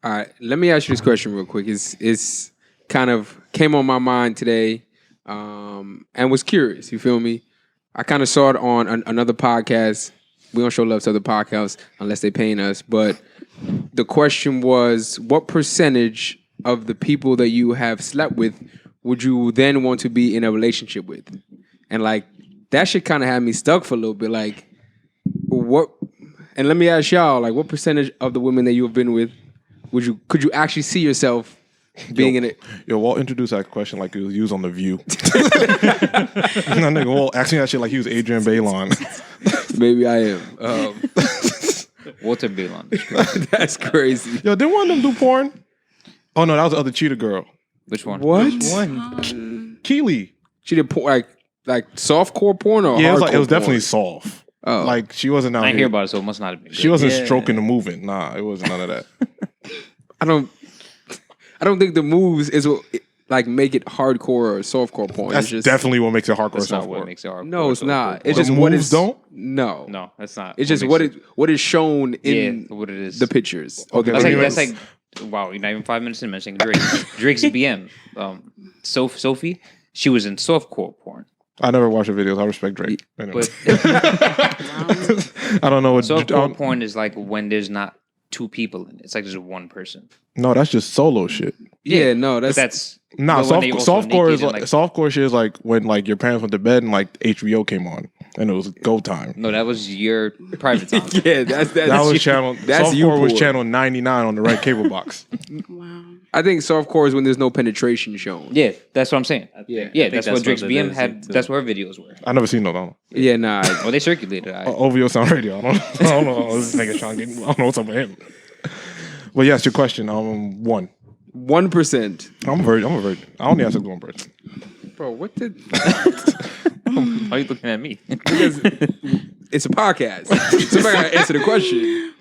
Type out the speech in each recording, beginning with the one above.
All right, let me ask you this question real quick. It's kind of came on my mind today, and was curious. You feel me? I kind of saw it on another podcast. We don't show love to other podcasts unless they paying us. But the question was, what percentage of the people that you have slept with would you then want to be in a relationship with? And like that shit kind of had me stuck for a little bit. Like, what? And let me ask y'all, like, what percentage of the women that you have been with could you actually see yourself being in it? Yo, Walt introduced that question like it was used on The View. That nigga Walt asking that shit like he was Adrian Bailon. Maybe I am. Walter Bailon. That's crazy. Yo, didn't one of them do porn? Oh no, that was the other cheetah girl. Which one? What? Which one? Keely. She did porn, like softcore porn or Yeah, hardcore it was definitely porn? soft. Oh. Like she wasn't out I didn't here. hear about it, so it must not have been good. She wasn't stroking the movement. Nah, it wasn't none of that. I don't think the moves is what like make it hardcore or softcore porn. That's It's just, definitely what makes it hardcore. That's not what softcore. makes it hard. no, it's not. It's The just what moves is don't? No, No, that's not. it's just makes what is shown in what it is. the pictures. Or the Okay, That's videos. wow, you're not even 5 minutes in mentioning Drake. Drake's BM. Sophie, she was in softcore porn. I never watched the videos. I respect Drake. Anyway. But I don't know what. softcore porn is like when there's not two people in it. It's like there's one person. No, that's just solo shit. Yeah, no, But that's Nah, but when they also softcore naked is and, like softcore shit is like when like your parents went to bed and like HBO came on and it was go time. No, that was your private time. yeah, that's That was you. channel. That's you Softcore was poor. channel 99 on the right cable box. Wow. I think softcore is when there's no penetration shown. Yeah, that's what I'm saying. Yeah. Yeah, I think that's what Drake's it BM is, had. too. That's where her videos were. I never seen no. No. Yeah, nah. Well, they circulated. OVO Sound Radio. I don't know. This nigga trying to get. I don't know what's up with him. But yes, your question. 1%. 1%. I'm a virgin. I only ask one person. Bro, what did? Why are you looking at me? Because it's a podcast. Somebody gotta answer the question.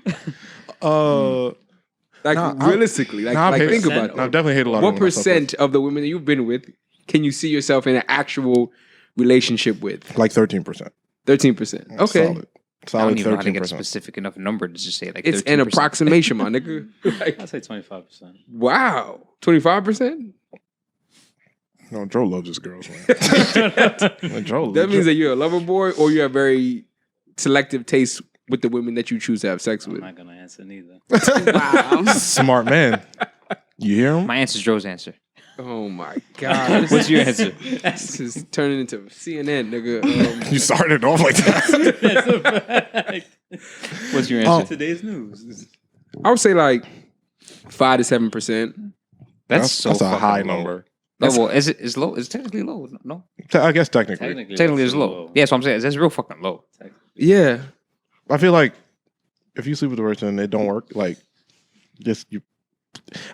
Like realistically, like think about it. I've definitely hate a lot. What of women I slept percent of the women that you've been with can you see yourself in an actual relationship with? with. Like 13%. 13%. Okay. I Solid don't even know how to get a 13%. specific enough number to just say like It's 13%. an approximation, my nigga. Like, I'd say 25%. wow. 25%? No, Joe loves his girls, man. Like, Joe, That means that you're a lover boy or you have very selective taste with the women that you choose to have sex I'm with. not gonna answer neither. Wow. smart man. You hear him? My answer is Joe's answer. Oh my God. What's your answer? This is turning into CNN, nigga. You started off like that. That's a fact. What's your Oh. answer? Today's news. I would say like 5 to 7%. That's a fucking high low. number. No, well, it's low. It's technically low. No, I guess technically. technically it's low. Yeah, that's what I'm saying. That's real fucking low. Yeah. I feel like if you sleep with a person and it don't work, like just you.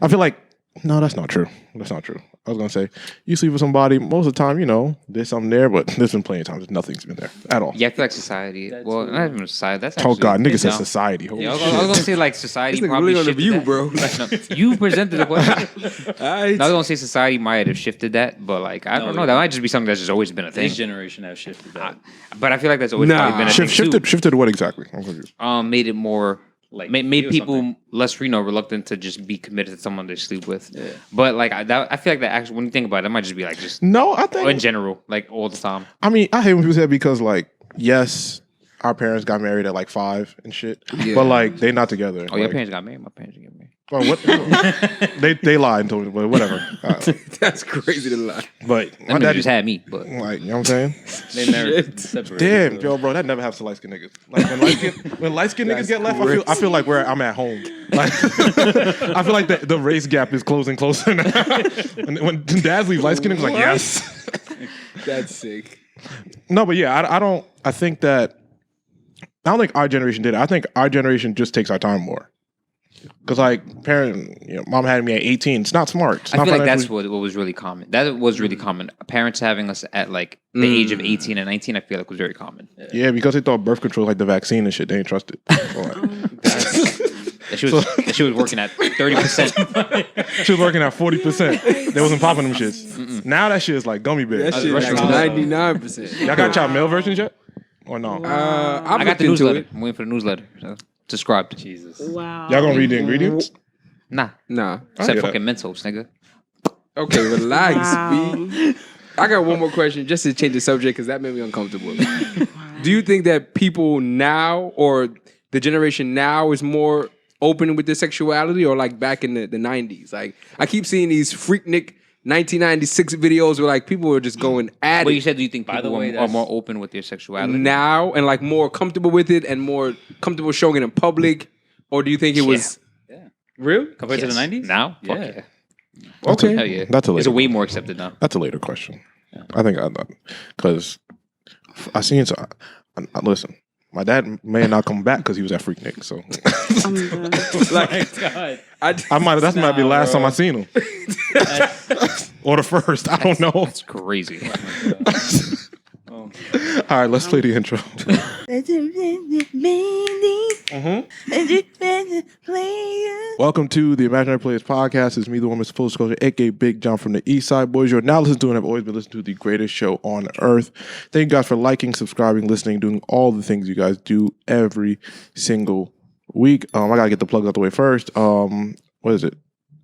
I feel like no, that's not true. That's not true. I was gonna say you sleep with somebody most of the time. You know, there's something there, but there's been plenty of times nothing's been there at all. Yeah, I feel like society. That's Well, true. not even society. That's Oh actually, God, nigga said no. society. Holy Yeah, I was shit. gonna say like society This nigga probably really on the shifted view, that. bro. No, you presented the question. Alright. No, I was gonna say society might have shifted that, but like I don't know. yeah. That might just be something that's just always been a thing. This generation has shifted that. But I feel like that's always Nah. probably been a thing Shifted what exactly? I'm confused. too. Made it more Like made you or people something. less reluctant to just be committed to someone they sleep with. Yeah. But like I feel like that actually when you think about it, it might just be like just No, I think. in general, like all the time. I mean, I hate when people say that because, like, yes, our parents got married at like 5 and shit, Yeah. but like they not together. Oh, your like, parents got married. My parents didn't get married. well, what? they lied and told me, but whatever. That's crazy to lie. But my That nigga daddy just had me, but like, you know what I'm saying? They married, Shit. separated. Damn, so- yo, bro, that never happens to light skinned niggas. Like when light skinned niggas get left, I feel like I'm at home. Like I feel like the race gap is closing closer now. And when dads leave, light skinned niggas like yes. That's sick. No, but yeah, I think that I don't think our generation did it. I think our generation just takes our time more. Because like mom had me at 18. It's not smart. It's I not feel like that's financially- what was really common. That was really common. Parents having us at like the age of 18 and 19, I feel like was very common. Yeah, because they thought birth control was like the vaccine and shit. They ain't trust it. So, like, That she was working at 30%. she was working at 40%. They wasn't popping them shits. Now that shit is like gummy bears. That shit like rushing hours. 99%. Y'all got y'all mail versions yet? Or no? I've I got looked the into newsletter. it. I'm waiting for the newsletter. So, subscribed. Jesus. Wow. Y'all gonna read the ingredients? Nah. Nah. Except hear fucking Mentos, nigga. Okay, relax, Wow. B. I got one more question just to change the subject because that made me uncomfortable. Do you think that people now or the generation now is more open with their sexuality or like back in the 90s? Like, I keep seeing these Freaknik 1996 videos where like people are just going at But you it said, do you think By the people way, are that's- more open with their sexuality? now and like more comfortable with it and more comfortable showing it in public? Or do you think it was Yeah. real? Compared to the 90s? Now? Yeah. Fuck yeah. Okay. Hell yeah. That's a It's later way more accepted now. That's a later question. I think because I seen so. Listen, my dad may not come back because he was at Freaknik. So I'm done. Like, God. I might. That might be the last bro. time I seen him, or the first. I don't know. That's crazy. Oh. All right, let's play the intro. Welcome to the Imaginary Players Podcast. It's me, the one with full disclosure, aka Big John from the East Side Boys. You're now listening to and have always been listening to the greatest show on earth. Thank you guys for liking, subscribing, listening, doing all the things you guys do every single week. I gotta get the plugs out the way first. What is it?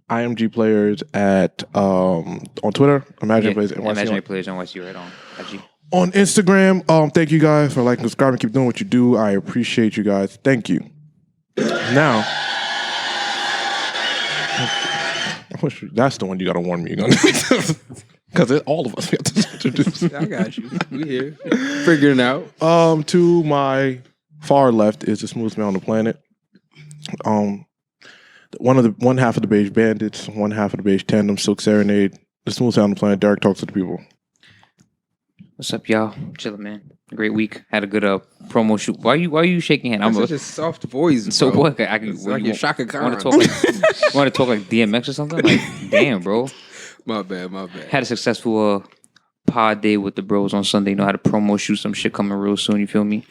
IMG Players at on Twitter. Imaginary Players NYC Imaginary Players NYC right on IG. on Instagram. Thank you guys for liking, subscribing, keep doing what you do. I appreciate you guys. Thank you. Now, that's the one you gotta warn me because all of us we have to introduce. I got you. We here. Figuring it out. To my far left is the smoothest man on the planet. One half of the Beige Bandits, one half of the Beige Tandem, Silk Serenade, the smoothest man on the planet. Derek talks to the people. What's up, y'all? Chilling, man. Great week. Had a good promo shoot. Why are you shaking hand? That's such a soft voice. So bro. what? I can. It's like your Shaka Khan. Want to talk like want to talk like DMX or something? Like, damn, bro. My bad. Had a successful pod day with the bros on Sunday. You know how to promo shoot some shit coming real soon. You feel me?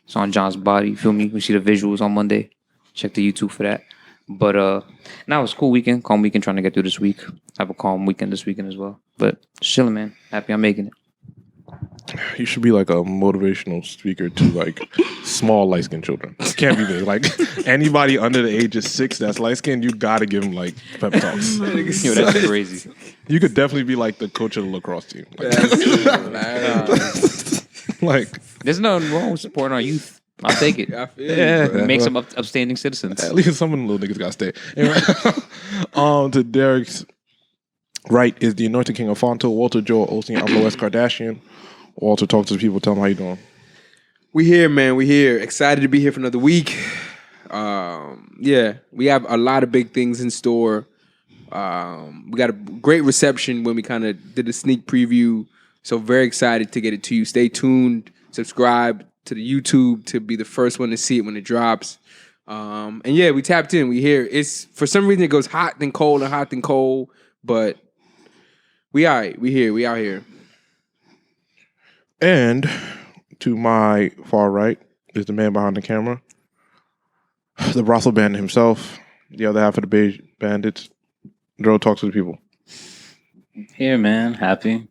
It's on John's body. You feel me? You see the visuals on Monday. Check the YouTube for that. But now it's a cool weekend. Calm weekend. Trying to get through this week. Have a calm weekend this weekend as well. But chilling, man. Happy I'm making it. You should be like a motivational speaker to like small light skinned children. It can't be big. Like anybody under the age of 6 that's light skinned, you gotta give them like pep talks. Yo, that's crazy. You could definitely be like the coach of the lacrosse team. Like, There's nothing wrong with supporting our youth. I'll take it. I feel Yeah. you, bro. Make some upstanding citizens. at least some of them little niggas gotta stay. Anyway, to Derek's right is the anointed king of Fonto, Walter Joel Osteen, I'm Lois Kardashian. Walter, talk to the people. Tell them how you doing. We here, man. We here. Excited to be here for another week. Yeah, we have a lot of big things in store. We got a great reception when we kind of did a sneak preview. So very excited to get it to you. Stay tuned. Subscribe to the YouTube to be the first one to see it when it drops. And yeah, we tapped in. We here. It's for some reason it goes hot then cold and hot then cold, but we all right. We here. We out here. And to my far right is the man behind the camera, the brothel bandit himself, the other half of the Beige Bandits. Dro, talks to the people. Here, man. Happy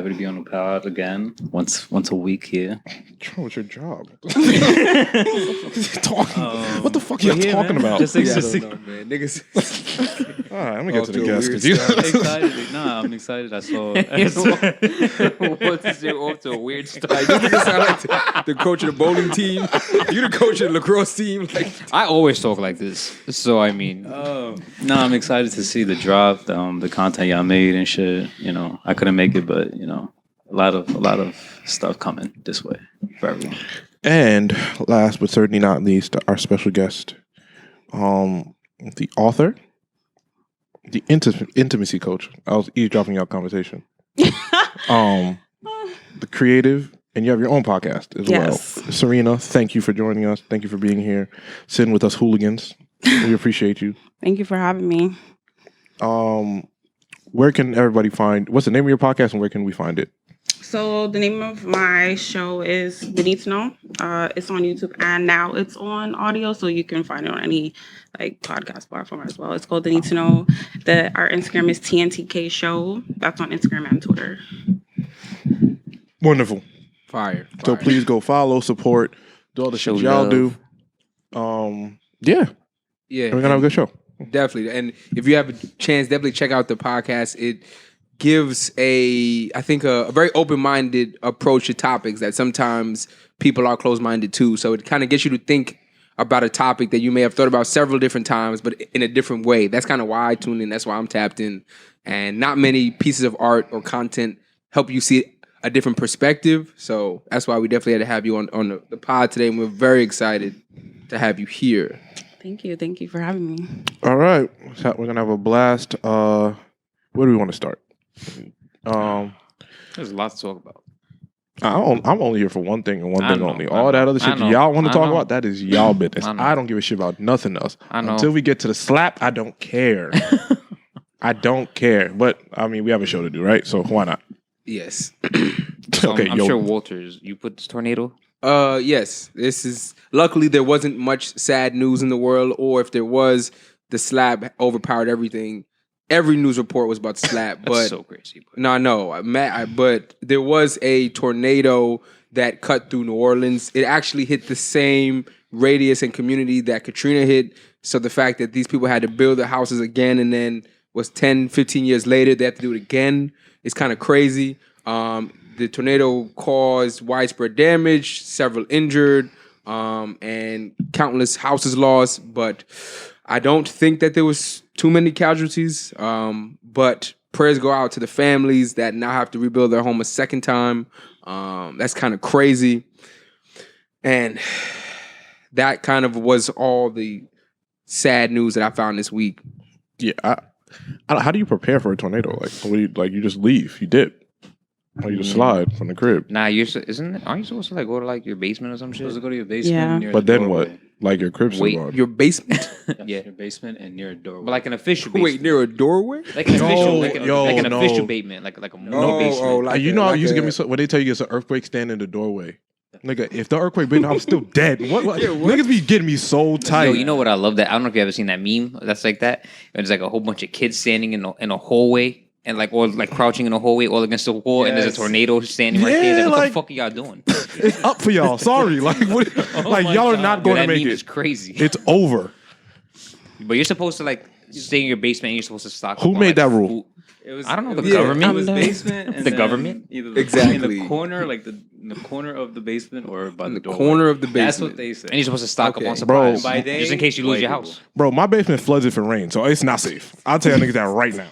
to be on the pod again. Once a week here. Dro, what's your job? What the fuck are you here, talking man. about? Just Yeah, I excited. don't know, man. Niggas. All right, let me get to the Off to a guest. weird 'cause you- start. Nah, I'm excited. I saw. What's this off to a weird start? Like, this nigga sound like the coach of the bowling team. You the coach of the lacrosse team. Like, I always talk like this, so I mean, No, I'm excited to see the drop, the content y'all made and shit. You know, I couldn't make it, but you know, a lot of stuff coming this way for everyone. And last but certainly not least, our special guest, the author, the intimacy coach. I was eavesdropping your conversation. The creative, and you have your own podcast as Yes. well. Serena, thank you for joining us. Thank you for being here, sitting with us hooligans. We appreciate you. Thank you for having me. Where can everybody find? What's the name of your podcast, and where can we find it? So the name of my show is The Need to Know. It's on YouTube and now it's on audio, so you can find it on any like podcast platform as well. It's called The Need to Know. Our Instagram is TNTK Show. That's on Instagram and Twitter. Wonderful. fire. So fire. please go follow, support, do all the Show shit y'all love. do. Yeah, Yeah. we're gonna have a good show. Definitely. And if you have a chance, definitely check out the podcast. It gives I think a very open-minded approach to topics that sometimes people are closed-minded to. So it kind of gets you to think about a topic that you may have thought about several different times, but in a different way. That's kind of why I tune in. That's why I'm tapped in. And not many pieces of art or content help you see a different perspective. So that's why we definitely had to have you on the pod today. And we're very excited to have you here. Thank you. Thank you for having me. All right. So we're gonna have a blast. Where do we want to start? There's a lot to talk about. I'm only here for one thing and one I thing know, only. I All know, that other I shit know, y'all want to I talk know. about, that is y'all business. I know. I don't give a shit about nothing else. I know. Until we get to the slap, I don't care. I don't care. But I mean, we have a show to do, right? So why not? Yes. So Okay, I'm yo. sure Walters, you put this tornado? Yes. This is luckily there wasn't much sad news in the world, or if there was, the slap overpowered everything. Every news report was about the slap, That's but so crazy. But no, but there was a tornado that cut through New Orleans. It actually hit the same radius and community that Katrina hit. So the fact that these people had to build their houses again and then was 10, 15 years later, they have to do it again is kind of crazy. The tornado caused widespread damage, several injured, and countless houses lost. But I don't think that there was too many casualties. But prayers go out to the families that now have to rebuild their home a second time. That's kind of crazy. And that kind of was all the sad news that I found this week. Yeah. How do you prepare for a tornado? You just leave. You dip. Or you just slide from the crib. nah, aren't you supposed to like go to like your basement or some shit? Supposed to go to your basement. Yeah. Near But the then what? doorway. Like your crib's Wait, survived. Your basement? Yeah. Your basement and near a doorway. But like an official basement. Wait, near a doorway? Like an official, No, like an no. official basement, like a No, no basement. like You know how like you used to a- give me when they tell you it's an earthquake, stand in the doorway. Nigga, if the earthquake been, I'm still dead. What? Niggas be getting me so tight. Yo, you know what I love that? I don't know if you ever seen that meme that's like that. It's like a whole bunch of kids standing in a hallway and or crouching in a hallway all against the wall, and there's a Yes. tornado standing right there. Yeah, Like, what like- the fuck are y'all doing? It's up for y'all. Sorry. Like, what, like my y'all are God. not Yo, going that to make meme it. is crazy. It's over. But you're supposed to like stay in your basement and you're supposed to stock. Who up on, made like, that rule? food. It was, I don't know, it the was- government? It was basement. And The then government? Either in Exactly. the corner, like in the corner of the basement, or by In the the doorway. corner of the That's basement. what they said. And you're supposed to stock Okay. up on Bro, supplies. By day, just in case you lose white your people. house. Bro, my basement floods if it rains, so it's not safe. I'll tell you niggas that right now.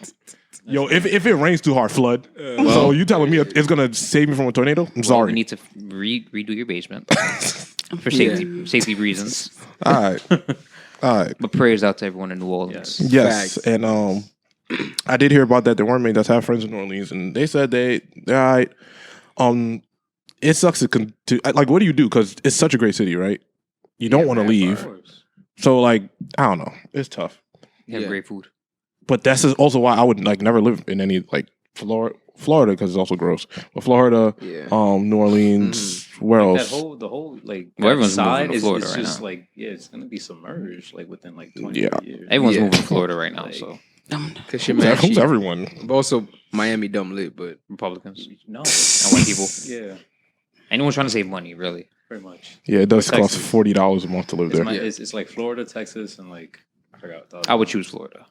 Yo, if it rains too hard, flood. So you telling me it's gonna save me from a tornado? I'm Well, sorry. you need to redo your basement for safety reasons. All right. All right. But prayers out to everyone in New Orleans. Yes. Yes, Facts. and I did hear about that. There weren't many that have friends in New Orleans, and they said they're all right. It sucks to like. What do you do? Because it's such a great city, right? You don't want to Of leave, course. so like I don't know. It's tough, You have Yeah. great food. but that's also why I would like never live in any like Florida because it's also gross. But Florida, Yeah. New Orleans, where Like else? the whole like Well, everyone's side moving to is Florida it's right just now. like it's gonna be submerged like within like 20 Yeah. years. Everyone's Yeah. moving to Florida right now, Like- so Cause you're Who's, mad who's cheap. everyone? But also Miami dumb lit, but Republicans No. and white people. Yeah, Anyone trying to save money, really. pretty much. Yeah, it does But cost Texas. $40 a month to live It's, there. my, Yeah. it's like Florida, Texas, and like I forgot. the other I would one. choose Florida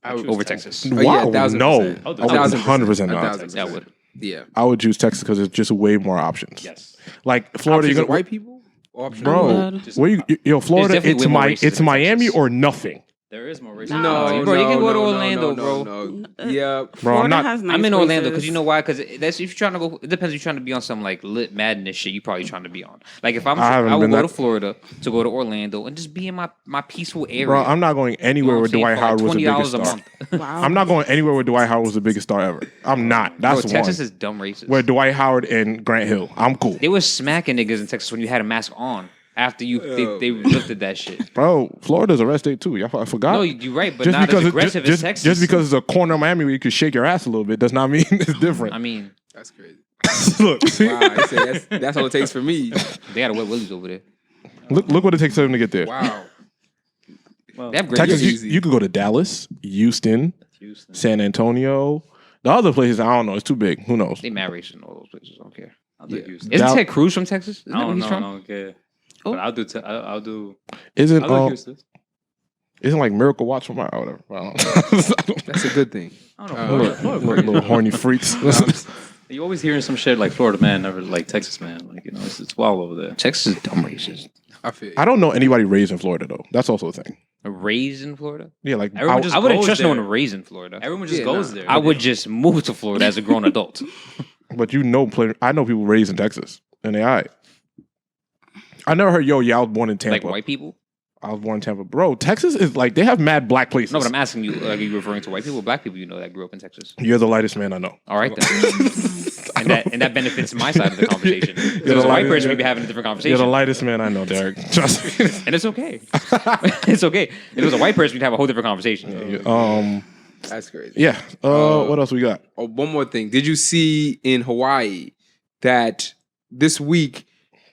I would, over Texas. Oh, yeah, Wow, 1000%. no, I'll do I would 1000%. 100% not. 1000%. Yeah, I would. Yeah. I would choose Texas because it's just way more options. Yes. Like Florida, Options you're of gonna white people? Or options of bro. what? Just- Where you Florida? definitely It's way more racist it's than Miami Texas. or nothing, There is more racism. No, Bro, you can go to no, Orlando, no, bro. no. Yeah. bro. Florida I'm not. has nice I'm in Orlando because places. you know why? Because that's if you're trying to go. It depends. If you're trying to be on some like lit madness shit. You probably trying to be on. Like if I haven't I would been go that- to Florida to go to Orlando and just be in my peaceful area. Bro, I'm not going You know anywhere what where I'm saying? Dwight For, like, Howard was the biggest $20 a star. month. Wow. I'm not going anywhere where Dwight Howard was the biggest star ever. I'm not. Bro, That's Texas one. is dumb racist. Where Dwight Howard and Grant Hill. I'm cool, They were smacking niggas in Texas when you had a mask on. After Oh, they lifted that shit. bro. Florida's a red state too. I forgot. No, you're right, but not as aggressive as Texas. just because it's a corner of Miami where you could shake your ass a little bit does not mean it's different. I mean, That's crazy. Look, see? Wow. I say that's all it takes for me. they got a wet willies over there. look what it takes for them to get there. Wow. Well, They have great Texas, Easy. you could go to Dallas, Houston, Houston. San Antonio. The other places, I don't know. It's too big. Who knows? They mad racist in all those places. I don't care. I'll do Yeah. Houston. Isn't Dal- Ted Cruz from Texas? Isn't I that where don't he's know. from? I don't care. Oh. But I'll do. I'll do Isn't Houston. Isn't like Miracle Watch for my whatever. I don't know. That's a good thing. I don't know. Florida, little horny freaks. You always hearing some shit like Florida man, never like Texas man. Like, you know, it's wild over there. Texas is dumb racist. I feel. I don't know anybody raised in Florida though. That's also a thing. Raised in Florida? Yeah, like Everyone just I wouldn't goes trust no there. one raised in Florida. Everyone just Yeah, goes nah. there. I would just move to Florida as a grown adult. but I know people raised in Texas and they alright. I never heard, I was born in Tampa. Like white people? I was born in Tampa. Bro, Texas is like, they have mad black places. No, but I'm asking you, like, are you referring to white people or black people you know that grew up in Texas? You're the lightest man I know. All right, then. and that benefits my side of the conversation. If it was a white person, we'd be having a different You're conversation. the lightest man I know, Derek. Trust me. And it's okay. It's okay. If it was a white person, we'd have a whole different conversation. That's crazy. Yeah. What else we got? Oh, one more thing. Did you see in Hawaii that this week,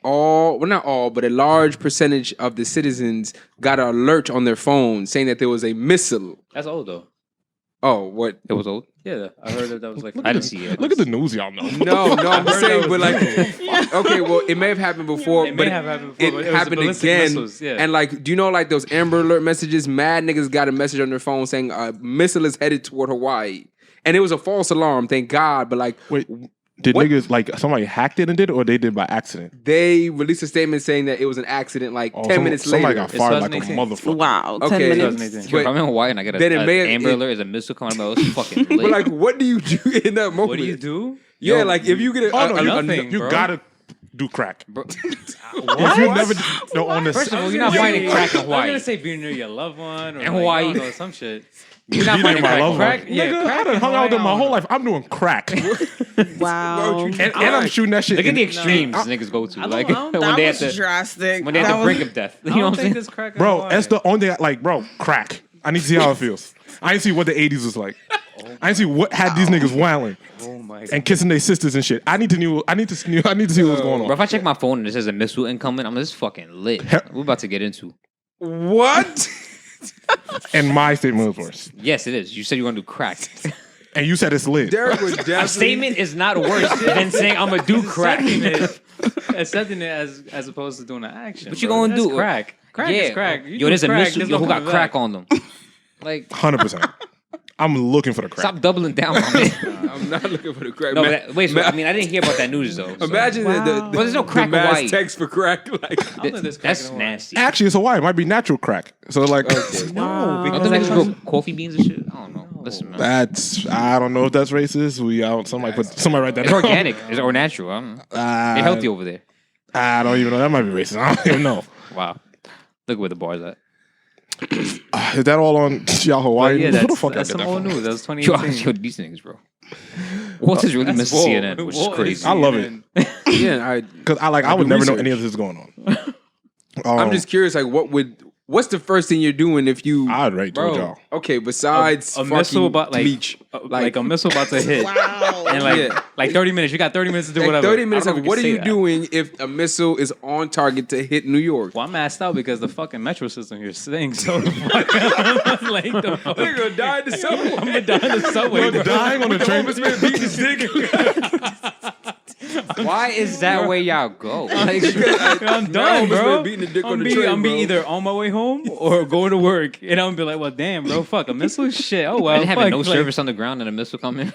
not all, but a large percentage of the citizens got an alert on their phone saying that there was a missile? That's old though. Oh, what? It was old. Yeah, I heard that was like. I didn't see it. Look at the news, y'all know. No, I'm heard saying, that but was like, okay, well, it may have happened before, It but may have happened before, but it it was happened ballistic again. missiles, yeah. And like, do you know like those Amber Alert messages? Mad niggas got a message on their phone saying a missile is headed toward Hawaii, and it was a false alarm. Thank God, but like, Wait, did What? niggas, like, somebody hacked it and did it, or they did by accident? they released a statement saying that it was an accident. Like 10 minutes later, Somebody got fired like a 2018. motherfucker. Wow, 10 Okay. minutes. 2018. If I'm in Hawaii and I get Then it a may have- Amber it- Alert as a missile coming out, it's fucking lit. but like, what do you do in that moment? What do you do? Yeah, Yo, like if you get Oh, no, nothing, you bro. gotta do crack. Bro, If you never on this, First of all, you're not finding crack in I was Hawaii. gonna say be near your loved one or In like, Hawaii. I don't know, some shit. You're not be finding near my crack. loved one. Crack, yeah, Nigga, crack I done in hung out with them my Hawaii, whole life. I'm doing crack, Wow. and I'm shooting that shit. Look at the in- extremes niggas go to. I don't- Like I don't- when That they was at the drastic. when they at That the was- brink of death. You I know don't what I'm think saying? there's crack in Bro, Hawaii. that's the only thing. Like, bro, crack. I need to see how it feels. I need to see what the '80s was like. I need to see what had these niggas wilding Oh my god. and kissing their sisters and shit. I need to see what's going Bro, on. if I check my phone and it says a missile incoming, I'm just fucking lit. We're about to get into. What? And my statement was worse. Yes, it is. You said you were gonna do crack. And you said it's lit. Derek was definitely A statement is not worse than saying I'm gonna do crack. Accepting it as opposed to doing an action. What you bro. gonna That's do? Crack. Crack is crack. You Yo, do there's a crack, missile. there's Yo, no who got coming crack back. on them? Like, 100%. I'm looking for the crack. stop doubling down on me. I'm not looking for the crack. No, Man, but wait. So, I mean, I didn't hear about that news though. so- imagine Wow. the Well, there's no crack the mass Hawaii. text for crack. Like, I don't think there's crack That's in Hawaii. nasty. Actually, it's Hawaii. It might be natural crack. So, like, No, Don't the niggas grow coffee beans and shit? I don't know. Listen, man. I don't know if that's racist. Somebody write that It's down. organic. It's or natural. I don't know. They're healthy over there. I don't even know. That might be racist. I don't even know. Wow. Look where the bar's at. Is that all on y'all Hawaii? Yeah, Who the that's, fuck I that's get some that old from? news. That was Yo, 2018. these niggas, bro. Walter's really missing Whoa. CNN, which is Whoa, crazy. I love it. yeah, Because I would do never know research. any of this is going on. I'm just curious. Like, what's the first thing you're doing if you? I'd rate Bro. told y'all. Okay, besides a missile fucking about bleach, like a missile about to hit. Wow. And like Yeah. like 30 minutes. You got 30 minutes to do like whatever. 30 minutes. I don't know Like, if what are we you can say that. doing if a missile is on target to hit New York? Well, I'm assed out because the fucking metro system here stinks. So the fuck, like the fuck. They're gonna die in the subway. I'm gonna die in the subway. bro. Dying on the train. beating his dick. Why is that where y'all go? Like, I'm done, bro. Beating the dick I'm on the be, train, I'm be bro. either on my way home or going to work, and I'm gonna be like, "Well, damn, bro, fuck a missile, shit. Oh well, I didn't have fuck. no like, service on the ground and a missile come in.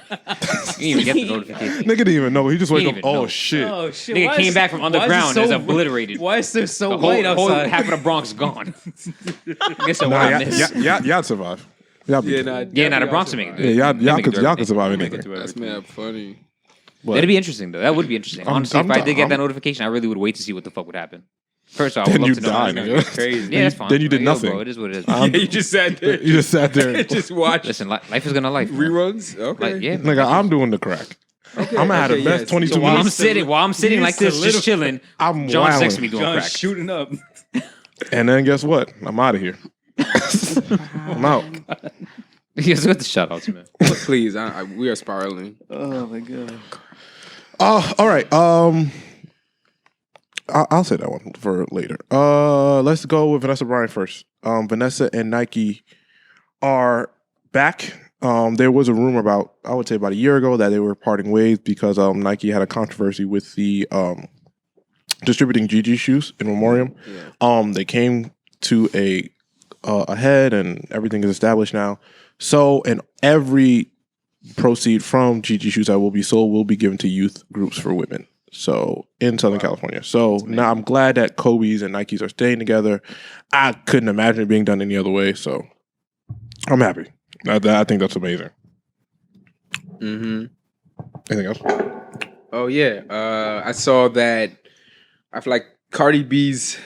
You didn't even get the notification. Nigga didn't even know. He just wake He up. didn't even Oh know. shit. Oh shit! Nigga why came is- back from why is it underground so- and is obliterated. Why is there so The white whole outside? half of the Bronx gone. Guess what Nah, I missed. y'all survive. Y'all be Yeah, good. nah, Yeah, now the Bronx make it. Yeah, y'all Make it could through survive Make it anything. through That's everything. mad funny. But That'd be interesting though. That would be interesting. Honestly, if I did get that notification, I really would wait to see what the fuck would happen. First off, I would Then love you to know. die, how it's nigga. gonna Crazy. be. Yeah, that's fine. Then you did Yo, nothing. Bro, it is what it is. Yeah, you just sat there. you just sat there. just watched Listen, life is gonna life. man. reruns. Okay. Like, yeah, man. Nigga, I'm doing the crack. Okay, I'm gonna have the okay, best yes. 22 So while I'm minutes. sitting like this, just chilling, I'm John's wilding. texting me doing John's crack. shooting up. And then guess what? I'm out of here. I'm out. Yes, with the shout outs, man. Please, we are spiraling. Oh my god. All right. I'll say that one for later. Let's go with Vanessa Bryant first. Vanessa and Nike are back. There was a rumor about a year ago that they were parting ways because Nike had a controversy with the distributing GG shoes in memoriam. Yeah. They came to ahead and everything is established now. So, and every proceed from GG shoes that will be sold will be given to youth groups for women. So in Southern California. So now I'm glad that Kobe's and Nikes are staying together. I couldn't imagine it being done any other way. So I'm happy. I think that's amazing. Mm-hmm. Anything else? Oh yeah, I saw that. I feel like Cardi B's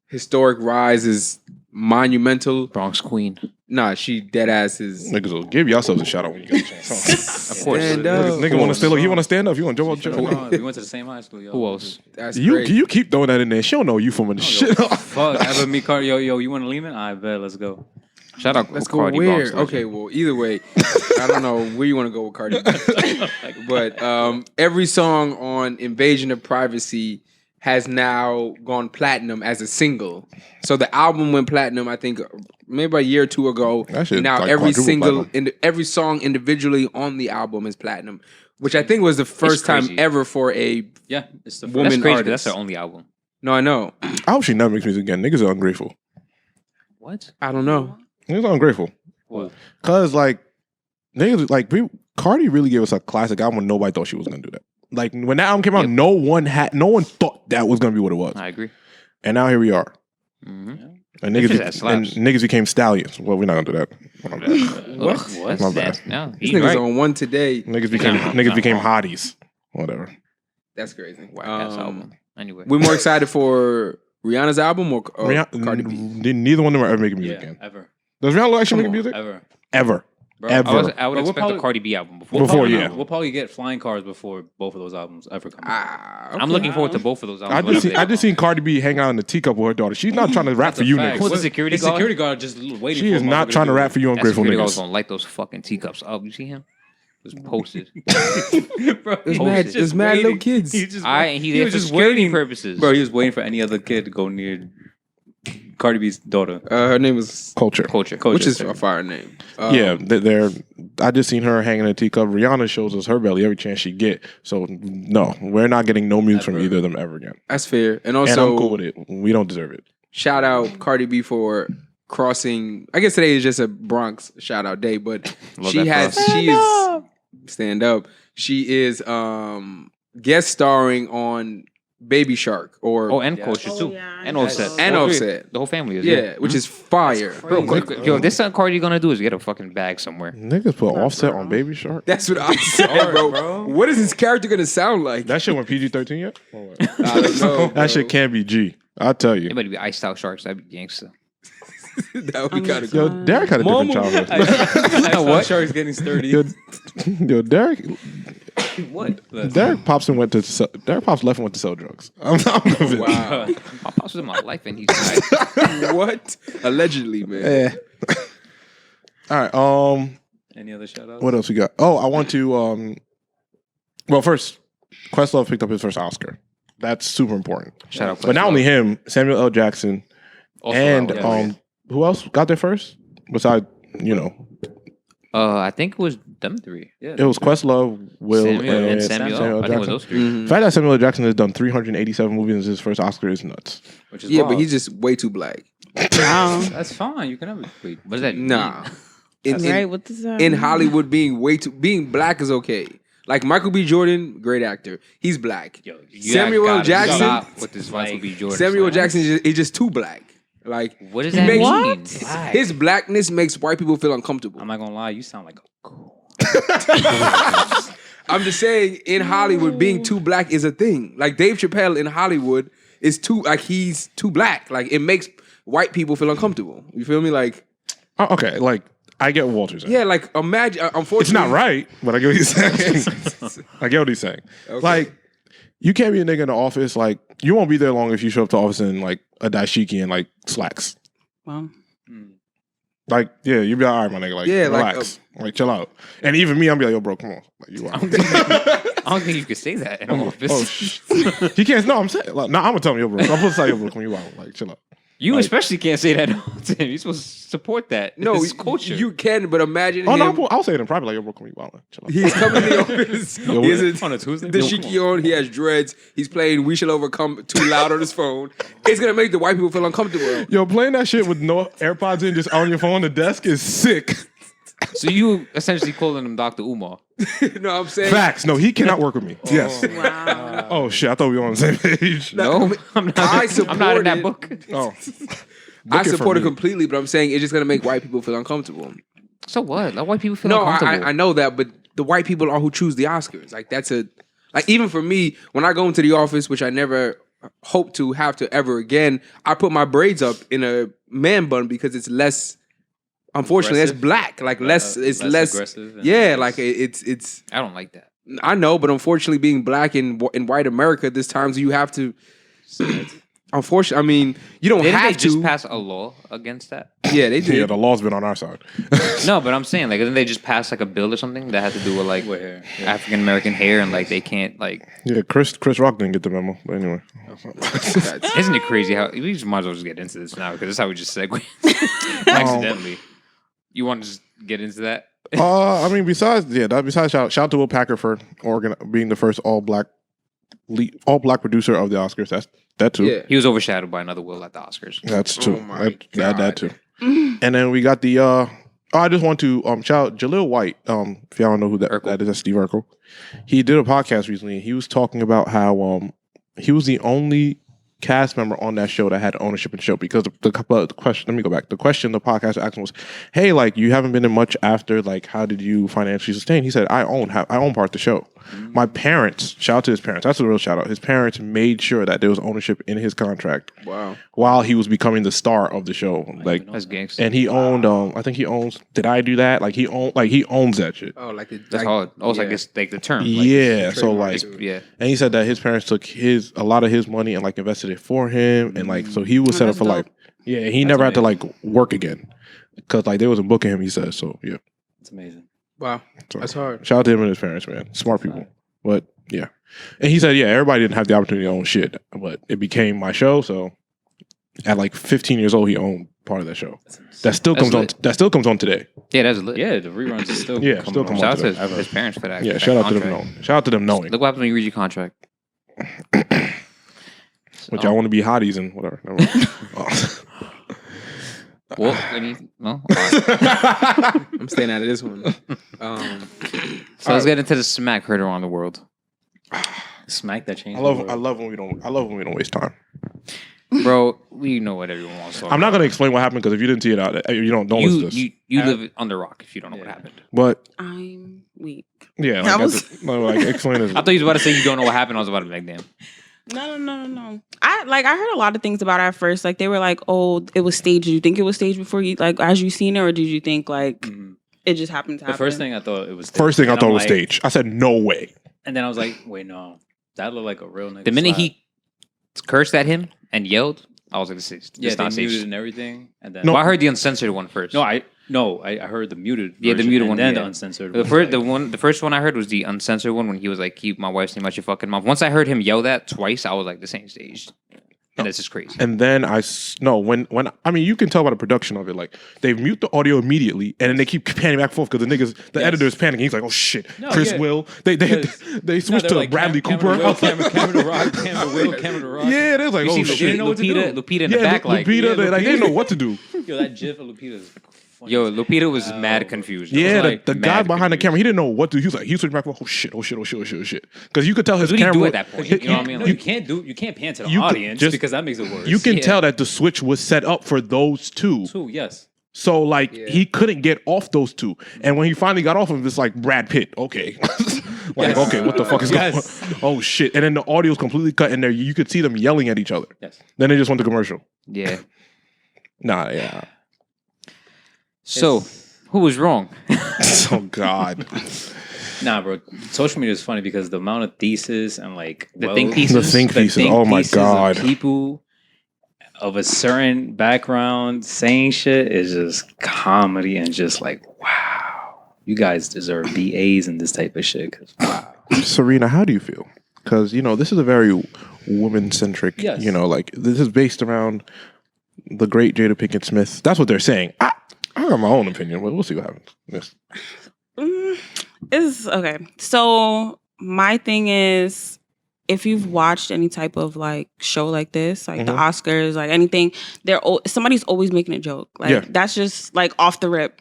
historic rise is monumental. Bronx Queen. Nah, she dead ass is. Niggas will give yourselves a shout out when you get a chance. Of course. Stand up. Nigga want to stand up. You want to stand up. You want to jump up. We went to the same high school, yo. Who else? That's You crazy. keep throwing that in there. She don't know you from the shit. Fuck, ever meet Cardi? Yo, you want to Lehman? I bet. Let's go. Shout out Let's go Cardi where? Bronx legend. Okay, well, either way, I don't know where you want to go with Cardi B. But every song on Invasion of Privacy has now gone platinum as a single. So the album went platinum, I think, maybe a year or two ago. That shit And now like every quadruple single, platinum. every song individually on the album is platinum, which I think was the first time crazy. ever for a Yeah, it's the woman That's crazy. artist. That's her only album. No, I know. I hope she never makes music again. Niggas are ungrateful. What? I don't know. Niggas are ungrateful. What? Cause like niggas like Cardi really gave us a classic album when nobody thought she was gonna do that. Like when that album came out, Yep. no one thought that was gonna be what it was. I agree. And now here we are. Mm-hmm. And It's niggas, just that and slaps. niggas became stallions. Well, we're not gonna do that. My bad. What? My bad. No, This he's nigga's right. on one today. Niggas became hotties. Whatever. That's crazy. Whack ass album. Anyway. We're more excited for Rihanna's album or Cardi B? Neither one of them are ever making music Yeah, again. ever. Does Rihanna actually Come make on. music? Ever. Ever. Bro, Ever. I would But we'll expect probably- the Cardi B album before. We'll probably, yeah. We'll probably get flying cars before both of those albums ever come out. I'm looking forward to both of those albums. I whenever just they come seen Cardi B hang out in the teacup with her daughter. She's not trying to rap That's for a you fact. niggas. Who's the security His guard? security guard just waiting She for is a not motherfucker trying to do rap it. for you That ungrateful security guard's niggas. gonna light those fucking teacups up. You see him? It was posted. Bro, There's he mad- was there's just mad little waiting. kids. He just, He there was for just security waiting. purposes. Bro, he was waiting for any other kid to go near Cardi B's daughter. Her name is, Culture. Culture. which is sorry. a fire name. Yeah, they're. I just seen her hanging in a teacup. Rihanna shows us her belly every chance she get. So no, we're not getting no music from Ever. either of them ever again. That's fair. And And also, I'm cool with it. We don't deserve it. shout out Cardi B for crossing. I guess today is just a Bronx shout out day, but Love she that has. cross. She is stand up. She is guest starring on Baby Shark or and Yeah. Culture too. yeah. And Offset. And All three. Offset. The whole family is. yeah, which is fire. Bro, yo, this something Cardi gonna do is get a fucking bag somewhere. Niggas put Offset on Baby Shark. That's what I said, bro. What is his character gonna sound like? That shit went PG-13 yet? Or what? I don't know. That shit can't be G. I tell you. It better be iced out sharks. That'd be gangsta. That would be kind of Yo, cool. Derek had a different childhood. What? Shark's getting sturdy. Yo, Derek What? Pops left and went to sell drugs. I'm convinced. Wow. My pops was in my life and he died. What? Allegedly, man. All right. Any other shout outs? What else we got? Oh, I want to. Well, first, Questlove picked up his first Oscar. That's super important. Shout out. But not only him, Samuel L. Jackson, Also, and yeah. who else got there first? Besides, I think it was them three. Yeah. it was Questlove, Will, Samuel and Samuel. Samuel L. I think it was Jackson. those 3 Mhm. The fact that Samuel L. Jackson has done 387 movies and his first Oscar is nuts. Which is Yeah, wild. but he's just way too black. Wow. That's fine. You can have it. Wait. What does that Nah. mean? In, What does that in mean? Hollywood, being black is okay. Like Michael B. Jordan, great actor. He's black. Yo, Samuel L. Jackson- Stop with this Michael B. Jordan. Samuel stuff. Jackson is just too black. Like What does He that makes- mean? What? his blackness makes white people feel uncomfortable. I'm not gonna lie. You sound like a I'm just saying, in Hollywood, being too black is a thing. Like Dave Chappelle in Hollywood is he's too black. Like it makes white people feel uncomfortable. You feel me? Like Oh, okay, like I get what Walter's saying. yeah, like imagine. Unfortunately, It's not right, but I get what he's saying. I get what he's saying. Okay. Like, you can't be a nigga in the office. Like, you won't be there long if you show up to the office in like a dashiki and like slacks. Well, Like, yeah, you be all right, my nigga. Like, Yeah, like, relax. Like, chill out. And even me, I'm be like, yo, bro, come on. Like, you out. I don't think you could say that in an office. Oh, he can't. No, I'm saying. Like, no, I'm gonna tell him, yo, bro. I'm gonna tell you, bro, come you out. Like, chill out. You Like- especially can't say that to him. You're supposed to support that. No, It's culture. you can, but imagine Oh him. no, I'll say it in private. Like, yo, bro, can we wild? Chill out. He's coming to the office. Yo, He has a on a Tuesday? dashiki on. He has dreads. He's playing "We Shall Overcome" too loud on his phone. It's gonna make the white people feel uncomfortable. Yo, playing that shit with no AirPods in, just on your phone on the desk is sick. So you essentially calling him Dr. Umar. No, I'm saying Facts. No, he cannot work with me. Yes. Wow. Oh shit, I thought we were on the same page. No, I'm not. I I'm not in that support book. Oh. I Book it for support it me. completely, but I'm saying it's just gonna make white people feel uncomfortable. So what? Like white people feel No, uncomfortable. I know that, but the white people are who choose the Oscars. Like that's a like even for me when I go into the office, which I never hope to have to ever again. I put my braids up in a man bun because it's less. Unfortunately, it's Aggressive? black. Like less, it's less. aggressive. and Yeah, less- like it's. I don't like that. I know, but unfortunately, being black in white America, there's times you have to. Unfortunately, I mean, you don't Didn't they have just to. pass a law against that? Yeah, they did. Yeah, the law's been on our side. No, but I'm saying like didn't they just pass like a bill or something that had to do with like Where? Yeah. African American hair and like they can't like Yeah, Chris Rock didn't get the memo. But anyway. isn't it crazy how we just might as well just get into this now because that's how we just segue accidentally. You want to just get into that? I mean, besides shout out to Will Packer for being the first all black producer of the Oscars. That's that too. Yeah. He was overshadowed by another Will at the Oscars. That's too. Oh my that God. too. And then we got the. I just want to shout out Jaleel White. If y'all don't know who that is, that's Steve Urkel. He did a podcast recently. And he was talking about how he was the only cast member on that show that had ownership in the show because the question. Let me go back. The question the podcast asked him was, "Hey, like you haven't been in much after. Like, how did you financially sustain?" He said, "I own part of the show. My parents. Shout out to his parents. That's a real shout out. His parents made sure that there was ownership in his contract Wow. while he was becoming the star of the show. Like, That's gangster. and he owned. I think he owns. Did I do that? Like he owns that shit. Oh, like That's hard. Also, I guess like the term. Like, Yeah. So trademark. like, yeah. and he said that his parents took a lot of his money and like invested it for him, and like so he was set up that's for life. dope. Yeah, he never had to like work again because like they wasn't booking him. He said so. Yeah, It's amazing. Wow. so, That's hard. shout out to him and his parents, man. Smart people. But yeah, and he said everybody didn't have the opportunity to own shit, but it became my show. So at like 15 years old, he owned part of that show. That still That's comes on. lit. That still comes on today. Yeah, that's lit. Yeah, the reruns are still Yeah, coming still on. come Shout out on to today. his parents for that. Yeah, that shout out to them contract. knowing. Shout out to them knowing. Look what happens when you read your contract. But y'all want to be hotties and whatever. Never mind. Oh. Well, no. All right. I'm staying out of this one. So let's get into the smack heard around the world, Smack that change. I love when we don't waste time. bro. We know what everyone wants to talk I'm not about. gonna explain what happened because if you didn't see it out, you don't listen to this. You live under a rock if you don't know what happened. But I'm weak. yeah, That like, was- like explain this. I thought you was about to say you don't know what happened. I was about to be like, damn. No. I heard a lot of things about it at first. Like they were like, "Oh, it was staged." Did you think it was staged before you like as you seen it, or did you think like Mhm. it just happened to The happen? first thing I thought it was. First thing I And thought I'm was like- staged. I said no way. And then I was like, wait, no, that looked like a real nigga. The minute slap. he cursed at him and yelled, I was like, this is yeah, they not muted staged. and everything, and then No. Well, I heard the uncensored one first. I heard the muted. Yeah, the version, muted and one, then yeah. the uncensored. The was first, like- the first one I heard was the uncensored one when he was like, "Keep my wife's name out your fucking mouth." Once I heard him yell that twice, I was like, "This ain't staged," and this is crazy. And then when I mean you can tell by the production of it, like they mute the audio immediately, and then they keep panning back and forth because the Yes. editor is panicking. He's like, "Oh shit, No, Chris yeah. Will." They Because- switched they're to like, Bradley camera Cooper. Will, camera to rock, camera Will, camera to rock. Yeah, they was like, You "Oh see shit." didn't know what to Lupita, do. Lupita in the Yeah, back, like, Lupita, yeah, they didn't know what to do. Yo, that GIF of Lupita is funny. yo, as Lupita was hell, mad bro. confused. Yeah, like the guy mad behind the confused. camera, he didn't know what to do. He was like, he switched back. Oh shit! Because you could tell his What do you camera. do at that point? You know what I mean? No, Like, you can't pan to the You could audience just- because that makes it worse. You can Yeah. tell that the switch was set up for those two. too, yes. So like Yeah. he couldn't get off those two. And when he finally got off of it, it's like Brad Pitt. Okay. Like, Yes. okay, what the fuck is Yes. going on? Oh shit. And then the audio's completely cut in there. You could see them yelling at each other. Yes. Then they just went to commercial. yeah. Nah, yeah. So, who was wrong? Oh God. Nah, bro. Social media is funny because the amount of thesis and like The think The pieces. think pieces. Oh my pieces of God. people of a certain background saying shit is just comedy and just like, wow, you guys deserve BAs and this type of shit. 'Cause, wow. Serena, how do you feel? Because, this is a very woman-centric, Yes. like, this is based around the great Jada Pinkett Smith. That's what they're saying. I have my own opinion, but we'll see what happens. Yes. Is okay. So my thing is, if you've watched any type of like show like this, like the Oscars, like anything, somebody's always making a joke. Like that's just like off the rip.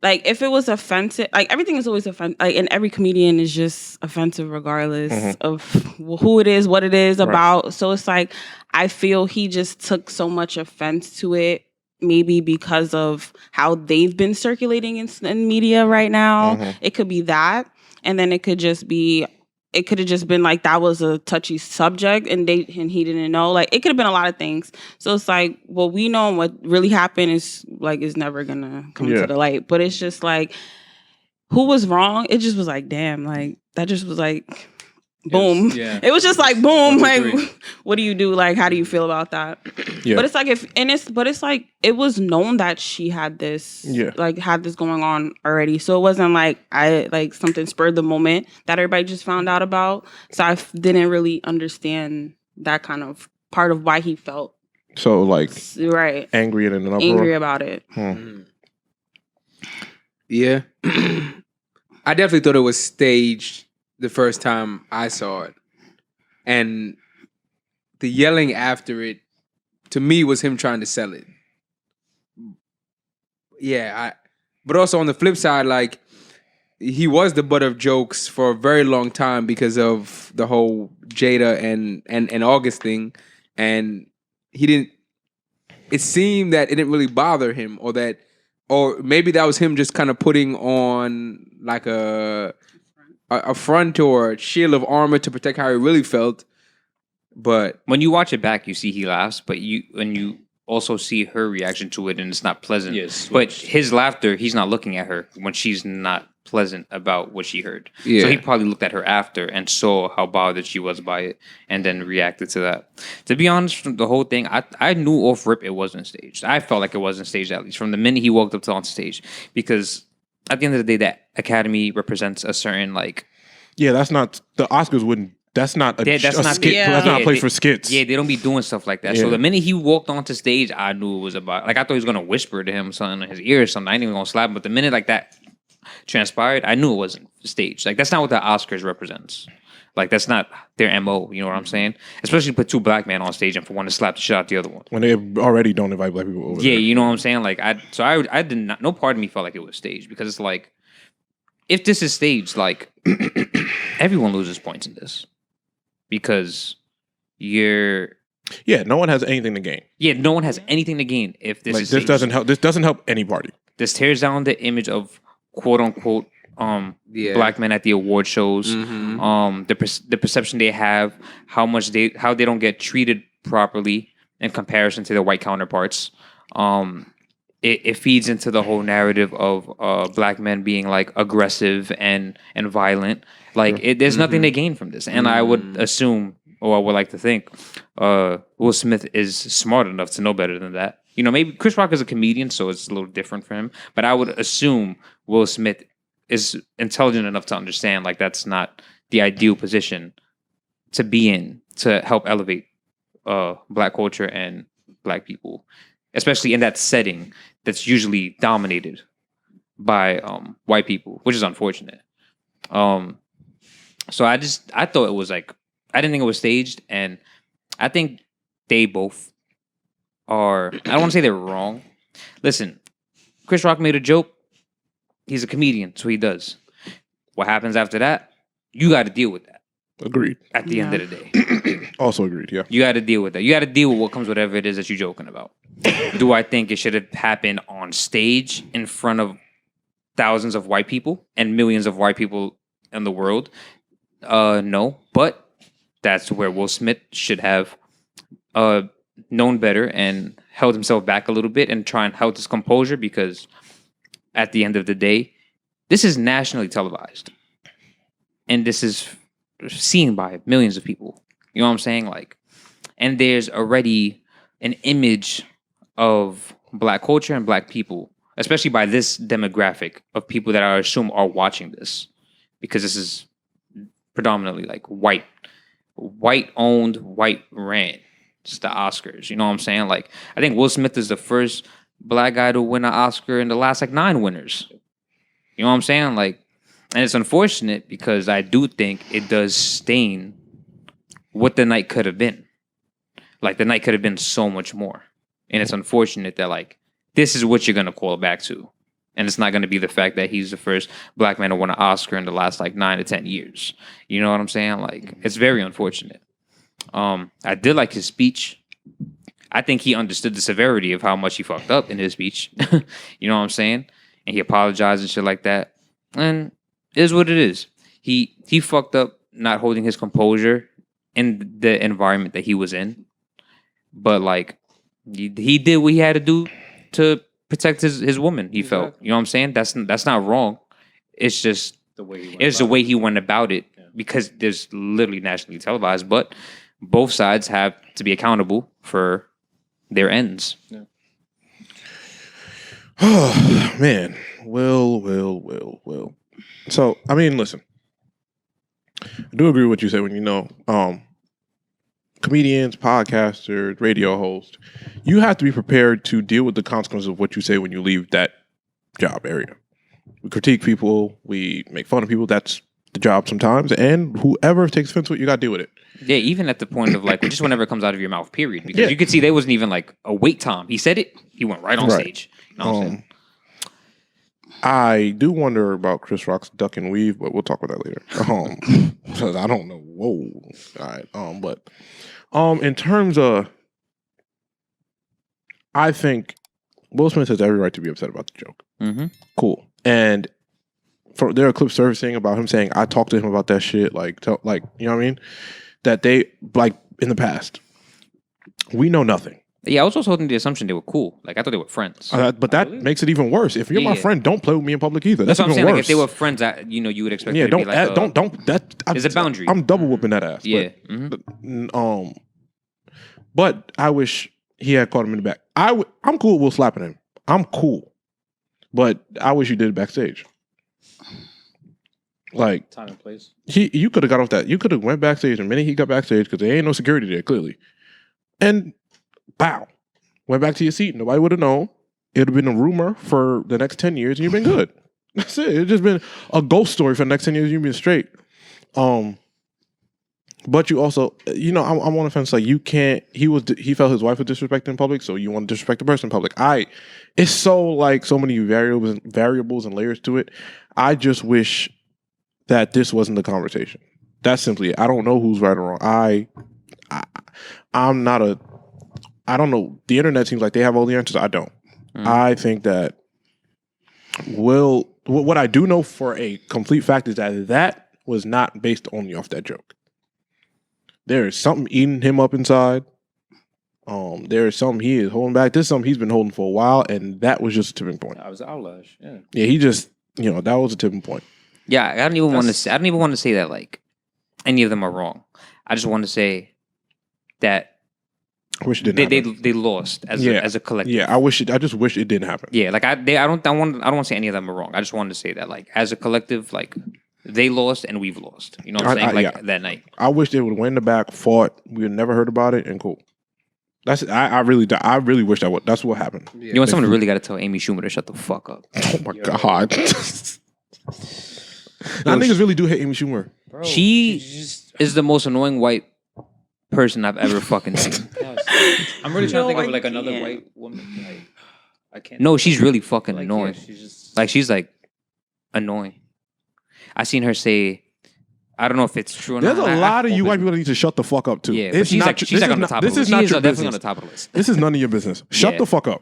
Like if it was offensive, like everything is always offensive. Like, and every comedian is just offensive regardless of who it is, what it is about. So it's like I feel he just took so much offense to it. Maybe because of how they've been circulating in media right now. It could be that. And then it could have just been like that was a touchy subject and he didn't know. Like it could have been a lot of things. So it's like, well, we know what really happened is never gonna come to the light. But it's just like, who was wrong? It just was like, damn, like that just was like boom. It was just like boom. Like, what do you do? Like, how do you feel about that? But it's like it's like it was known that she had this, had this going on already. So it wasn't like something spurred the moment that everybody just found out about. So I didn't really understand that kind of part of why he felt so like angry and in an uproar. Angry about it. Yeah, I definitely thought it was staged the first time I saw it, and the yelling after it to me was him trying to sell it. But also on the flip side, like he was the butt of jokes for a very long time because of the whole Jada and August thing, and he didn't. It seemed that it didn't really bother him, or maybe that was him just kind of putting on like a front or shield of armor to protect how he really felt. But when you watch it back, you see he laughs, but when you also see her reaction to it, and it's not pleasant. Yes, but his laughter, he's not looking at her when she's not pleasant about what she heard. So he probably looked at her after and saw how bothered she was by it, and then reacted to that. To be honest, from the whole thing, I knew off rip it wasn't staged. I felt like it wasn't staged, at least from the minute he walked up to on stage, because at the end of the day, that Academy represents a certain like. Yeah, that's not the Oscars. Wouldn't. That's not a skit. That's not a place for skits. Yeah, they don't be doing stuff like that. So the minute he walked onto stage, I knew it was about. Like I thought he was gonna whisper to him something in his ear or something. I ain't even gonna slap him. But the minute like that transpired, I knew it wasn't staged. Like that's not what the Oscars represents. Like that's not their MO. You know what I'm saying? Especially put two black men on stage and for one to slap the shit out the other one when they already don't invite black people over. Yeah, there. You know what I'm saying? Like I did not. No part of me felt like it was staged because it's like if this is staged, like everyone loses points in this. Because no one has anything to gain. Yeah, no one has anything to gain if this is this doesn't help. This doesn't help any party. This tears down the image of quote unquote black men at the award shows. The perception they have, how they don't get treated properly in comparison to their white counterparts. It feeds into the whole narrative of black men being like aggressive and violent. Like there's nothing to gain from this, and I would assume, or I would like to think, Will Smith is smart enough to know better than that. You know, maybe Chris Rock is a comedian, so it's a little different for him. But I would assume Will Smith is intelligent enough to understand like that's not the ideal position to be in to help elevate black culture and black people, especially in that setting that's usually dominated by white people, which is unfortunate. So I thought it was like, I didn't think it was staged, and I think they both are, I don't want to say they're wrong. Listen, Chris Rock made a joke. He's a comedian, so he does. What happens after that, you got to deal with that. Agreed. At the end of the day. Also agreed, yeah. You got to deal with that. You got to deal with what comes, whatever it is that you're joking about. Do I think it should have happened on stage in front of thousands of white people and millions of white people in the world? No, but that's where Will Smith should have known better and held himself back a little bit and try and held his composure, because at the end of the day, this is nationally televised. And this is seen by millions of people. You know what I'm saying? Like, and there's already an image of black culture and black people, especially by this demographic of people that I assume are watching this, because this is predominantly like white owned, white ran. It's the Oscars. You know what I'm saying? Like, I think Will Smith is the first black guy to win an Oscar in the last like 9 winners. You know what I'm saying? Like, and it's unfortunate because I do think it does stain what the night could have been. Like, the night could have been so much more. And it's unfortunate that, like, this is what you're going to call back to. And it's not going to be the fact that he's the first black man to win an Oscar in the last, like, 9 to 10 years. You know what I'm saying? Like, it's very unfortunate. I did like his speech. I think he understood the severity of how much he fucked up in his speech. You know what I'm saying? And he apologized and shit like that. And it is what it is. He fucked up not holding his composure in the environment that he was in. But, like, he did what he had to do to protect his woman, he felt. You know what I'm saying? That's not wrong. It's just the way he went about it. Yeah. Because there's literally nationally televised, but both sides have to be accountable for their ends. Yeah. Oh, man. Will. So, I mean, listen. I do agree with what you said when comedians, podcasters, radio hosts, you have to be prepared to deal with the consequences of what you say when you leave that job area. We critique people, we make fun of people. That's the job sometimes. And whoever takes offense to it, you got to deal with it. Yeah, even at the point of like, just whenever it comes out of your mouth, period. Because you could see there wasn't even like a wait time. He said it, he went right on stage. You know what I'm saying? I do wonder about Chris Rock's duck and weave, but we'll talk about that later. Because I don't know. Whoa. All right. In terms of, I think Will Smith has every right to be upset about the joke. Mm-hmm. Cool. And there are clips surfacing about him saying, I talked to him about that shit. Like, you know what I mean? That they, like, in the past. We know nothing. Yeah, I was also holding the assumption they were cool. Like, I thought they were friends. But that makes it even worse. If you're my friend, don't play with me in public either. That's what I'm saying. Like, if they were friends, you would expect. Yeah, don't. There's a boundary. I'm double whooping that ass. Yeah. But I wish he had caught him in the back. I'm cool with Will slapping him. I'm cool, but I wish you did it backstage. Like time and place. You could have got off that. You could have went backstage the minute he got backstage because there ain't no security there clearly, and. Bow. Went back to your seat. Nobody would have known. It would have been a rumor for the next 10 years and you've been good. That's it. It's just been a ghost story for the next 10 years and you've been straight. But you also, I'm on the fence. Like, you can't, he felt his wife was disrespected in public, so you want to disrespect the person in public. It's so, like, so many variables and layers to it. I just wish that this wasn't the conversation. That's simply it. I don't know who's right or wrong. I'm not I don't know. The internet seems like they have all the answers. I don't. I think that what I do know for a complete fact is that was not based only off that joke. There is something eating him up inside. There is something he is holding back. This is something he's been holding for a while, and that was just a tipping point. That was outlash. Yeah. Yeah, he just, that was a tipping point. Yeah, I don't even want to say that like any of them are wrong. I just want to say that I wish it didn't happen. They lost as a collective. Yeah, I just wish it didn't happen. Yeah, like I don't want to say any of them are wrong. I just wanted to say that like as a collective, like they lost and we've lost. You know what I'm saying? That night. I wish they would have went in the back, fought. We had never heard about it, and cool. I really wish that's what happened. Yeah. You know, someone really got to tell Amy Schumer to shut the fuck up. Oh my god. Now niggas really do hate Amy Schumer. Bro, she is the most annoying white person I've ever fucking seen. I'm really trying to think of like another white woman. Like, I can't. No, she's really fucking annoying. Yeah, she's like annoying. I seen her say, I don't know if it's true or not. There's a lot of you white people that need to shut the fuck up too. Yeah, she's on the top of the list. This is not definitely on the top of the list. This is none of your business. Shut the fuck up.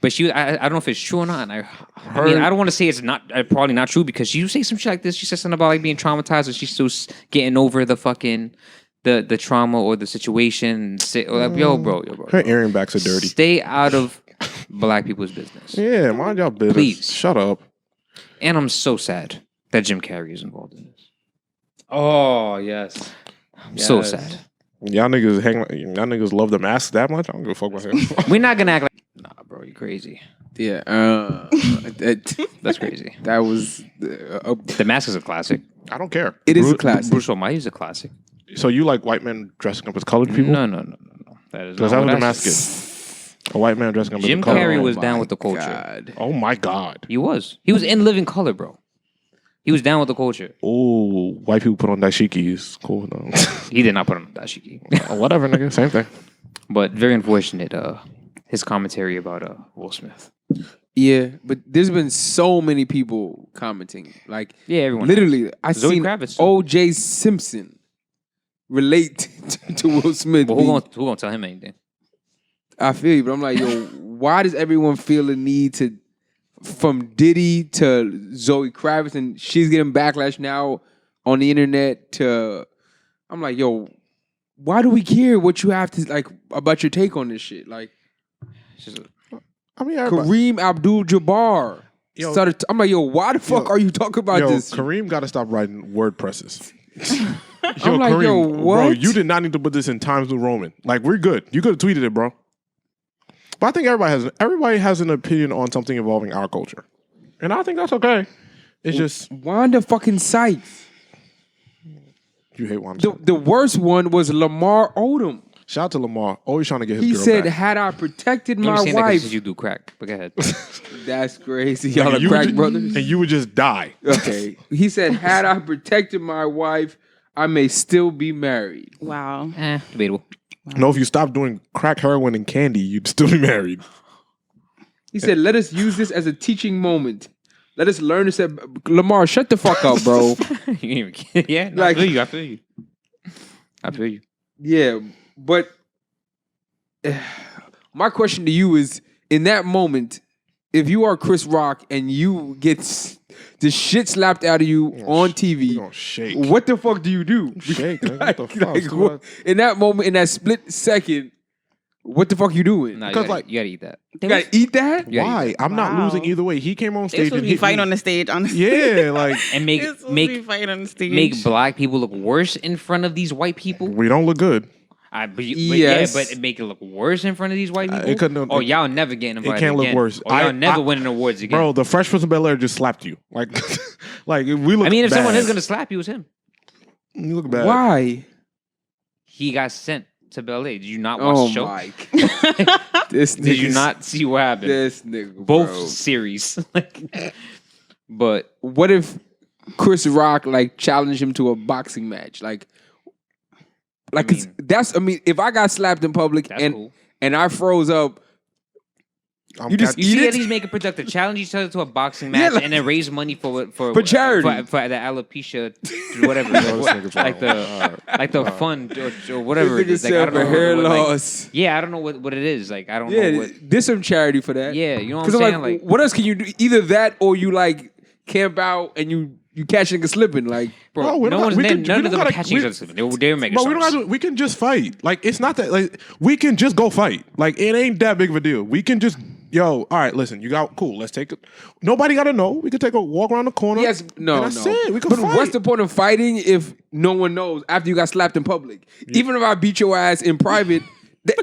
But I don't know if it's true or not. And I mean, I don't want to say it's not probably not true because you say some shit like this. She said something about like being traumatized, and she's still getting over the fucking the trauma or the situation. Yo, bro. Her earring backs are dirty. Stay out of black people's business. Yeah, mind y'all business. Please shut up. And I'm so sad that Jim Carrey is involved in this. Oh yes, so sad. Y'all niggas love the mask that much? I don't give a fuck about him. We're not gonna act like nah, bro. You crazy? Yeah, that's crazy. That was The Mask is a classic. I don't care. It is a classic. Bruce Almighty is a classic. So you like white men dressing up as colored people? No. That is Because not that was what the I mask said. is. A white man dressing up as a Jim color. Carrey was my down with the culture. God. Oh my God. He was. He was in Living Color, bro. He was down with the culture. Oh, white people put on dashikis. Cool. No. He did not put on the dashiki. Whatever, nigga. Same thing. But very unfortunate, his commentary about Will Smith. Yeah, but there's been so many people commenting. Like, Yeah, everyone. literally, I Zoe seen Kravitz, too. O.J. Simpson relate to Will Smith. But who gonna tell him anything? I feel you, but I'm like, yo, why does everyone feel the need to, from Diddy to Zoe Kravitz, and she's getting backlash now on the internet to, I'm like, yo, why do we care what you have to, like, about your take on this shit? Like, It's just I mean, everybody. Kareem Abdul-Jabbar Yo. started, I'm like, yo, why the fuck are you talking about this? Kareem got to stop writing word presses. I'm like, yo, what? Bro, you did not need to put this in Times New Roman. Like, we're good. You could have tweeted it, bro. But I think everybody has an opinion on something involving our culture. And I think that's okay. It's just, Wanda fucking Sykes. you hate Wanda. The worst one was Lamar Odom. Shout out to Lamar. Always trying to get his He girl said, back. had I protected I'm my saying that 'cause wife. you do crack. But go ahead. That's crazy. Y'all are You crack would- brothers. And you would just die. Okay. He said, had I protected my wife, I may still be married. Wow. Debatable. No, if you stop doing crack, heroin, and candy, you'd still be married. He said, let us use this as a teaching moment. Let us learn to say, Lamar, shut the fuck up, bro. You ain't even, yeah, no, Like- I feel you. I feel you. Yeah, but my question to you is, in that moment, if you are Chris Rock and you get the shit slapped out of you on You TV, gonna shake. what the fuck do you do? Shake, nigga. What the fuck? Like, what- in that moment, in that split second, what the fuck you doing? Nah, Because, you gotta eat that. You gotta eat that? Yeah, Why? I'm not Wow. losing either way. He came on They stage supposed and to be hit fighting me. on the stage, honestly. Yeah, like, And make They're supposed to be make fighting on the stage. make black people look worse in front of these white people. we don't look good. Yes. But make it look worse in front of these white people. it couldn't- Oh, y'all never getting invited. can't look again. worse. Or y'all I- never winning awards again. Bro, the Fresh Prince of Bel-Air just slapped you. Like, like we look I mean, if bad. someone is gonna slap you, it's him. You look bad. Why? He got sent to Bel Air. Did you not watch Oh the show? my! This Did you nigga's- not see what happened? This nigga, Both bro. series. But What if Chris Rock like challenged him to a boxing match? Like, I 'cause mean- that's. I mean, if I got slapped in public that's and cool. and I froze up, I'm You just cat- You eat see it? at least make it productive. Challenge each other to a boxing Yeah, match like- and then raise money for charity. for the alopecia, whatever, like the fund or whatever it this is. Like, nigga I said don't for know hair what, like, loss. yeah, I don't know what it is. Like I don't Yeah, know what. there's some charity for that. Yeah, you know what I'm Because I'm saying. like, what else can you do? Either that or you like camp out and you catch niggas slipping. Like, bro, Bro, we no don't one's got- we none can- we of don't them are gotta- catching we- each other slipping. They were making But we don't stars. have to, we can just fight. Like, it's not that, like, we can just go fight. Like, it ain't that big of a deal. We can just, all right, listen, you got, cool, let's take it. Nobody got to know. We can take a walk around the corner. yes, no, and that's no. it. We can But fight. what's the point of fighting if no one knows after you got slapped in public? Even if I beat your ass in private,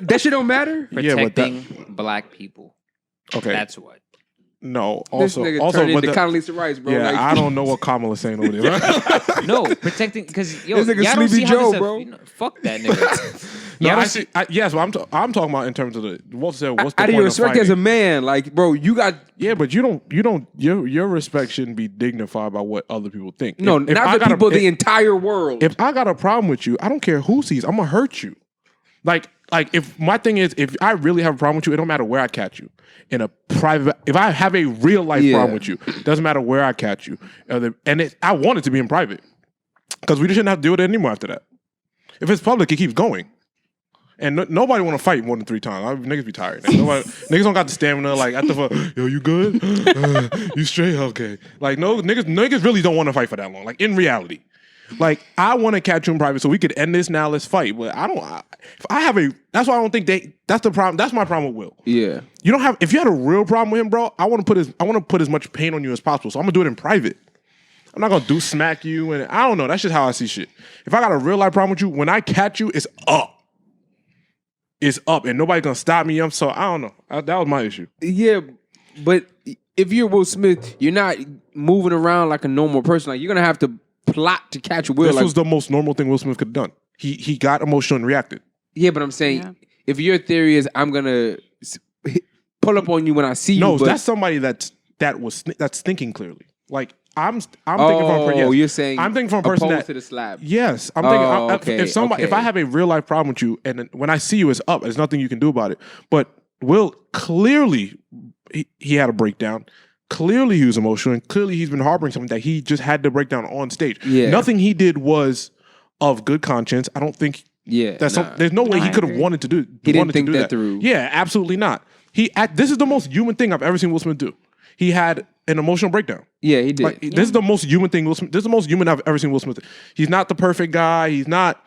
that shit don't matter. Yeah, but that- Protecting black people. Okay. That's what. No, This also, nigga also, turned but into the, Condoleezza Rice, bro. yeah, Like, I don't know what Kamala's saying over there. No, protecting because yo, This nigga y'all don't Sleepy see how Joe, this bro. You know, fuck that nigga. No, Y'all I don't see, yes, but I'm talking about in terms of the Walter said, what's the out point of your of respect fighting? as a man, like, bro, you got Yeah, but your respect shouldn't be dignified by what other people think. no, If I not the got a- people, the if- entire world. If I got a problem with you, I don't care who sees. I'm gonna hurt you. Like if my thing is, if I really have a problem with you, it don't matter where I catch you. In a private, if I have a real life Yeah. problem with you, doesn't matter where I catch you. I want it to be in private because we shouldn't have to deal with it anymore after that. If it's public, it keeps going. And nobody want to fight more than 3 times. Niggas be tired. Niggas don't got the stamina. Like at the fuck, yo, you good? You straight? Okay. Like no, niggas really don't want to fight for that long. Like in reality, like I want to catch you in private so we could end this now. Let's fight. But that's why I don't think that's the problem. That's my problem with Will. yeah, You don't have. If you had a real problem with him, bro, I want to put as much pain on you as possible. So I'm gonna do it in private. I'm not gonna smack you, and I don't know. That's just how I see shit. If I got a real life problem with you, when I catch you, it's up. It's up, and nobody gonna stop me. So I don't know. That was my issue. yeah, but if you're Will Smith, you're not moving around like a normal person. Like, you're gonna have to plot to catch Will. This Like, was the most normal thing Will Smith could have done. He got emotional and reacted. yeah, but I'm saying, Yeah. if your theory is I'm gonna pull up on you when I see you, No, but, that's somebody that's thinking clearly. Like I'm thinking from a person. Yes. You're saying I'm thinking from a person opposed that to the slap. Yes, I'm thinking. Okay, If I have a real life problem with you, and then when I see you, it's up. There's nothing you can do about it. But Will clearly he had a breakdown. Clearly he was emotional, and clearly he's been harboring something that he just had to break down on stage. Yeah. Nothing he did was of good conscience. I don't think. Yeah, There's no way No, he I could have agree. wanted to do. He didn't wanted to think do that through. Yeah, absolutely not. This is the most human thing I've ever seen Will Smith do. He had an emotional breakdown. Yeah, he did. Like this is the most human thing Will Smith. This is the most human I've ever seen Will Smith do. He's not the perfect guy. He's not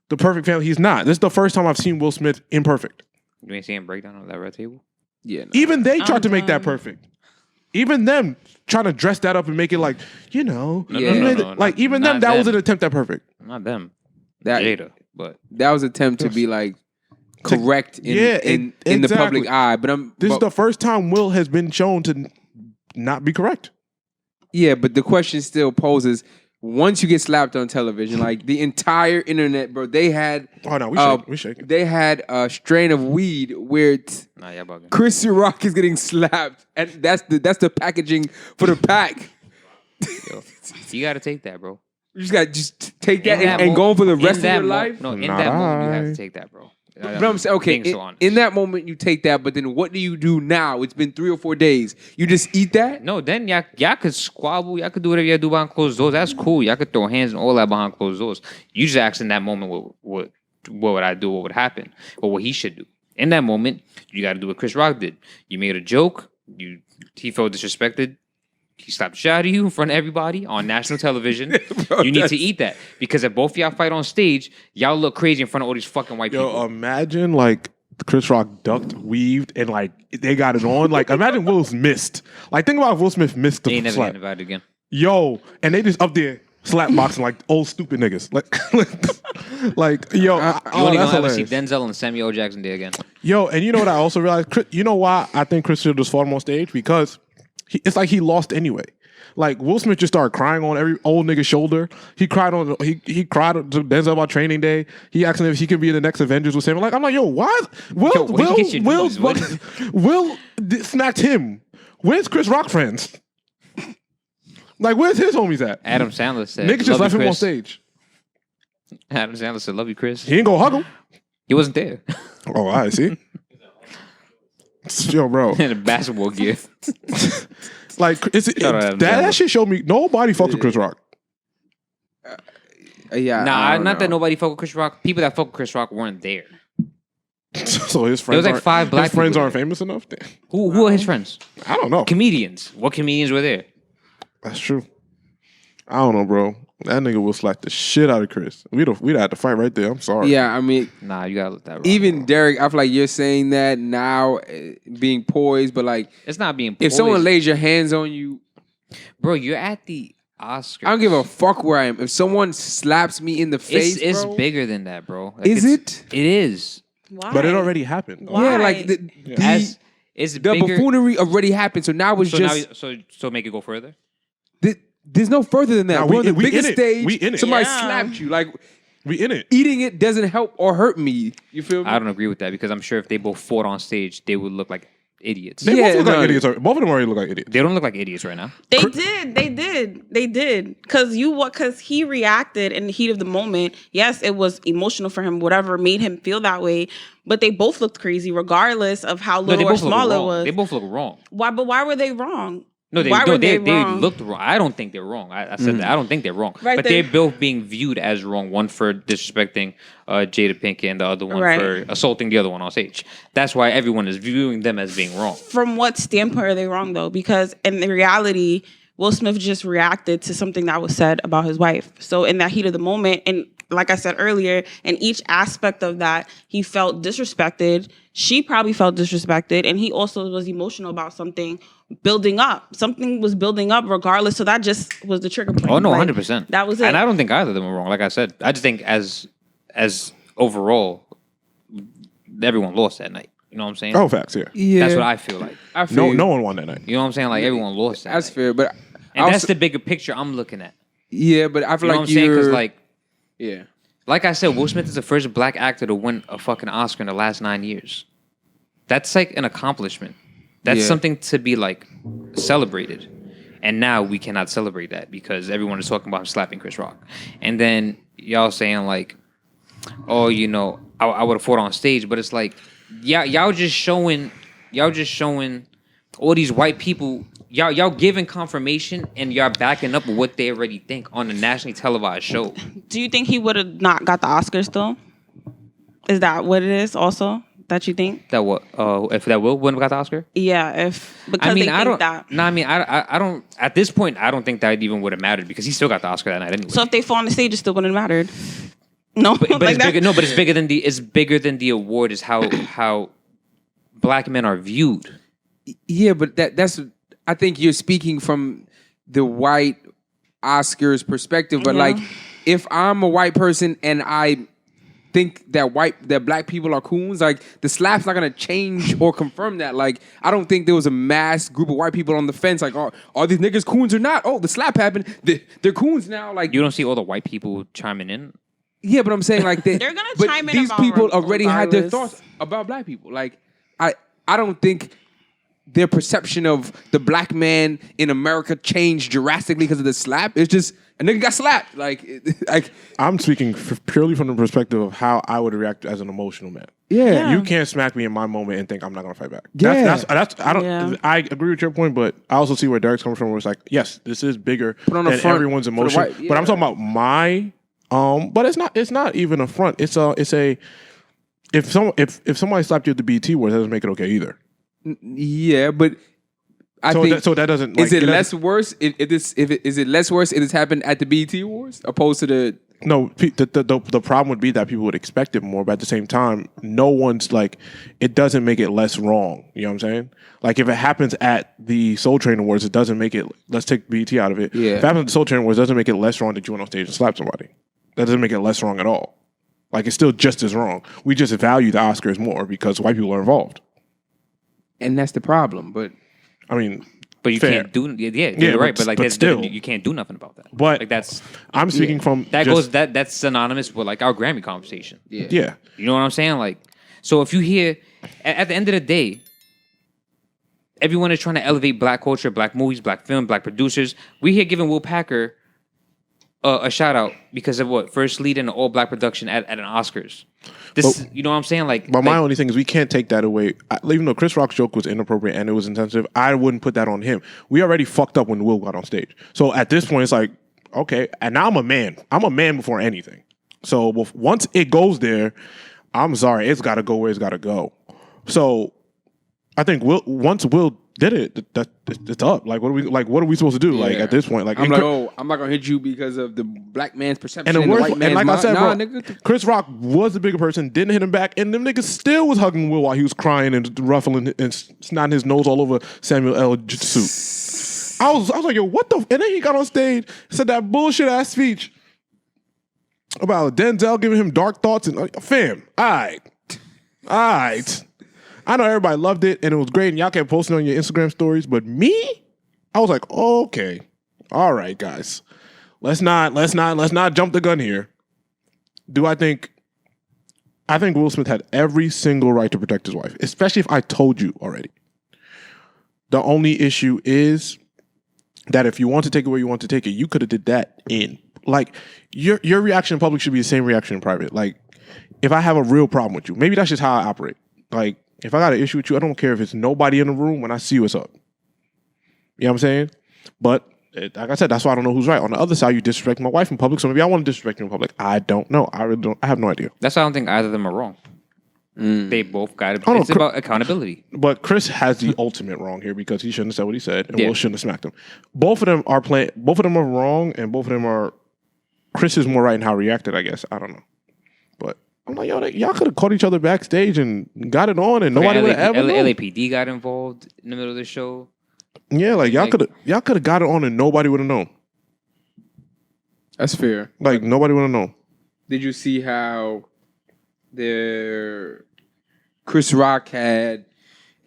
the perfect family. He's not. This is the first time I've seen Will Smith imperfect. You ain't seeing him break down on that red table? Yeah, no. Even they tried to make that done. perfect. Even them trying to dress that up and make it like, Yeah. like even not them, that was them. an attempt at perfect. Not them. That Jada. But that was an attempt to be like correct in the exactly. public eye. But This is the first time Will has been shown to not be correct. yeah, but the question still poses: once you get slapped on television, like the entire internet, bro, they had Oh no, we shaking. they had a strain of weed where nah, y'all bugging. Chris Rock is getting slapped, and that's the packaging for the pack. Yo, you gotta take that, bro. You just got take that In that and mo- go on for the in rest of that your mo- life. No, in Not that moment you have I. to take that, bro. But I'm saying, okay, Being so honest. in that moment you take that, but then what do you do now? It's been 3 or 4 days. You just eat that? No, then y'all could squabble. Y'all could do whatever y'all do behind closed doors. That's cool. Y'all could throw hands and all that behind closed doors. You just ask in that moment what would I do? What would happen? Or what he should do. In that moment, you got to do what Chris Rock did. You made a joke. He felt disrespected. He slapped the shit out of you in front of everybody on national television. Bro, you need that's- to eat that. Because if both of y'all fight on stage, y'all look crazy in front of all these fucking white people. Yo, imagine like Chris Rock ducked, weaved, and like they got it on. Like imagine Will missed. Like think about if Will Smith missed They ain't the never slap. getting invited again. Yo, and they just up there slap boxing like old stupid niggas. Like yo, You that's only gonna ever see hilarious. Denzel and Samuel L. Jackson there again. Yo, and you know what I also realized? You know why I think Chris should have just fought him on stage? Because it's like he lost anyway. Like Will Smith just started crying on every old nigga's shoulder. He cried he cried to Denzel about Training Day. He asked him if he could be in the next Avengers with him. Like I'm like, yo, why? Yo, where you get your news? What- Will snatched him. Where's Chris Rock friends? Like where's his homies at? Adam Sandler said, Niggas just "Love left you, him on Chris." stage. Adam Sandler said, "Love you, Chris." He ain't go hug him. He wasn't there. Oh, I see. Yo, bro. In a basketball gear. Like Shout out Adam Sandler. that shit showed me nobody fucks with Chris Rock. Yeah. I Nah, don't not that know. nobody fucked with Chris Rock. People that fucked with Chris Rock weren't there. So his There was friends like 5 black his friends people aren't there. famous enough. Damn. Who are his friends? I don't know. Comedians. What comedians were there? That's true. I don't know, bro. That nigga will slap the shit out of Chris. We'd have to fight right there. I'm sorry. Yeah, I mean, Nah, you gotta let that rock, even bro. Derek, I feel like you're saying that now, being poised, but like, It's not being if someone poised. lays your hands on you, Bro, you're at the Oscars. I don't give a fuck where I am. If someone slaps me in the face, It's bro, bigger than that, bro. Like, Is it's- it? It is. Why? But it already happened. Why? Yeah, like the As it's the bigger. buffoonery already happened. So now it's So just so make it go further. there's no further than that. Nah, We're on the we biggest in it. stage. We in it. Somebody Yeah. slapped you. Like We in it. eating it doesn't help or hurt me. You feel me? I don't agree with that because I'm sure if they both fought on stage, they would look like idiots. They Yeah, both look no. like idiots. Both of them already look like idiots. They don't look like idiots right now. They did. Cause he reacted in the heat of the moment. Yes, it was emotional for him, whatever made him feel that way. But they both looked crazy, regardless of how No, they little or both look small it wrong. was. They both look wrong. Why? But why were they wrong? No, they why were they they wrong? looked wrong. I don't think they're wrong. I said that. I don't think they're wrong. Right, but they- they're both being viewed as wrong. One for disrespecting Jada Pinkett and the other one Right. for assaulting the other one on stage. That's why everyone is viewing them as being wrong. From what standpoint are they wrong though? Because in the reality, Will Smith just reacted to something that was said about his wife. So in that heat of the moment, and like I said earlier, in each aspect of that, he felt disrespected. She probably felt disrespected, and he also was emotional about something building up. Something was building up regardless. So that just was the trigger point. Oh no, Like, 100%. That was it. And I don't think either of them are wrong. Like I said, I just think as overall, everyone lost that night. You know what I'm saying? Oh, facts. Yeah. Yeah, That's what I feel like. I feel No one won that night. You know what I'm saying? Like everyone lost that. That's night. fair, but And I that's also- the bigger picture I'm looking at. yeah, but I feel You know like what I'm saying? Because you're like yeah. Like I said, Will Smith is the first black actor to win a fucking Oscar in the last 9 years. That's like an accomplishment. That's something to be like celebrated. And now we cannot celebrate that because everyone is talking about him slapping Chris Rock. And then y'all saying like, oh, you know, I would have fought on stage, but it's like, y'all just showing all these white people, y'all giving confirmation and y'all backing up what they already think on a nationally televised show. Do you think he would have not got the Oscars though? Is that what it is also that you think? That what? If that wouldn't have got the Oscar? Yeah, because they think that. No, I don't. At this point, I don't think that even would have mattered because he still got the Oscar that night anyway. So if they fall on the stage, it still wouldn't have mattered. No, but it's bigger. No, but it's bigger than the award. Is how black men are viewed. Yeah, but that's. I think you're speaking from the white Oscars perspective. But like, if I'm a white person and I think that black people are coons, like the slap's not gonna change or confirm that. Like, I don't think there was a mass group of white people on the fence. Like, are these niggas coons or not? Oh, the slap happened. They're coons now. Like, you don't see all the white people chiming in. Yeah, but I'm saying like they're gonna chime in. These about people already had their regardless. thoughts about black people. Like, I don't think their perception of the black man in America changed drastically because of the slap. It's just a nigga got slapped. Like I'm speaking purely from the perspective of how I would react as an emotional man. Yeah. You can't smack me in my moment and think I'm not gonna fight back. Yeah. That's I don't. Yeah. I agree with your point, but I also see where Derek's coming from. Where it's like, yes, this is bigger Put on the than front everyone's for the emotion. white- But I'm talking about my but it's not even a front. It's a if somebody slapped you at the BT Awards, that doesn't make it okay either. Yeah, but I So think that doesn't. Like, is it less worse if it less worse if it's happened at the BET Awards opposed to the No, the problem would be that people would expect it more, but at the same time, no one's like, it doesn't make it less wrong. You know what I'm saying? Like if it happens at the Soul Train Awards, it doesn't make it. Let's take BT out of it. Yeah. If it happens at the Soul Train Awards, it doesn't make it less wrong that you went on stage and slapped somebody. That doesn't make it less wrong at all. Like it's still just as wrong. We just value the Oscars more because white people are involved. and that's the problem. But But you Fair. can't do you're right. But like but still. you can't do nothing about that. But like that's I'm speaking from that's synonymous with like our Grammy conversation. yeah. You know what I'm saying? Like, so if you hear at the end of the day, everyone is trying to elevate black culture, black movies, black film, black producers. We here giving Will Packer a shout out because of what first lead in an all black production at an Oscars. You know what I'm saying? Like, But my only thing is we can't take that away. Even though Chris Rock's joke was inappropriate and it was insensitive, I wouldn't put that on him. We already fucked up when Will got on stage. So at this point, it's like, okay, and now I'm a man. I'm a man before anything. So once it goes there, I'm sorry, it's got to go where it's got to go. So I think once Will did it, it's up. Like what are we supposed to do? Like at this point, like I'm not gonna hit you because of the black man's perception and the the worst, white man's and like I said, nah, bro, nigga. Chris Rock was the bigger person, didn't hit him back, and them niggas still was hugging Will while he was crying and ruffling and snotting his nose all over Samuel L. suit. I was like, yo, what the? And then he got on stage, said that bullshit ass speech about Denzel giving him dark thoughts and fam. All right. I know everybody loved it and it was great and y'all kept posting on your Instagram stories, but me, I was like, okay, all right, guys, let's not jump the gun here. I think Will Smith had every single right to protect his wife, especially if I told you already. The only issue is that if you want to take it where you want to take it, you could have did that in like your reaction in public should be the same reaction in private. Like if I have a real problem with you, maybe that's just how I operate. Like if I got an issue with you, I don't care if it's nobody in the room. When I see you, it's up. You know what I'm saying? But like I said, that's why I don't know who's right. On the other side, you disrespect my wife in public, so maybe I want to disrespect you in public. I don't know. I really don't. I have no idea. that's why I don't think either of them are wrong. They both got it. Oh, no, It's about accountability. But Chris has the ultimate wrong here because he shouldn't have said what he said, and Yeah. Will shouldn't have smacked him. Both of them are playing. Both of them are wrong, and both of them are. Chris is more right in how he reacted, I guess. I don't know, but I'm like, yo, y'all could have caught each other backstage and got it on, and nobody would have ever known. LAPD got involved in the middle of the show. Yeah, like y'all could have got it on, and nobody would have known. That's fair. Like nobody would have known. Did you see how Chris Rock had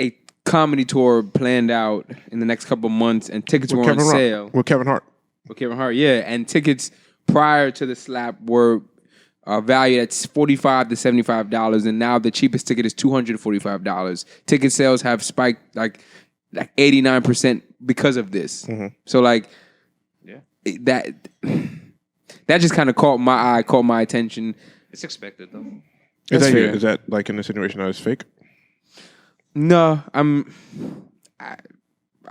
a comedy tour planned out in the next couple of months and tickets were on sale with Kevin Hart. with Kevin Hart? Yeah, and tickets prior to the slap were valued at $45 to $75, and now the cheapest ticket is $245. Ticket sales have spiked like 89% because of this. So like, that just kind of caught my eye, caught my attention. It's expected though. Is that like an insinuation that it's fake? No,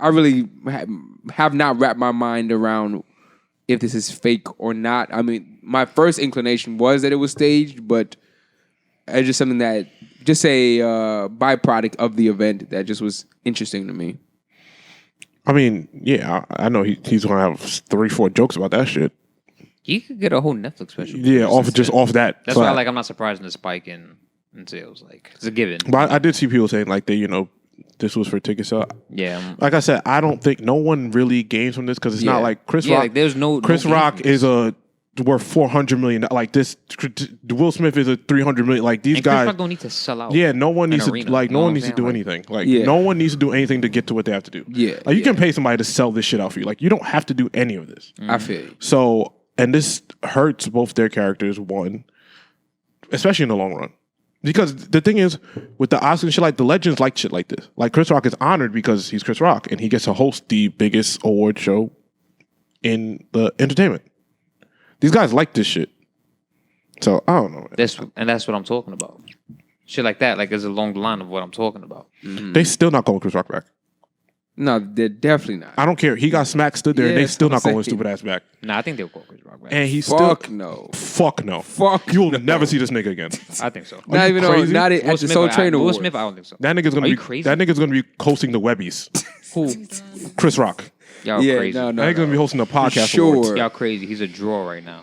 I really have not wrapped my mind around if this is fake or not. I mean, my first inclination was that it was staged, but it's just something that, just a byproduct of the event that just was interesting to me. I mean, yeah, I know he's gonna have 3-4 jokes about that shit. He could get a whole Netflix special. Yeah, off that. That's why, like, I'm not surprised in the spike in sales. Like, it's a given. But I did see people saying like this was for ticket sale. Yeah. Like I said, I don't think no one really gains from this because it's not like Chris Rock. Like, there's Chris Rock is worth $400 million. Like this, Will Smith is a $300 million. Like these guys Chris Rock don't need to sell out. Yeah, no one needs to arena, no one needs to do anything. Like no one needs to do anything to get to what they have to do. Yeah, like you can pay somebody to sell this shit out for you. Like you don't have to do any of this. I feel you. So, and this hurts both their characters. One, especially in the long run. Because the thing is, with the Oscars and shit, like the legends like shit like this. Like Chris Rock is honored because he's Chris Rock and he gets to host the biggest award show in the entertainment. These guys like this shit. So I don't know. That's what I'm talking about. Shit like that, like, is along the line of what I'm talking about. They still not calling Chris Rock back. No, they're definitely not. I don't care. He got smacked, stood there, and they still not calling his stupid ass back. Nah, I think they'll call Chris Rock back. And he's Fuck still no. Fuck no. Fuck You will no. never see this nigga again. I think so. Not even crazy? not at Will the Smith, Soul Train Will Awards. Smith, I don't think so. That nigga's gonna Are be you crazy? That nigga's gonna be hosting the Webbies. Who? Chris Rock. Y'all Yeah, crazy. no. That nigga's gonna be hosting the podcast Sure. awards. Y'all crazy. He's a draw right now.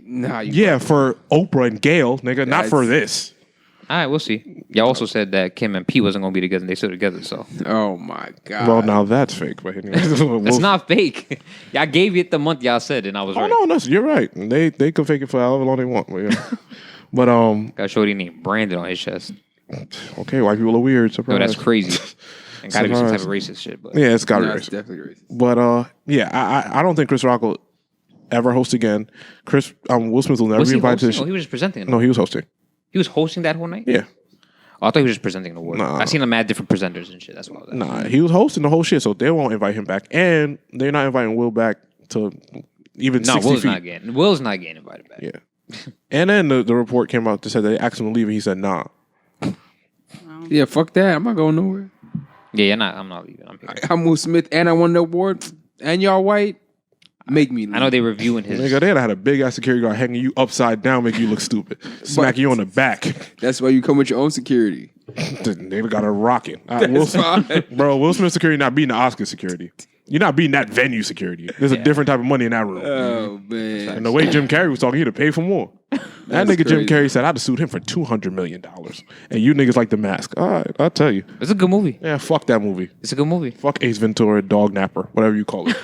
Nah, you Yeah, for Oprah and Gail, nigga, not for this. All right, we'll see. Y'all also said that Kim and P wasn't gonna be together, and they still together. So Oh my god. Well, now that's fake. But anyway, it's not fake. Y'all gave it the month y'all said, and I was Oh right. no, you're right. They could fake it for however long they want. But, yeah. but Got a shorty named Brandon on his chest. okay, white people are weird. No, Surprise. that's crazy. And gotta be some type Surprise. of racist shit. But Yeah, it's gotta No, be it's racist. definitely racist. But yeah, I don't think Chris Rock will ever host again. Will Smith will never was be he invited to hosting? this. Oh, he was just presenting. No, he was hosting. He was hosting that whole night. Yeah. Oh, I thought he was just presenting the award. Nah. I seen him at different presenters and shit. That's why I was asking. Nah, he was hosting the whole shit, so they won't invite him back, and they're not inviting Will back to even No, 60 Will's feet. Will's not getting invited back. Yeah. And then the report came out that said they asked him to leave, and he said nah. Yeah, fuck that. I'm not going nowhere. Yeah, I'm not leaving. I'm here. I'm Will Smith and I won the award and y'all white. Make me leave. I know they reviewing his. Nigga, they'd have had a big ass security guard hanging you upside down, make you look stupid, smack you on the back. That's why you come with your own security. They got a rocket. Will Smith security not beating the Oscar security. You're not beating that venue security. There's a different type of money in that room. Oh man. And the way Jim Carrey was talking, he'd have paid for more. That nigga Jim crazy. Carrey said, I'd have sued him for $200 million. And you niggas like The Mask. All right, I'll tell you. It's a good movie. Yeah, fuck that movie. It's a good movie. Fuck Ace Ventura, Dog Napper, whatever you call it.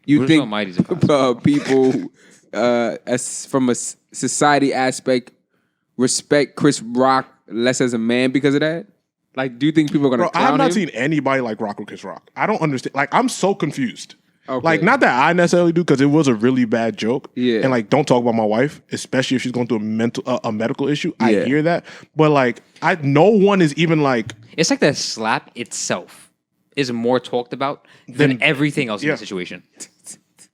You Bruce think Almighty's a classic. people, as from a society aspect, respect Chris Rock less as a man because of that? Like, do you think people are gonna Bro, I clown have not him? seen anybody like Rock or Chris Rock. I don't understand. Like, I'm so confused. Okay. Like, not that I necessarily do, because it was a really bad joke. Yeah. And like, don't talk about my wife, especially if she's going through a medical issue. I Yeah. hear that, but like, no one is even like. It's like the slap itself is more talked about than everything else in yeah. the situation.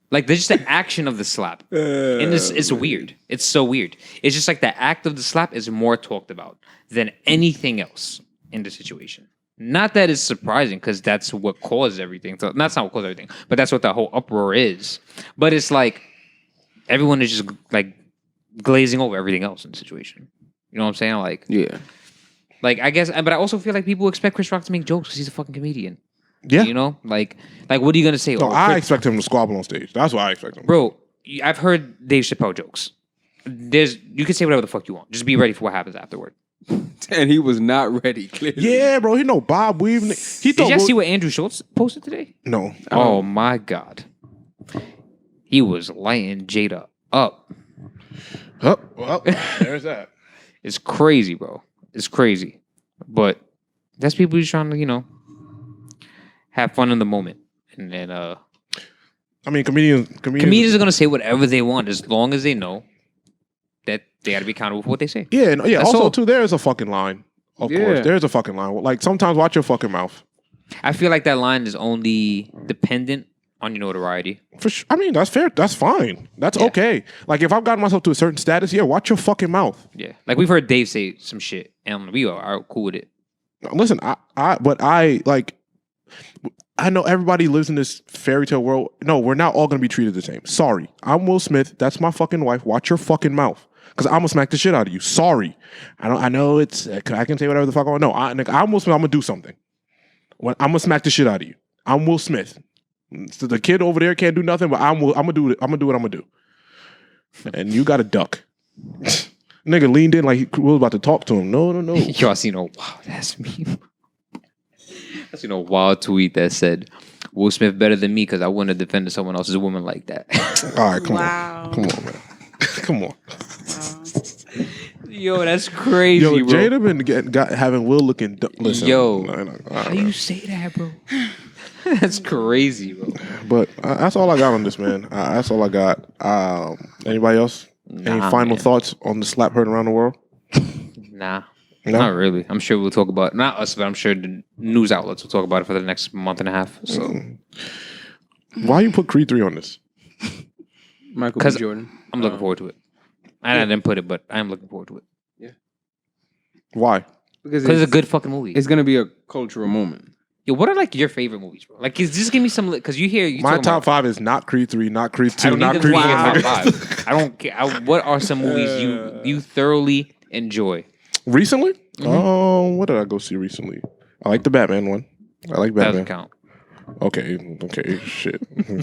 Like, there's just the action of the slap. And it's weird. It's so weird. It's just like the act of the slap is more talked about than anything else in the situation. Not that it's surprising, because that's what caused everything. So that's not what caused everything, but that's what the whole uproar is. But it's like everyone is just like glazing over everything else in the situation. You know what I'm saying? Like, Yeah. like, I guess, but I also feel like people expect Chris Rock to make jokes because he's a fucking comedian. Yeah. You know, like what are you gonna say? No, Oh, I Chris- expect him to squabble on stage. That's what I expect him. bro. I've heard Dave Chappelle jokes. You can say whatever the fuck you want. Just be ready for what happens afterward. And he was not ready, clearly. Yeah, bro. He know Bob Weave. He Did thought. y'all see what Andrew Schultz posted today? No. Oh my god, he was lighting Jada up. Oh, well, there's that. It's crazy, bro. It's crazy. But that's people just trying to, have fun in the moment. And then I mean, comedians. comedians are gonna say whatever they want as long as they know that they got to be accountable for what they say. Yeah, and yeah. That's Also, all. too, there is a fucking line. Of course, there's a fucking line. Like sometimes, watch your fucking mouth. I feel like that line is only dependent on your notoriety. For sure. I mean, that's fair. That's fine. That's okay. Like if I've gotten myself to a certain status, yeah, watch your fucking mouth. Yeah, like we've heard Dave say some shit, and we are cool with it. Listen, I know everybody lives in this fairy tale world. No, we're not all gonna be treated the same. Sorry, I'm Will Smith. That's my fucking wife. Watch your fucking mouth, because I'm gonna smack the shit out of you. Sorry, I know it's. I can say whatever the fuck I want. No, I'm Will Smith. I'm gonna do something. I'm gonna smack the shit out of you. I'm Will Smith. So the kid over there can't do nothing, but I'm gonna do it. I'm gonna do what I'm gonna do. And you got to duck. Nigga leaned in like he was about to talk to him. No. Yo, I seen that's me. I seen a wild tweet that said, Will Smith better than me because I wouldn't have defended someone else's woman like that. All right, come Wow. on, man. Come on. Yo, that's crazy, Yo, bro. Jada been having Will looking. Listen, Yo, no, how you say that, bro? That's crazy, bro. But that's all I got on this, man. That's all I got. Anybody else? Any final thoughts on the slap heard around the world? Nah. No? Not really. I'm sure we'll talk about not us, but I'm sure the news outlets will talk about it for the next month and a half. So Why you put Creed 3 on this? Michael B. Jordan. I'm looking forward to it. I didn't put it, but I'm looking forward to it. Why? Because Because it's a good fucking movie. It's gonna be a cultural moment. Yo, what are like your favorite movies, bro? Like, just give me some. Because you My talking top about, 5 is not Creed 3, not Creed 2, I don't not need Creed them 4. to be in your top 5. I don't care. What are some movies you thoroughly enjoy? Recently? What did I go see recently? I like the Batman one. I like That Batman. doesn't count. Okay, shit.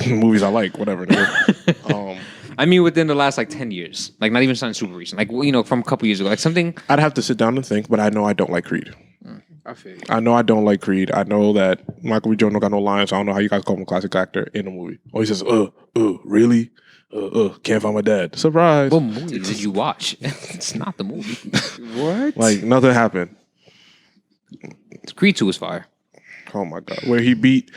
Movies I like, whatever. Nigga. I mean, within the last like 10 years, like not even something super recent, like from a couple years ago, like something. I'd have to sit down and think, but I know I don't like Creed. I feel you. I know I don't like Creed. I know that Michael B. Jordan don't got no lines. So I don't know how you guys call him a classic actor in a movie. Oh, he says, really? Can't find my dad. Surprise. What movie did you watch? It's not the movie. What? Like, nothing happened. Creed 2 was fire. Oh, my God. Where he beat...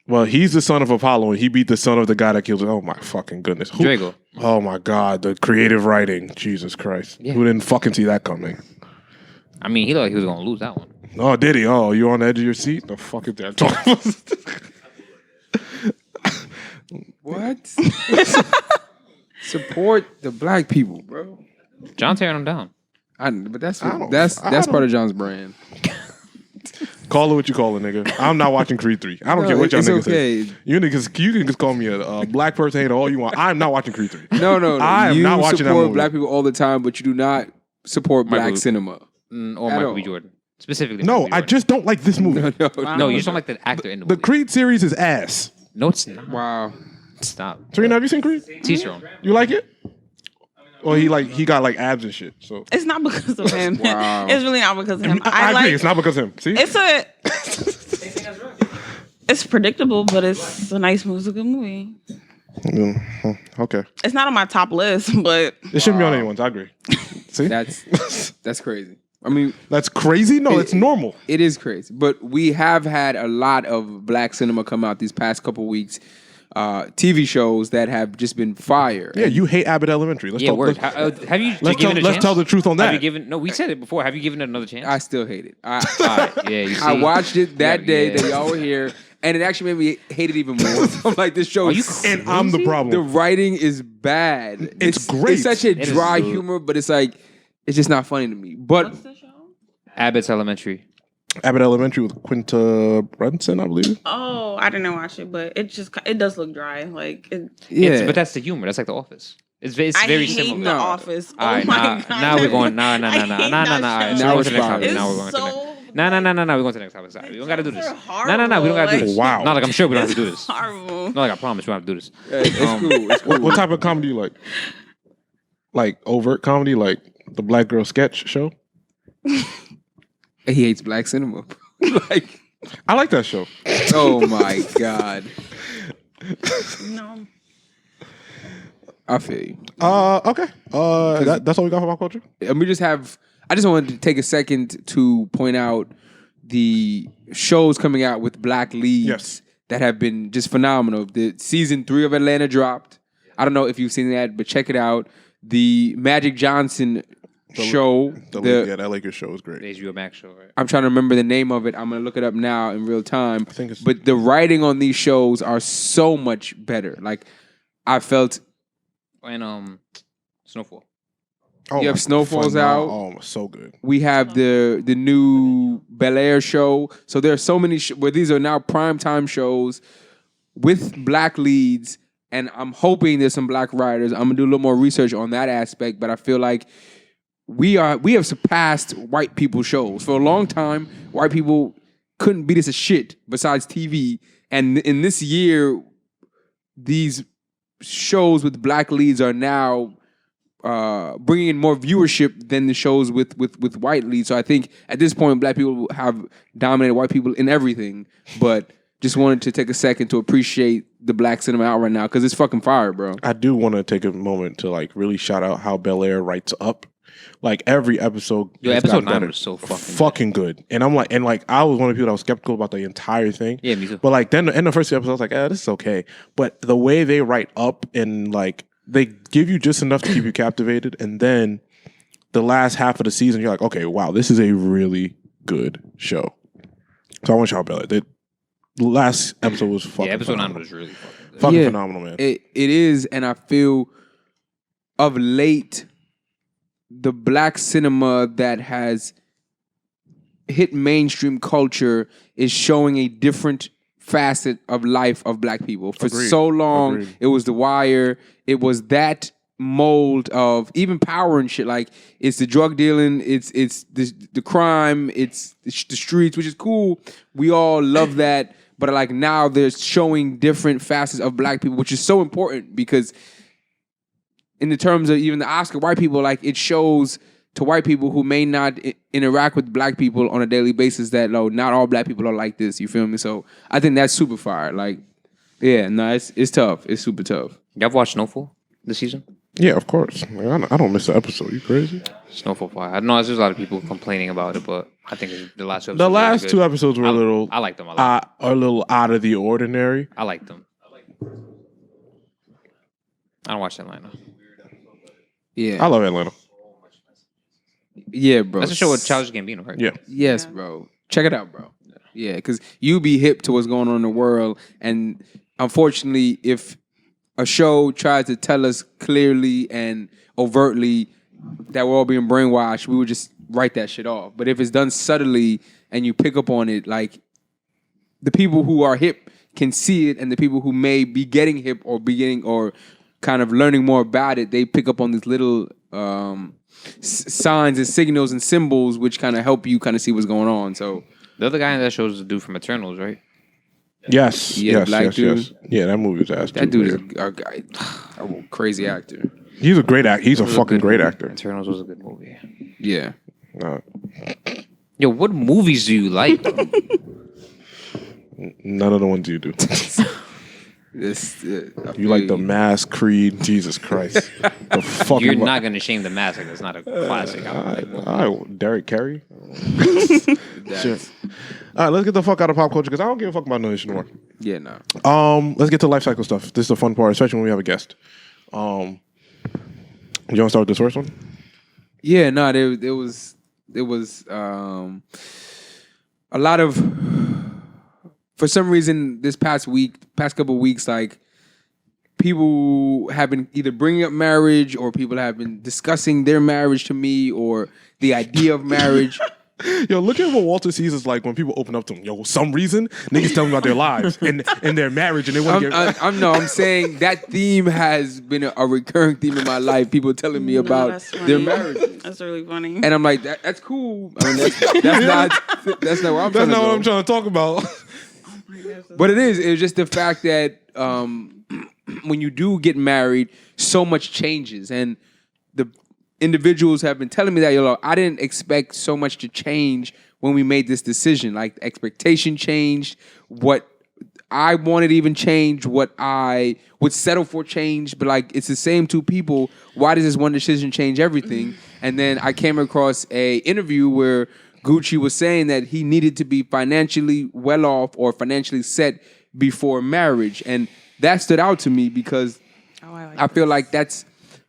Well, he's the son of Apollo, and he beat the son of the guy that killed him. Oh, my fucking goodness. Drago. Oh, my God. The creative writing. Jesus Christ. Yeah. Who didn't fucking see that coming? I mean, he looked like he was going to lose that one. Oh, did he? Oh, you on the edge of your seat? The fuck is that talking about? What? Support the black people, bro. John tearing him down. But that's I don't- part of John's brand. Call it what you call it, nigga. I'm not watching Creed 3. I don't care what y'all it's niggas okay. say. You can just call me a black person, hater, all you want. I'm not watching Creed 3. No. I am you not watching that support movie. black people all the time, but you do not support black Michael- cinema. Or At Michael B. all. Jordan. Specifically. No, Michael B. I Jordan. just don't like this movie. No, you just don't like the actor in the The movie. Creed series is ass. No, it's not. Wow. Stop. Serena, have you seen Creed? Teach your own. You like it? Well, he got like abs and shit. So It's not because of him. Wow. It's really not because of him. I agree. like. It's not because of him. See, It's predictable, but it's a nice movie. It's a good movie. Okay. It's not on my top list, but It shouldn't be on anyone's. I agree. See, That's crazy. I mean, that's crazy. No, it's normal. it is crazy. But we have had a lot of black cinema come out these past couple weeks. TV shows that have just been fire. Yeah, you hate Abbott Elementary. Let's Yeah, talk. word. Let's, Have you let's given tell, it a let's chance? tell the truth on Have that. you given? No, we said it before. Have you given it another chance? I still hate it. All right. Yeah, you see. I watched it that Yeah, day yeah. that y'all were here, and it actually made me hate it even more. I'm like, this show Are you is and I'm the the problem. writing is bad. It's great. It's such a It is dry good. humor, but it's like it's just not funny to me. But what's the show? Abbott's Elementary. Abbott Elementary with Quinta Brunson, I believe. Oh, I didn't watch it, but it does look dry. Like it. yeah, But that's the humor. That's like The Office. It's I very hate similar. The No. Office. All right, oh my now, god. now we're going. No. I hate that All right, show. Now we're it's to the next fine. topic. It's Now we're going to the so. next. No. We're going to the next topic. We don't got to do this. Jokes No. are We don't got to do horrible, this. Wow. No, like I'm sure we don't have to do this. Horrible. No, like I promise we don't have to do this. it's cool. It's cool. What type of comedy you like? Like overt comedy, like the Black Girl Sketch Show. He hates black cinema. Like, I like that show. oh my god, No. I feel you. Okay. That's all we got for pop culture. And I just wanted to take a second to point out the shows coming out with black leads Yes. that have been just phenomenal. The season 3 of Atlanta dropped. I don't know if you've seen that, but check it out. the Magic Johnson show. That Lakers show is great. The HBO Max show, right? I'm trying to remember the name of it. I'm gonna look it up now in real time. I think it's But the writing on these shows are so much better. Like I felt. And Snowfall. You have Snowfall's out. Oh, so good. We have the new Bel Air show. So there are so many where these are now primetime shows with black leads, and I'm hoping there's some black writers. I'm gonna do a little more research on that aspect, but I feel like we have surpassed white people shows. For a long time, white people couldn't beat us a shit besides TV. And in this year, these shows with black leads are now bringing in more viewership than the shows with white leads. So I think at this point, black people have dominated white people in everything. But just wanted to take a second to appreciate the black cinema out right now because it's fucking fire, bro. I do want to take a moment to like really shout out how Bel Air writes up. Like every episode, episode 9 was so fucking good. And I'm like, I was one of the people that was skeptical about the entire thing. Yeah, me too. But like then in the first episode, I was like, this is okay. But the way they write up and like they give you just enough to keep you captivated, and then the last half of the season, you're like, okay, wow, this is a really good show. So I want y'all Bel Air. The last episode was fucking. Yeah, episode phenomenal. 9 was really fucking good. Fucking phenomenal, man. It is, and I feel of late the black cinema that has hit mainstream culture is showing a different facet of life of black people. For so long, it was The Wire. It was that mold of even Power and shit. Like it's the drug dealing, it's the crime, it's the streets, which is cool. We all love that. But like now, they're showing different facets of black people, which is so important because in the terms of even the Oscar, white people, like it shows to white people who may not interact with black people on a daily basis that not all black people are like this. You feel me? So I think that's super fire. Like, yeah, no, it's tough. It's super tough. Y'all watched Snowfall this season? Yeah, of course. Man, I don't miss the episode. You crazy? Snowfall fire. I know there's a lot of people complaining about it, but I think the last 2 episodes. The last 2 episodes were a little. I liked them a lot. A little out of the ordinary. I liked them. I don't watch Atlanta. Yeah, I love Atlanta. Yeah, bro. That's a show with Childish Gambino, right? Yeah. Yes, bro. Check it out, bro. Yeah, because you be hip to what's going on in the world, and unfortunately, if a show tries to tell us clearly and overtly that we're all being brainwashed, we would just write that shit off. But if it's done subtly and you pick up on it, like the people who are hip can see it, and the people who may be getting hip or kind of learning more about it, they pick up on these little signs and signals and symbols which kind of help you kind of see what's going on. So the other guy in that show is the dude from Eternals, right? Yes. Yeah, yes, black yes, dude. yes. Yeah, that movie was ass. that dude is a crazy actor. He's a great actor. He's a fucking great actor. Eternals was a good movie. Yeah. Yo, what movies do you like? None of the ones you do. You like The Mask, Creed, Jesus Christ. The fucking You're not gonna shame The Mask. Like, it's not a classic. Derek Carey. Shit. All right, let's get the fuck out of pop culture because I don't give a fuck about no shit anymore. Yeah, no. Let's get to life cycle stuff. This is the fun part, especially when we have a guest. You want to start with this first one? Yeah, no. There was a lot of. For some reason, this past couple of weeks, like people have been either bringing up marriage or people have been discussing their marriage to me or the idea of marriage. Yo, look at what Walter sees as like when people open up to him. Yo, for some reason, niggas tell me about their lives and their marriage, and they want to get. I'm saying that theme has been a recurring theme in my life. People telling me about their marriage. That's really funny. And I'm like, that's cool. I mean, that's not what I'm trying to what I'm trying to talk about. But it's just the fact that when you do get married, so much changes, and the individuals have been telling me that I didn't expect so much to change when we made this decision. Like expectation changed, what I wanted even changed, what I would settle for changed, but like it's the same two people. Why does this one decision change everything? And then I came across a interview where Gucci was saying that he needed to be financially well off or financially set before marriage. And that stood out to me because I feel like that's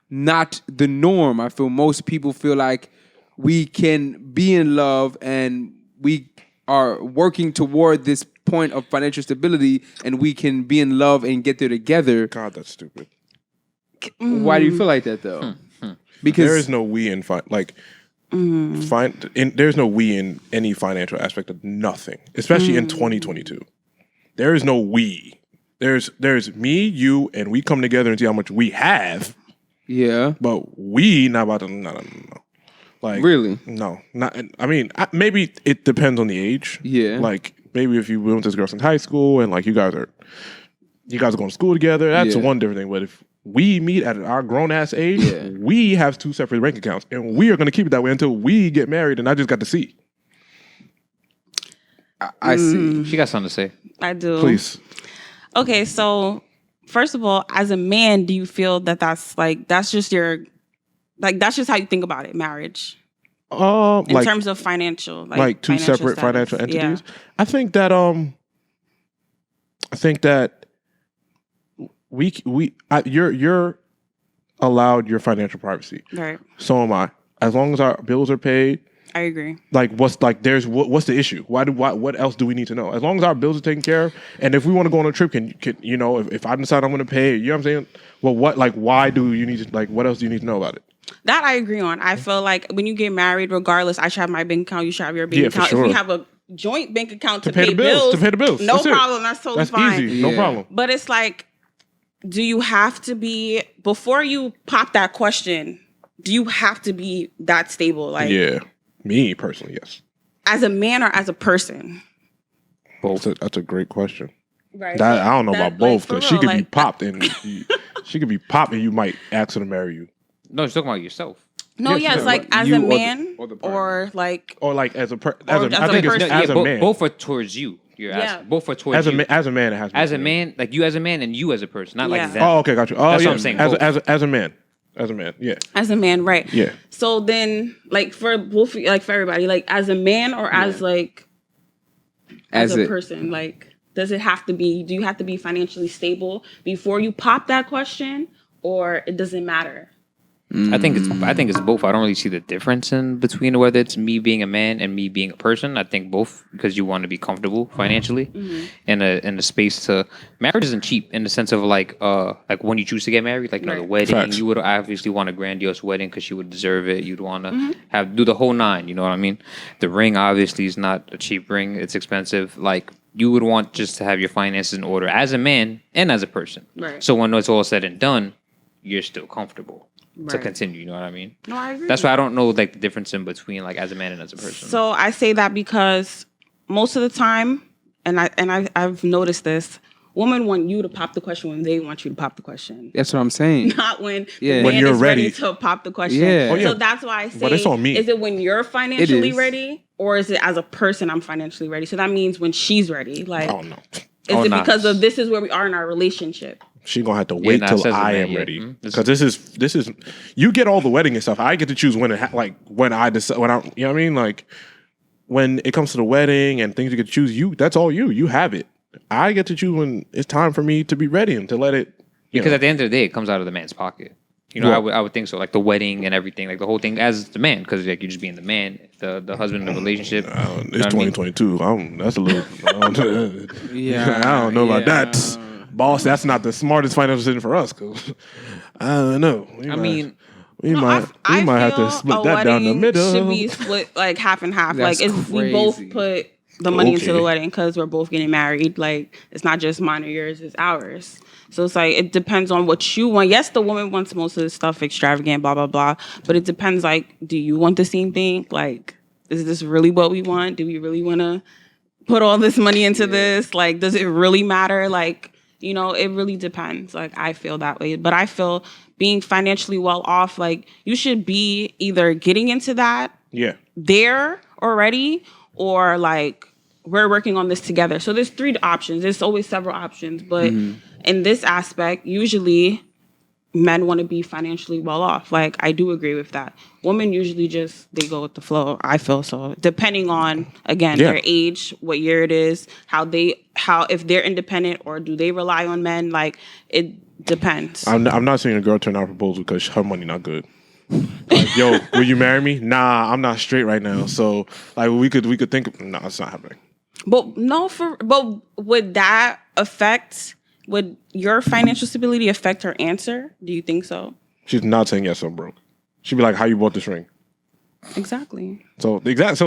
not the norm. I feel most people feel like we can be in love and we are working toward this point of financial stability and we can be in love and get there together. God, that's stupid. Why do you feel like that though? Because There is no we in there's no we in any financial aspect of nothing, especially in 2022. There is no we. There's me, you, and we come together and see how much we have. Yeah. But we not about to no. Like Really? No, not. I mean, maybe it depends on the age. Yeah. Like maybe if you went with this girl since high school and like you guys are going to school together, that's Yeah. one different thing. But if we meet at our grown ass age, we have 2 separate bank accounts, and we are going to keep it that way until we get married. And I just got to see. I see. She got something to say. I do. Please. Okay, so first of all, as a man, do you feel that that's just how you think about it, marriage? In terms of financial, like 2 financial separate status. financial entities. Yeah. I think that you're allowed your financial privacy. Right. So am I. As long as our bills are paid. I agree. Like what's the issue? What else do we need to know? As long as our bills are taken care of, and if we want to go on a trip, can you know if I decide I'm going to pay, you know what I'm saying? Well, why do you need to what else do you need to know about it? That I agree on. I feel like when you get married, regardless, I should have my bank account, you should have your bank account. For sure. If we have a joint bank account to pay the bills, no That's it. problem. That's totally That's fine. easy, no problem. But it's like, do you have to be, before you pop that question, do you have to be that stable? Like, Yeah, me personally, yes. as a man or as a person? Both. That's a great question. Right. That, I don't know about both because she could be popped and she could be popped and you might ask her to marry you. No, she's talking about yourself. No, Yes, yes, no, like as you a or the- man or the partner. or like Or like as a Or I as a think it's person. as a man. Both are towards you. You're Yeah. asking. Both are towards As a you. man, as a man, it has to be As a me. man, like you as a man and you as a person, not Yeah. like them. Oh, okay, got you. Oh, That's yeah. what I'm saying, As both. as a man, yeah, as a man, right? yeah. So then, like for both, like for everybody, like as a man or as like as a person, like does it have to be? Do you have to be financially stable before you pop that question, or it doesn't matter? I think it's both. I don't really see the difference in between whether it's me being a man and me being a person. I think both, because you want to be comfortable financially in a space to marriage isn't cheap in the sense of like when you choose to get married, like you know, the wedding, Facts. you would obviously want a grandiose wedding because you would deserve it. You'd want to do the whole nine, you know what I mean? The ring obviously is not a cheap ring, it's expensive. Like you would want just to have your finances in order as a man and as a person. Right. So when it's all said and done, you're still comfortable to Right. continue, you know what I mean? No, I agree. That's why I don't know like the difference in between like as a man and as a person. So I say that because most of the time, and I've noticed this, women want you to pop the question when they want you to pop the question. That's what I'm saying. Not when Yeah. the When man you're is ready ready. to pop the question. Yeah. Oh, yeah. So that's why I say, But it's on me. is it when you're financially is. ready, or is it as a person I'm financially ready? So that means when she's ready. Like, Oh no, is it nah. because of this is where we are in our relationship? she gonna have to wait nah, it till says I it, am yeah. ready Mhm. because this is you get all the wedding and stuff. I get to choose when when I decide when I you know what I mean. Like when it comes to the wedding and things you get to choose, that's all you have it. I get to choose when it's time for me to be ready and to let it. because at the end of the day, it comes out of the man's pocket. You know, Well- I would think so. Like the wedding and everything, like the whole thing as the man, because like you're just being the man, the husband in the relationship. It's You know what I mean? 2022. That's a little. Yeah, I don't know about yeah. that. Boss, that's not the smartest financial decision for us. Cause I don't know. We might have to split that down the middle. Should be split like half and half. That's like if we both crazy. put the money into the Okay. wedding because we're both getting married. Like it's not just mine or yours; it's ours. So it's like it depends on what you want. Yes, the woman wants most of the stuff extravagant, blah blah blah. But it depends. Like, do you want the same thing? Like, is this really what we want? Do we really want to put all this money into this? Like, does it really matter? Like, you know, it really depends. Like, I feel that way. But I feel being financially well off, like, you should be either getting into that Yeah. there already or, like, we're working on this together. So there's 3 options. There's always several options. But in this aspect, usually men want to be financially well off. Like, I do agree with that. Women usually just, they go with the flow. I feel so. Depending on, again, Yeah. their age, what year it is, how if they're independent or do they rely on men, like, it depends. I'm not seeing a girl turn out proposal because her money not good. Like, yo, will you marry me? Nah, I'm not straight right now. So like we could think. No, it's not happening. But would your financial stability affect her answer? Do you think so? She's not saying yes, I'm broke. She'd be like, how you bought this ring? Exactly. So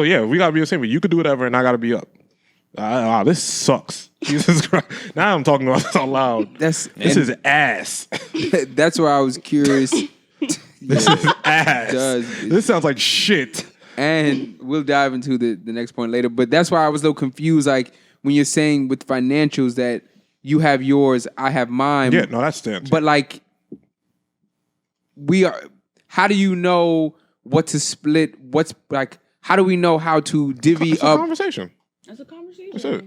yeah, we gotta be the same. But you could do whatever, and I gotta be up. This sucks. Jesus Christ! Now I'm talking about this out loud. This is ass. That's why I was curious. This is ass. This sounds like shit. And we'll dive into the next point later. But that's why I was a little confused. Like when you're saying with financials that you have yours, I have mine. Yeah, no, that's stands. But like how do you know what to split? What's like? How do we know how to divvy it's up? a conversation. That's a conversation. That's it.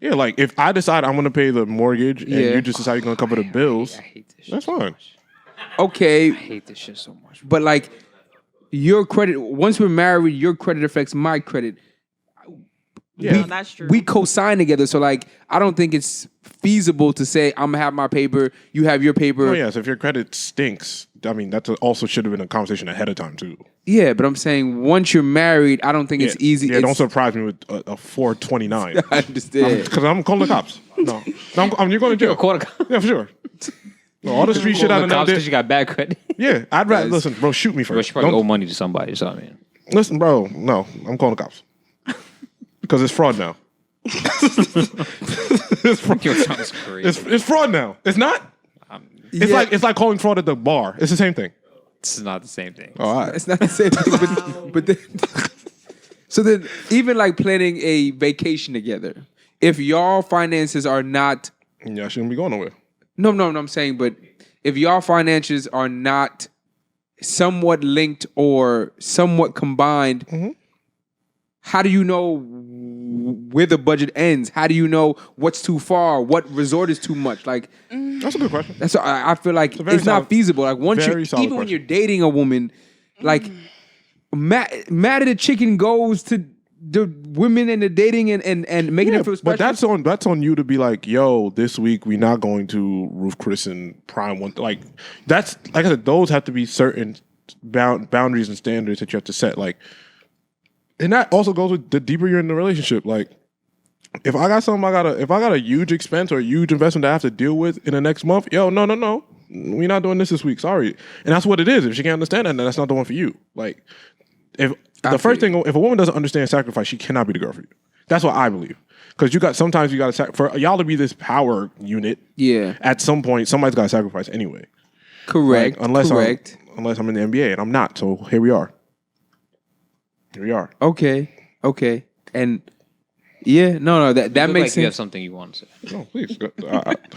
Yeah, like if I decide I'm gonna pay the mortgage and you just decide you're gonna cover the bills, I hate this shit. that's fine. Okay, I hate this shit so much. but like your credit. Once we're married, your credit affects my credit. Yeah, No, that's true. We co-sign together, so like I don't think it's feasible to say I'm gonna have my paper, you have your paper. Oh yes, if your credit stinks, I mean that also should have been a conversation ahead of time too. Yeah, but I'm saying once you're married, I don't think it's easy. Yeah, don't surprise me with a 429. I understand. Because I'm calling the cops. No, you're going to jail. Call the cops. Yeah, for sure. No, all the street shit out of cops because there. you got bad credit. Yeah, I'd rather listen, bro. Shoot me Bro, first. she probably Don't- owe money to somebody. So I mean, Listen, bro. No, I'm calling the cops because it's fraud now. It's fraud. yo, sounds crazy. It's fraud now. It's not. It's like calling fraud at the bar. It's the same thing. This is not the same thing. All right. It's not the same thing, but then, so then even like planning a vacation together, if y'all finances are not, Yeah, I shouldn't be going nowhere. no, I'm saying, but if y'all finances are not somewhat linked or somewhat combined, how do you know where the budget ends? How do you know what's too far? What resort is too much? Like, That's a good question. that's I feel like very it's solid- not feasible. Like once very you solid even when question. you're dating a woman, like mad at the chicken goes to the women and the dating and making it feel special. But that's on you to be like, yo, this week we're not going to Roof Chris and Prime One. Like that's like I said, those have to be certain boundaries and standards that you have to set. Like, and that also goes with the deeper you're in the relationship. Like, if I got something, if I got a huge expense or a huge investment that I have to deal with in the next month, yo, no, we're not doing this week. Sorry, and that's what it is. If she can't understand that, then that's not the one for you. Like, if a woman doesn't understand sacrifice, she cannot be the girl for you. That's what I believe. Because sometimes you got to for y'all to be this power unit. Yeah, At some point, somebody's got to sacrifice anyway. correct. Like, unless I'm in the NBA, and I'm not. So here we are. Okay, and yeah, no, that Look makes like you have sense. something you want to say. No, please.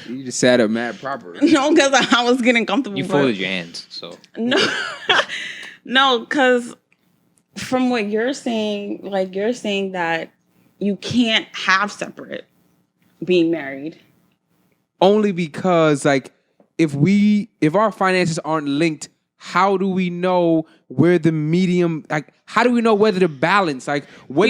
You just sat up mad proper. No, because I was getting comfortable. You but- folded your hands, so No, because from what you're saying, like you're saying that you can't have separate being married. Only because like if our finances aren't linked, how do we know where the medium, like how do we know whether to balance? Like what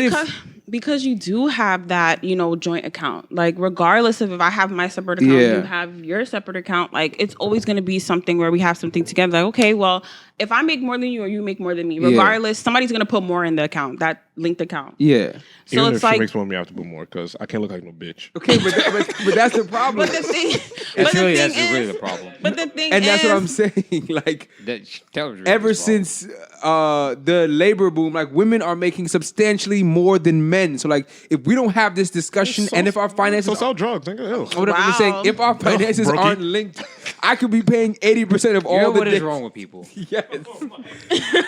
Because you do have that, joint account. Like regardless of if I have my separate account, Yeah. you have your separate account, like it's always going to be something where we have something together. Like, okay, well, if I make more than you or you make more than me, regardless, somebody's going to put more in the account, that linked account. Yeah. So Even it's if she like, makes more than me, I have to put more because I can't look like no bitch. Okay, but that's the problem. but the thing, that's really the problem. But the thing And that's is, what I'm saying. Like That was really ever his fault. since the labor boom, like women are making substantially more than men. So like if we don't have this discussion and if our finances So sell drugs, nigga. Ew. what I'm saying, Wow. if our finances brokey. aren't linked, I could be paying 80% of You all know the what is days. wrong with people? Yes.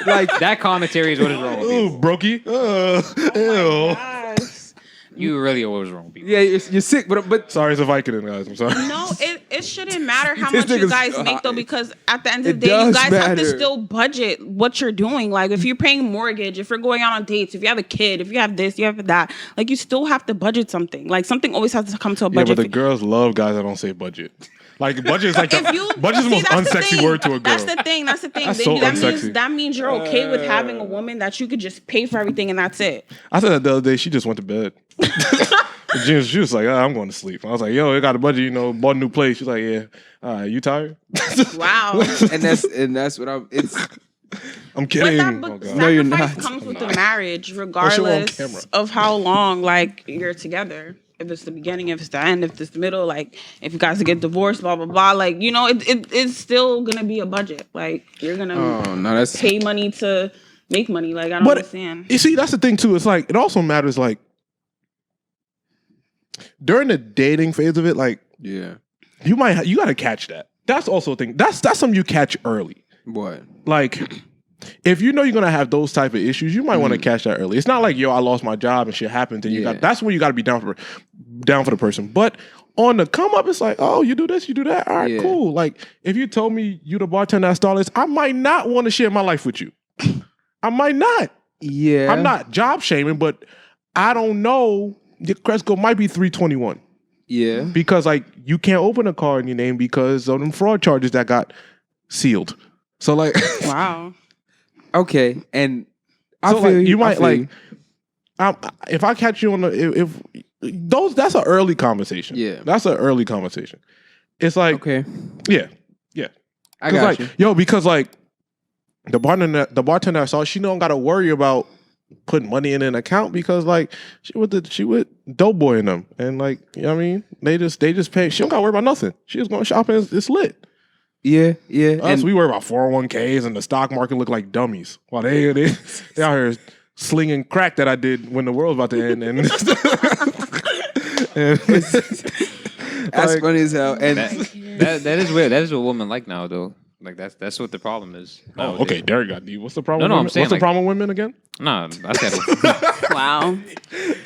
Like That commentary is what is wrong with Ooh, people. brokey. Ew. gosh. You really are what is wrong with people. yeah, you're sick, but Sorry, it's a Vicodin, guys. I'm sorry. No, it shouldn't matter how This much you nigga's guys high. make though, because at the end of It the day, you does guys have to matter. still budget what you're doing. Like if you're paying mortgage, if you're going out on dates, if you have a kid, if you have this, you have that, like you still have to budget something. Like something always has to come to a Yeah, budget. but the girls love guys that don't say budget. Like budget is like If you budget is the see, most that's the unsexy thing. word to a girl. That's the thing. That's so unsexy. That means you're okay with having a woman that you could just pay for everything and that's it. I said that the other day. She just went to bed. She was like, I'm going to sleep. I was like, yo, I got a budget, bought a new place. She's like, yeah. You tired? Wow. and that's what I'm kidding. But that No, you're sacrifice not. comes with the marriage, camera. regardless of how long you're together. If it's the beginning, if it's the end, if it's the middle, like if you guys get divorced, blah blah blah. Like it's still gonna be a budget. Like you're gonna pay money to make money. Like I don't understand. You see, that's the thing too. It's like it also matters. Like during the dating phase of it, like you got to catch that. That's also a thing. That's something you catch early. What? Like, if you know you're gonna have those type of issues, you might want to catch that early. It's not like I lost my job and shit happens, and that's when you got to be down for the person. But on the come up, it's like, oh, you do this, you do that. All right, cool. Like, if you told me you the bartender at Starless, I might not want to share my life with you. I might not. Yeah, I'm not job shaming, but I don't know. Your credit score might be 321. Yeah, because like you can't open a car in your name because of them fraud charges that got sealed. So like, wow. Okay, and I so feel like, you might feel if I catch you on that's an early conversation. Yeah, that's an early conversation. It's like okay, yeah, I got like, you. Because like the bartender I saw, she don't got to worry about putting money in an account because like she with Doughboy in them, and like you know what I mean, they just pay. She don't got to worry about nothing. She just going shopping. It's lit. Yeah. Us, we worry about 401ks and the stock market look like dummies. While they out here slinging crack that I did when the world's about to end. And that's funny as hell. And that is weird. That is what women like now, though. Like that's what the problem is. Oh, okay. Derek got deep. What's the problem? No, with I'm women? saying, What's the problem with women again? Nah, I said Wow.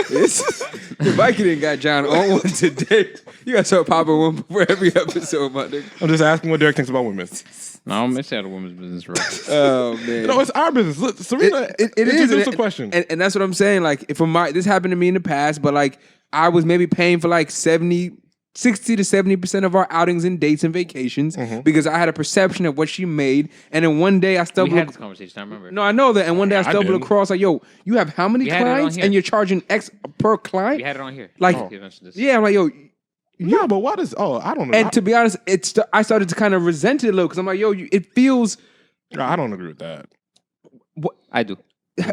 the Viking didn't got John on one today. You got to start popping one before every episode, my nigga. I'm just asking what Derek thinks about women. no, I'm it's out of women's business, bro. Oh man, No, it's our business. Look, Serena, it is introduce a question. and that's what I'm saying. Like, if this happened to me in the past, but like I was maybe paying for like 60 to 70% of our outings and dates and vacations because I had a perception of what she made. And then one day I We stumbled. had this conversation. I remember. No, I know that. And one day I stumbled didn't. across like, yo, you have how many We had it on clients here. and you're charging X per client? We had it on here. Like, You mentioned this. yeah, I'm like, yo. No, but what is? Oh, I don't know. And to be honest, I started to kind of resent it a little because I'm like, yo, it feels. I don't agree with that. I do.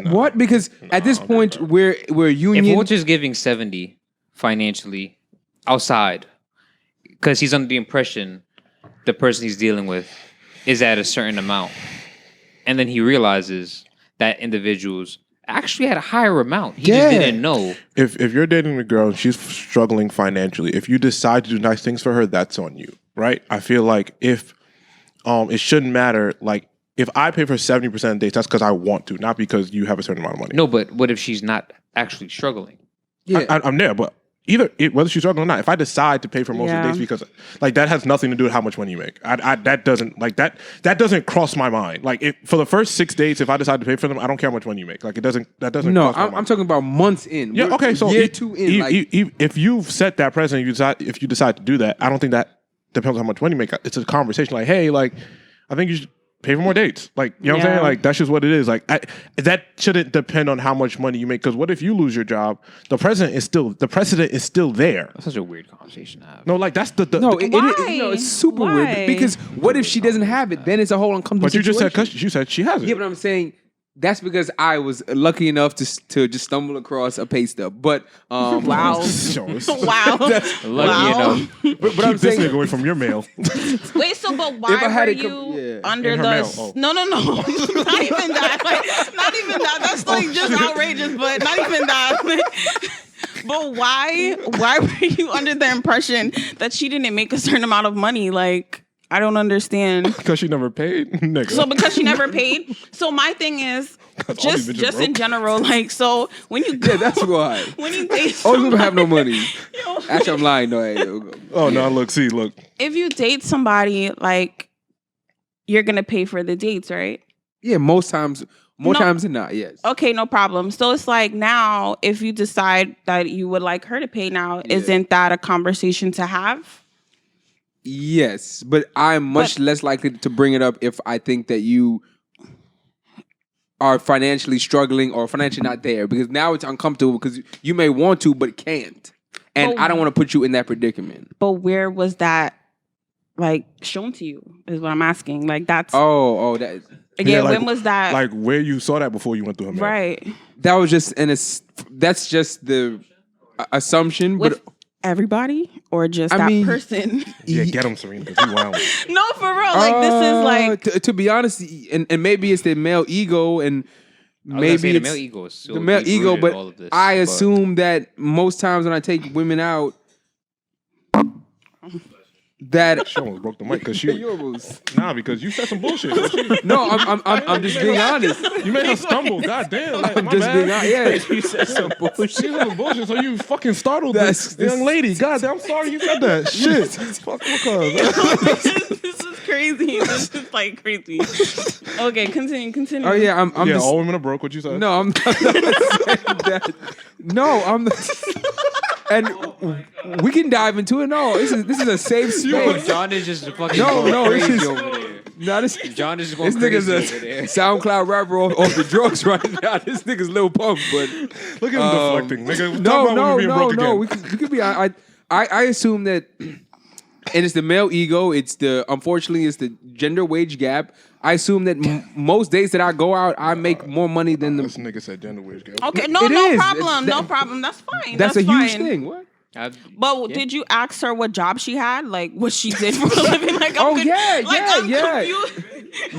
What? Because at this point, we're union. If Walter's giving 70 financially outside, because he's under the impression the person he's dealing with is at a certain amount, and then he realizes that individuals actually had a higher amount. He just didn't know. If you're dating a girl and she's struggling financially, if you decide to do nice things for her, that's on you, right? I feel like if it shouldn't matter. Like if I pay for 70% of dates, that's because I want to, not because you have a certain amount of money. No, but what if she's not actually struggling? Yeah. I'm there, but whether she's struggling or not, if I decide to pay for most of the dates because like that has nothing to do with how much money you make. That doesn't cross my mind. Like for the first 6 dates, if I decide to pay for them, I don't care how much money you make. Like that doesn't cross my mind. I'm talking about months in. Yeah, okay, so year 2 in. if you've set that precedent, if you decide to do that, I don't think that depends on how much money you make. It's a conversation like, hey, like I think you should pay for more dates. Like, you know what I'm saying? Like, that's just what it is. Like, that shouldn't depend on how much money you make. Because what if you lose your job? The precedent is still there. That's such a weird conversation to have. No, like, that's the it's super weird. Because what if she doesn't have it? Then it's a whole uncomfortable But you just situation. said, you said she has it. Yeah, but I'm saying that's because I was lucky enough to just stumble across a pay stub. But Wow. Wow. Wow. Lucky enough. but I'm Keep this saying nigga away from your mail. Wait, so but why If I had were it come- you yeah. under In her the mail. Oh. No, not even that. Like, not even that. That's like just outrageous, but not even that. But why were you under the impression that she didn't make a certain amount of money? Like, I don't understand. Because she never paid, nigga. So because she never paid. So my thing is just in general, like, so when you go, yeah, that's why. when you date Oh, you somebody, don't have no money. yo, Actually, I'm lying. No, hey, Oh, no, look. if you date somebody, like, you're gonna pay for the dates, right? Yeah, more times than not. Yes. Okay, no problem. So it's like now, if you decide that you would like her to pay now, isn't that a conversation to have? Yes, but I'm much less likely to bring it up if I think that you are financially struggling or financially not there, because now it's uncomfortable because you may want to but can't. and I don't want to put you in that predicament. But where was that like shown to you? Is what I'm asking. Like that's that again. like- when was that? Like where you saw that before you went through her marriage. Right. that was just that's just the assumption, With but everybody or just I that mean- person? Yeah, get him, Serena, because he wild. No, for real. Like this is like to be honest, and maybe it's the male ego, and maybe the it's male ego is so the male ego, deep-rooted but in all of this, I assume that most times when I take women out, that She almost broke the mic because you she almost because you said some bullshit. So she- no, I'm just being honest. you made her stumble. God damn. Like, I'm my just bad. being honest. Yeah, you said some bullshit. She said some bullshit, so you fucking startled That's- this young lady. God damn, I'm sorry you said that. Shit. Fuck because. this is crazy. This is like crazy. Okay, continue. Oh yeah, I'm Yeah, just all women are broke. What you said? no, I'm not saying that. No, I'm not. And we can dive into it. No, this is a safe space. John is just fucking No, going no, this crazy is over there. no, this John is just going this nigga's crazy a over there. SoundCloud rapper off the drugs right now. This nigga's Lil Pump, but Look at him deflecting. Nigga, talk no, about no, women being no, broke no. again. We could be. I assume that, and it's the male ego. It's unfortunately it's the gender wage gap. I assume that most days that I go out, I make more money than This the. nigga said gender wage gap. Okay, no It is. problem. It's- No problem. That's fine. That's a huge fine. thing. What? But did you ask her what job she had? Like what she did for a living? Like Oh, yeah, I'm yeah. confused.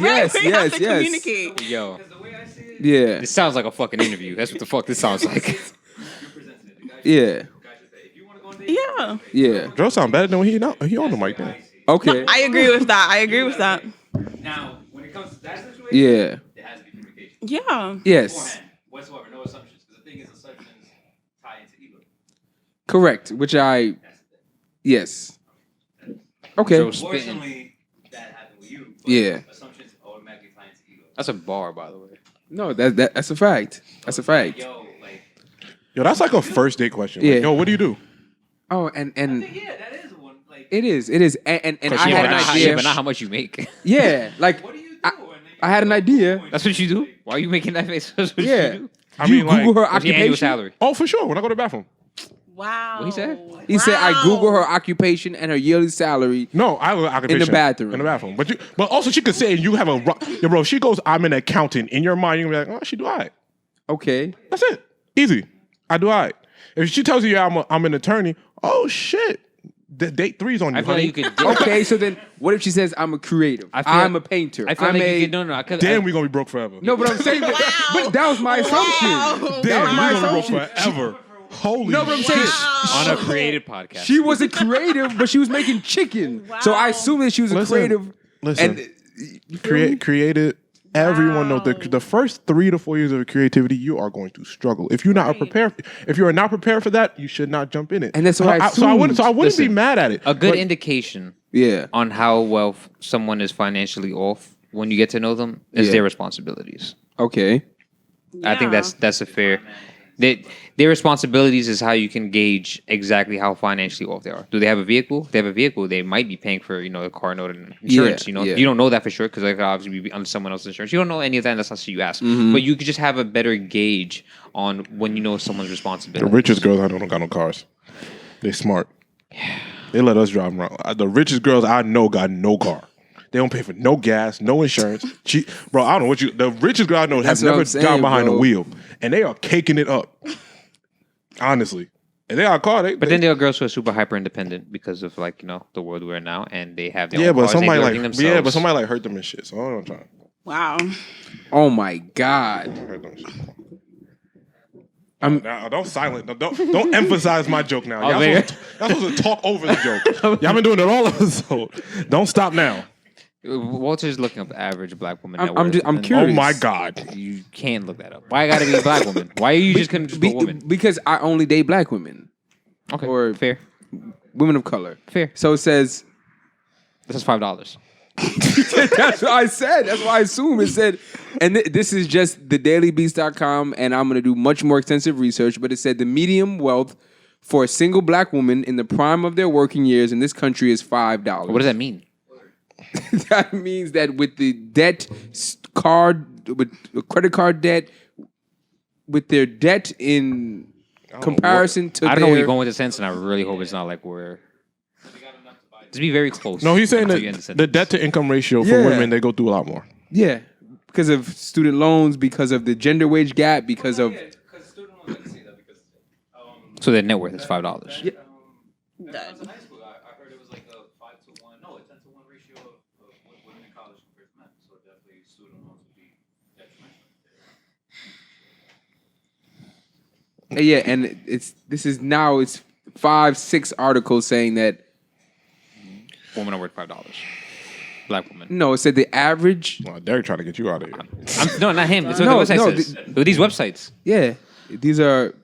Yes, We have yes, to yes. communicate. Yo, Yeah, this sounds like a fucking interview. That's what the fuck this sounds like. yeah, Yeah, yeah. Joe sound better than when he on the mic then. Okay. I agree with that. Now, when it comes to that situation, Yeah. it has to be communication. Yeah. Yes. Beforehand, whatsoever, no assumptions. Because the thing is, assumptions tie into ego. Correct. Which I. Yes. Okay. Joe spitting. Fortunately, that happened with you. But Yeah. assumptions automatically tie into ego. That's a bar, by the way. No, that's a fact. That's a fact. Yo, like, Yo, that's like a first date question. Like, Yeah. yo, what do you do? Oh, and yeah, that is one. Like, it is, and I Yeah, had but an not, idea. yeah, but not how much you make. Yeah, like what do you do? I had an idea. That's what you do? Why are you making that face? That's what Yeah. you do? I You mean, like, Google her What's your annual occupation. salary? oh, for sure. When I go to the bathroom. Wow. What he said? He said I Wow. Google her occupation and her yearly salary. No, I could In the bathroom. In the bathroom. But also she could say you have yo, bro, she goes, I'm an accountant. In your mind, you're gonna be like, oh, she do all right. Okay. That's it. Easy. I do all right. If she tells you, yeah, I'm an attorney, oh shit. Date 3's on you. I feel honey. like you could. Okay, so then what if she says I'm a creative? I feel I'm like- a painter. I feel I'm like a you could. No. I could. Damn, we gonna be broke forever. No, but I'm saying but that was my assumption. Wow. Damn, we my gonna be assumption. broke forever. Holy No, but I'm saying on a creative podcast. she was a creative, but she was making chicken. So I Wow. assumed that she was a Listen, creative. listen. And created. Everyone knows Wow. the first 3 to 4 years of creativity, you are going to struggle. If you're not Right. prepared, if you are not prepared for that, you should not jump in it. And that's what I So I wouldn't assumed. be Listen, mad at it. a good But- indication yeah. on how well someone is financially off when you get to know them is Yeah. their responsibilities. Okay. I think that's a fair. Their responsibilities is how you can gauge exactly how financially off they are. Do they have a vehicle? If they have a vehicle, they might be paying for a car note and insurance. Yeah, yeah. You don't know that for sure because they could obviously be on someone else's insurance. You don't know any of that unless that's what you ask. Mm-hmm. But you could just have a better gauge on when you know someone's The responsibility. richest girls I know don't got no cars. They smart. They let us drive around. The richest girls I know got no car. They don't pay for no gas, no insurance. Bro, I don't know what you. The richest girl I know That's has what never I'm saying, gone behind bro. a wheel, and they are caking it up. Honestly, and they got a car. But then there are girls who are super hyper independent because of the world we're in now, and they have their yeah, own but cars, they somebody do like everything themselves. yeah, but somebody like hurt them and shit. So I don't try. Wow. Oh my God. Hurt them and shit. Now, don't silent. Don't emphasize my joke now. Y'all man. supposed to talk over the joke. Y'all been doing it all episode. Don't stop now. Walter's looking up the average black woman. net I'm worth, just- I'm and curious. Oh my God. You can't look that up. Why I gotta be a black woman? Why are you just couldn't just be a woman? Because I only date black women. Okay, or- fair, Women of color. fair. So it says This is $5. that's what I said. That's what I assume it said. And this is just thedailybeast.com, and I'm going to do much more extensive research, but it said the median wealth for a single black woman in the prime of their working years in this country is $5. What does that mean? That means that with the debt card, with credit card debt, with their debt in comparison to I don't know where their- you're going with the sense, and I really hope it's not like we're. Just be very close. No, he's saying until you end that the the sentence. debt to income ratio for Yeah. women, they go through a lot more. Yeah, because of student loans, because of the gender wage gap, because of So their net worth is $5. Yeah. Done. high school, I heard it was like a 5-to-1, no, a 10-to-1 ratio of women in college compared to men. So definitely student loans would be detrimental. yeah, and it's 5-6 articles saying that Women are worth $5. Black women. no, it said the average. Well, Derek trying to get you out of here. No, not him. It's what No, the website no, says. But these websites. Yeah, these are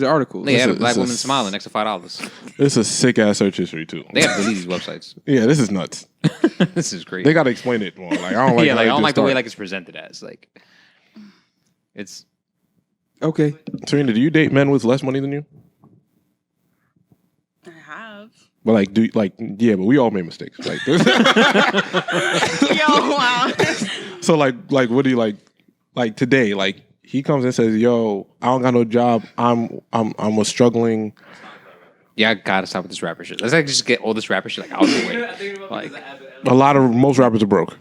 articles. They have a This black is- woman smiling next to $5. This is a sick ass search history too. They have to delete these websites. Yeah, this is nuts. This is crazy. They got to explain it more. Like I don't like. yeah, how like I they don't just like the way start. like it's presented as. Like, it's Okay, Serena, do you date men with less money than you? I have. But like, but we all made mistakes. Like, Yo, wow. so like, what do you like today? Like, he comes and says, "Yo, I don't got no job. I'm a struggling." yeah, I gotta stop with this rapper shit. Let's like just get all this rapper shit like out of the way. Like, Most rappers are broke.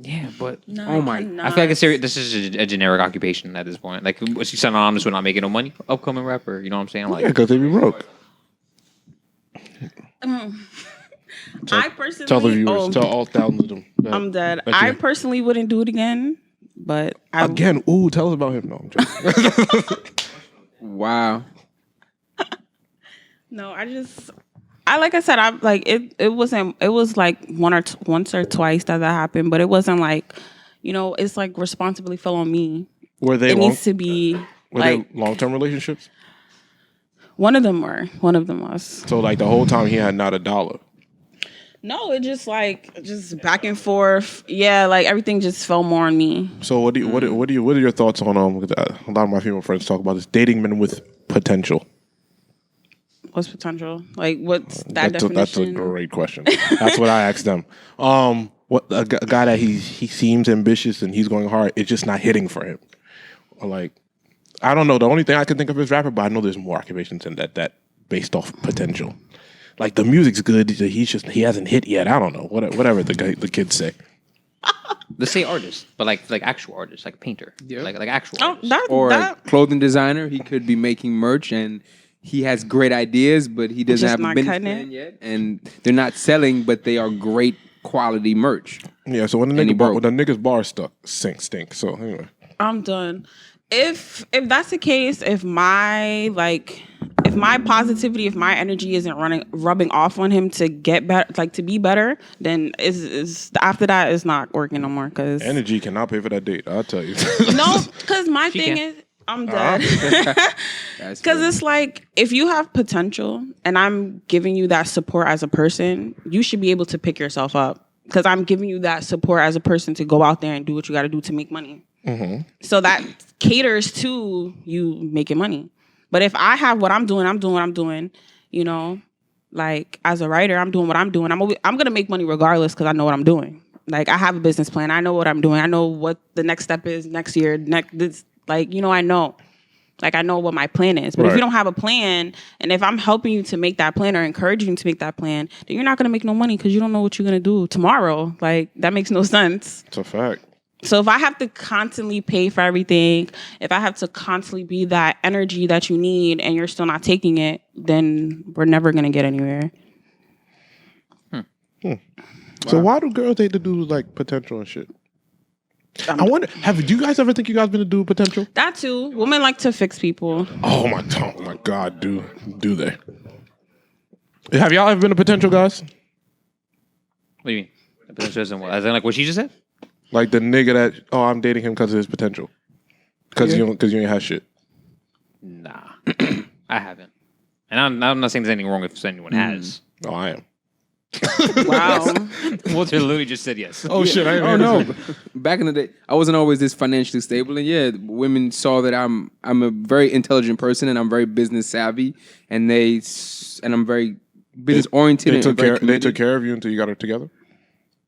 yeah, but No, Oh my- I feel like it's this is a generic occupation at this point. Like, was she synonymous with not making no money? Upcoming rapper, you know what I'm saying? Like, Yeah, because they be broke. I personally. Tell the viewers. oh, Tell all thousands of them. I'm dead. That's I you. personally wouldn't do it again, but I Again, ooh, tell us about him. No, I'm joking. wow. No, I like I said, I like it. It wasn't. It was like once or twice that happened, but it wasn't like, it's like responsibility fell on me. Were they It needs to be like long-term relationships? one of them was. So like the whole time he had not a dollar. No, it just back and forth. Yeah, like everything just fell more on me. So what are your thoughts on a lot of my female friends talk about this dating men with potential? What's potential? Like what's that That's a definition? great question. That's what I asked them. What a guy that he seems ambitious and he's going hard, it's just not hitting for him. Or like, I don't know. The only thing I can think of is rapper, but I know there's more occupations than that based off potential. Like the music's good, he hasn't hit yet. I don't know. Whatever the kids say. let's say artist, but like actual artist, like painter, Yeah. like actual. Oh, artist. that Or a that clothing designer, he could be making merch and he has great ideas, but he doesn't Just have a not business cutting plan it? yet, and they're not selling, but they are great quality merch. Yeah. So when And he broke. the nigga's bar stink. So anyway. I'm done. If that's the case, if my positivity, if my energy isn't rubbing off on him to get better, like to be better, then is after that it's not working no more. Cause Energy cannot pay for that date. I'll tell you. no, cause my She thing can. is I'm dead. That's Because true. it's like, if you have potential and I'm giving you that support as a person, you should be able to pick yourself up. Because I'm giving you that support as a person to go out there and do what you got to do to make money. So that caters to you making money. But if I have what I'm doing, like as a writer, I'm doing what I'm doing. I'm going to make money regardless because I know what I'm doing. Like I have a business plan. I know what I'm doing. I know what the next step is next year. I know. Like I know what my plan is. But if Right. you don't have a plan, and if I'm helping you to make that plan or encouraging you to make that plan, then you're not going to make no money because you don't know what you're going to do tomorrow. Like that makes no sense. It's a fact. So if I have to constantly pay for everything, if I have to constantly be that energy that you need and you're still not taking it, then we're never going to get anywhere. So why do girls date the dudes like potential and shit? I wonder. Do you guys ever think you guys been a dude with potential? That too. Women like to fix people. Oh my God, do they? Have y'all ever been a potential, guys? What do you mean? The potential isn't what? As in like what she just said? Like the nigga that I'm dating him because of his potential, because you ain't have shit. Nah, I haven't. And I'm not saying there's anything wrong if anyone has. Oh, I am. Wow. Walter literally just said yes. Oh shit! I Oh no! Back in the day, I wasn't always this financially stable, and yeah, women saw that I'm a very intelligent person and I'm very business savvy, and I'm very business oriented. They took care of you until you got it together.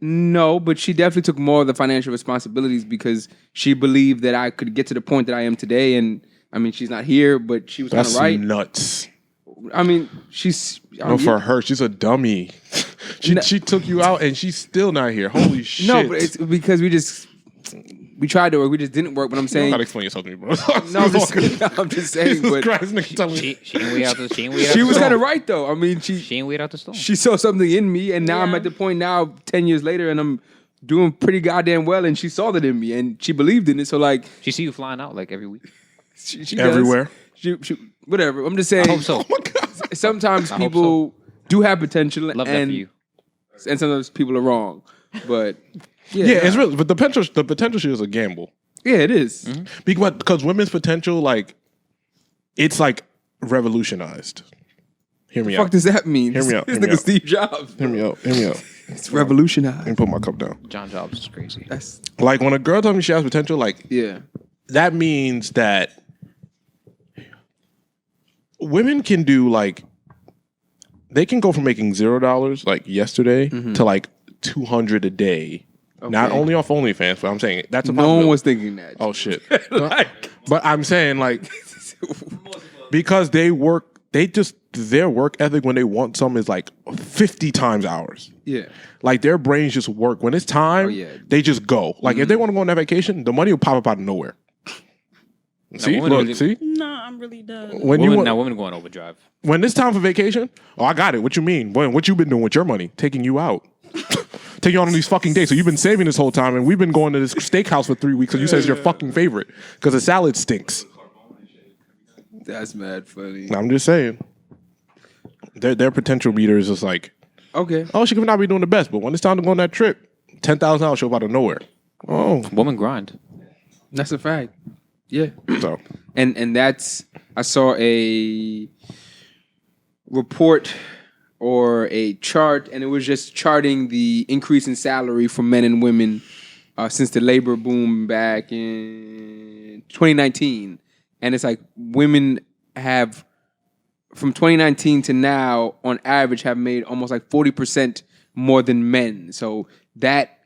No, but she definitely took more of the financial responsibilities because she believed that I could get to the point that I am today, and I mean, she's not here, but she was kind of That's right. nuts. I mean, she's. No, for her, she's a dummy. She took you out and she's still not here. Holy shit. No, but it's because we tried to work. We just didn't work. But I'm You saying. gotta explain yourself to me, bro. No, I'm just saying. Jesus But Christ, nigga, tell me. She ain't wait out the. She ain't wait out she the was storm. kind of right though. I mean, She ain't wait out the storm. she saw something in me, and now I'm Yeah. at the point now, 10 years later, and I'm doing pretty goddamn well. And she saw that in me, and she believed in it. So like, She see you flying out like every week. she Everywhere. does. She whatever. I'm just saying. I hope so. Oh my God. Sometimes I hope people do have potential, Love that and for you. and sometimes people are wrong. But Yeah, it's really, but the potential shit is a gamble. yeah, it is. Because women's potential, like, it's like revolutionized. Hear me Fuck out. does that mean? Hear me out, This hear me nigga out. Steve Jobs. Hear me out. Hear me out. It's Let me revolutionized. put my cup down. John Jobs is crazy. That's Like, when a girl tells me she has potential, like, yeah. that means that women can do, like, they can go from making $0 like yesterday to like 200 a day. Not Okay. only off OnlyFans, but I'm saying that's a No one possibility. was thinking that. Oh shit! Like- But I'm saying like because their work ethic when they want something is like 50 times ours. Yeah. Like their brains just work when it's time. Oh, yeah. They just go. Like if they want to go on that vacation, the money will pop up out of nowhere. See, women look, really- see. No, I'm really done. When you Women, now want, women go on overdrive. when it's time for vacation, oh, I got it. What you mean? What you been doing with your money? Taking you out. Taking you out on these fucking dates. So you've been saving this whole time, and we've been going to this steakhouse for 3 weeks. So you say it's your fucking favorite because the salad stinks. That's mad funny. I'm just saying. Their potential meter is just like, Okay. oh, she could not be doing the best, but when it's time to go on that trip, $10,000 show up out of nowhere. Oh, Woman grind. That's a fact. Yeah. so And that's I saw a report or a chart, and it was just charting the increase in salary for men and women since the labor boom back in 2019. And it's like women have from 2019 to now on average have made almost like 40% more than men. So that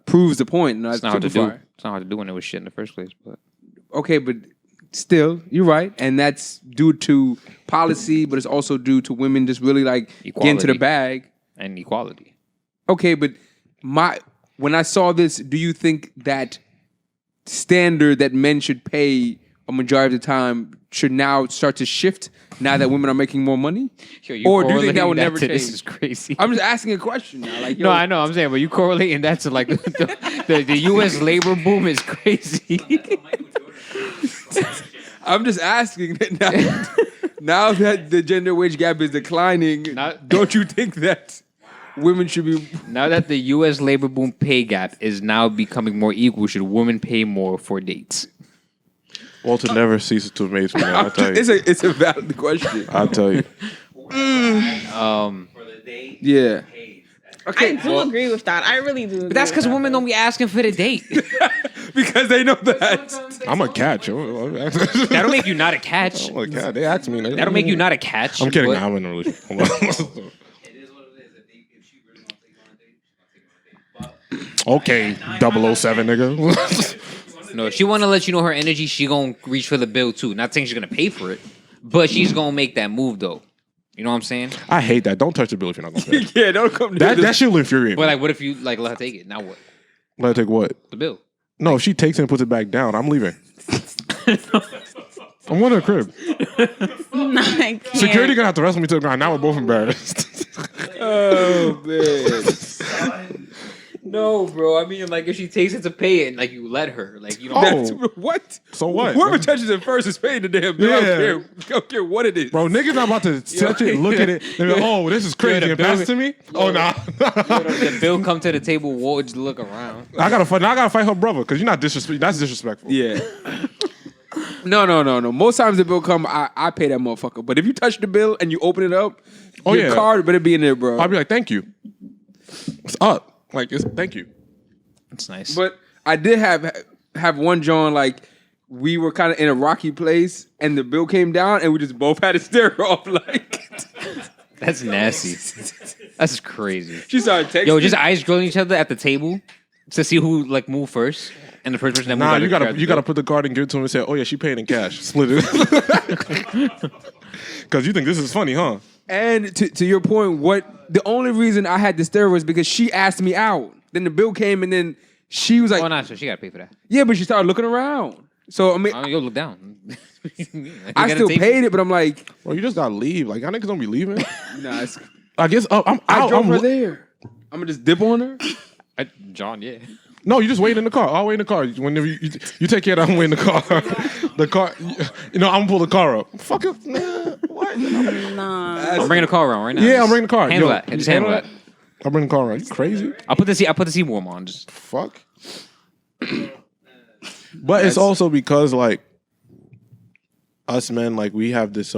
proves the point. No, It's not hard to do. It's not hard to do when it was shit in the first place. But Okay, but still, you're right, and that's due to policy, but it's also due to women just really like getting to the Equality. bag. and equality. Okay, but when I saw this, do you think that standard that men should pay a majority of the time should now start to shift now that women are making more money? Yo, Or do you think that will correlating never to This change? is crazy. I'm just asking a question now. Like, yo, No, I know. I'm saying, but you correlating that to like the U.S. labor boom is crazy. I'm just asking that now that the gender wage gap is declining, don't you think that women should be? Now that the U.S. labor boom pay gap is now becoming more equal, should women pay more for dates? Walter never ceases to amaze me. Man, I'll tell you. It's a valid question. I'll tell you. Yeah. I do agree with that. I really do. But that's because women don't be asking for the date. Because they know that. I'm a catch. That'll make you not a catch. I'm a cat. They ask me. That'll make you not a catch. I'm kidding. but- I'm in a relationship. Okay, 007 nigga. No, if she want to let you know her energy, she gonna reach for the bill too. Not saying she's gonna pay for it, but she's gonna make that move though. You know what I'm saying? I hate that. Don't touch the bill if you're not gonna pay. Yeah, don't come. That shit will infuriate But me. like, what if you like let her take it? Now what? Let her take what? The bill. No, if she takes it and puts it back down, I'm leaving. I'm going to the crib. No, I can't. Security gonna have to wrestle me to the ground. Now we're both embarrassed. Oh man. No, bro. I mean, like, if she takes it to pay it, and like you let her, like you know. Oh. That's what? So what? Whoever touches it first is paying the damn bill. Yeah. I don't care what it is. Bro, niggas not about to touch it, look at it, and be like, oh, this is crazy. the And pass it to bill- me? Oh, nah. The bill come to the table, whoa, just look around. I gotta fight her brother because you're not disrespectful. That's disrespectful. Yeah. No. Most times the bill come, I pay that motherfucker. But if you touch the bill and you open it up, your yeah. card better be in there, bro. I'll be like, thank you. It's up. Like, thank you. That's nice. But I did have one John, like, we were kind of in a rocky place and the bill came down and we just both had to stare off like. That's nasty. That's crazy. She started texting. Yo, just ice grilling each other at the table to see who like move first. And the first person that Nah, moved out you gotta put the card and give it to him and say, "Oh yeah, she paid in cash." Split it. Because you think this is funny, huh? And to your point, the only reason I had to stare was because she asked me out. Then the bill came, and then she was like, Oh, no, so she got to pay for that. yeah, but she started looking around. So I mean, You'll look down. I still paid it, but I'm like, Well, you just gotta leave. Like, y'all niggas don't be leaving. nah. I guess I'm I out. drove her there. I'm gonna just dip on her. John, yeah. No, you just wait in the car. I'll wait in the car. Whenever you take care of that, I'm waiting in the car. The car, I'm gonna pull the car up. Fuck it. Nah, what? Nah. I'm bringing the car around right now. Yeah, I'm bringing the car. Handle Yo, that. Just handle that. I'm bringing the car around. You crazy? I put the seat warm on. Just Fuck. But it's also because like us men, like we have this.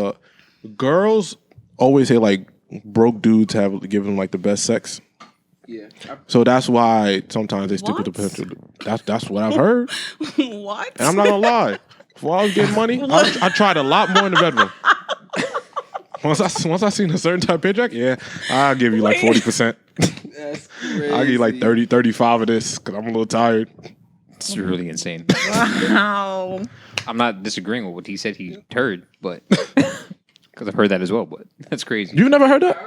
Girls always say like broke dudes have given like the best sex. Yeah. So that's why sometimes they stick with the potential. That's what I've heard. What? And I'm not gonna lie. Before I was getting money, I tried a lot more in the bedroom. Once I seen a certain type of paycheck, yeah, I'll give you like 40%. That's crazy. I'll give you like 30, 35 of this because I'm a little tired. it's really insane. Wow. I'm not disagreeing with what he said he heard, but because I've heard that as well. But that's crazy. You've never heard that?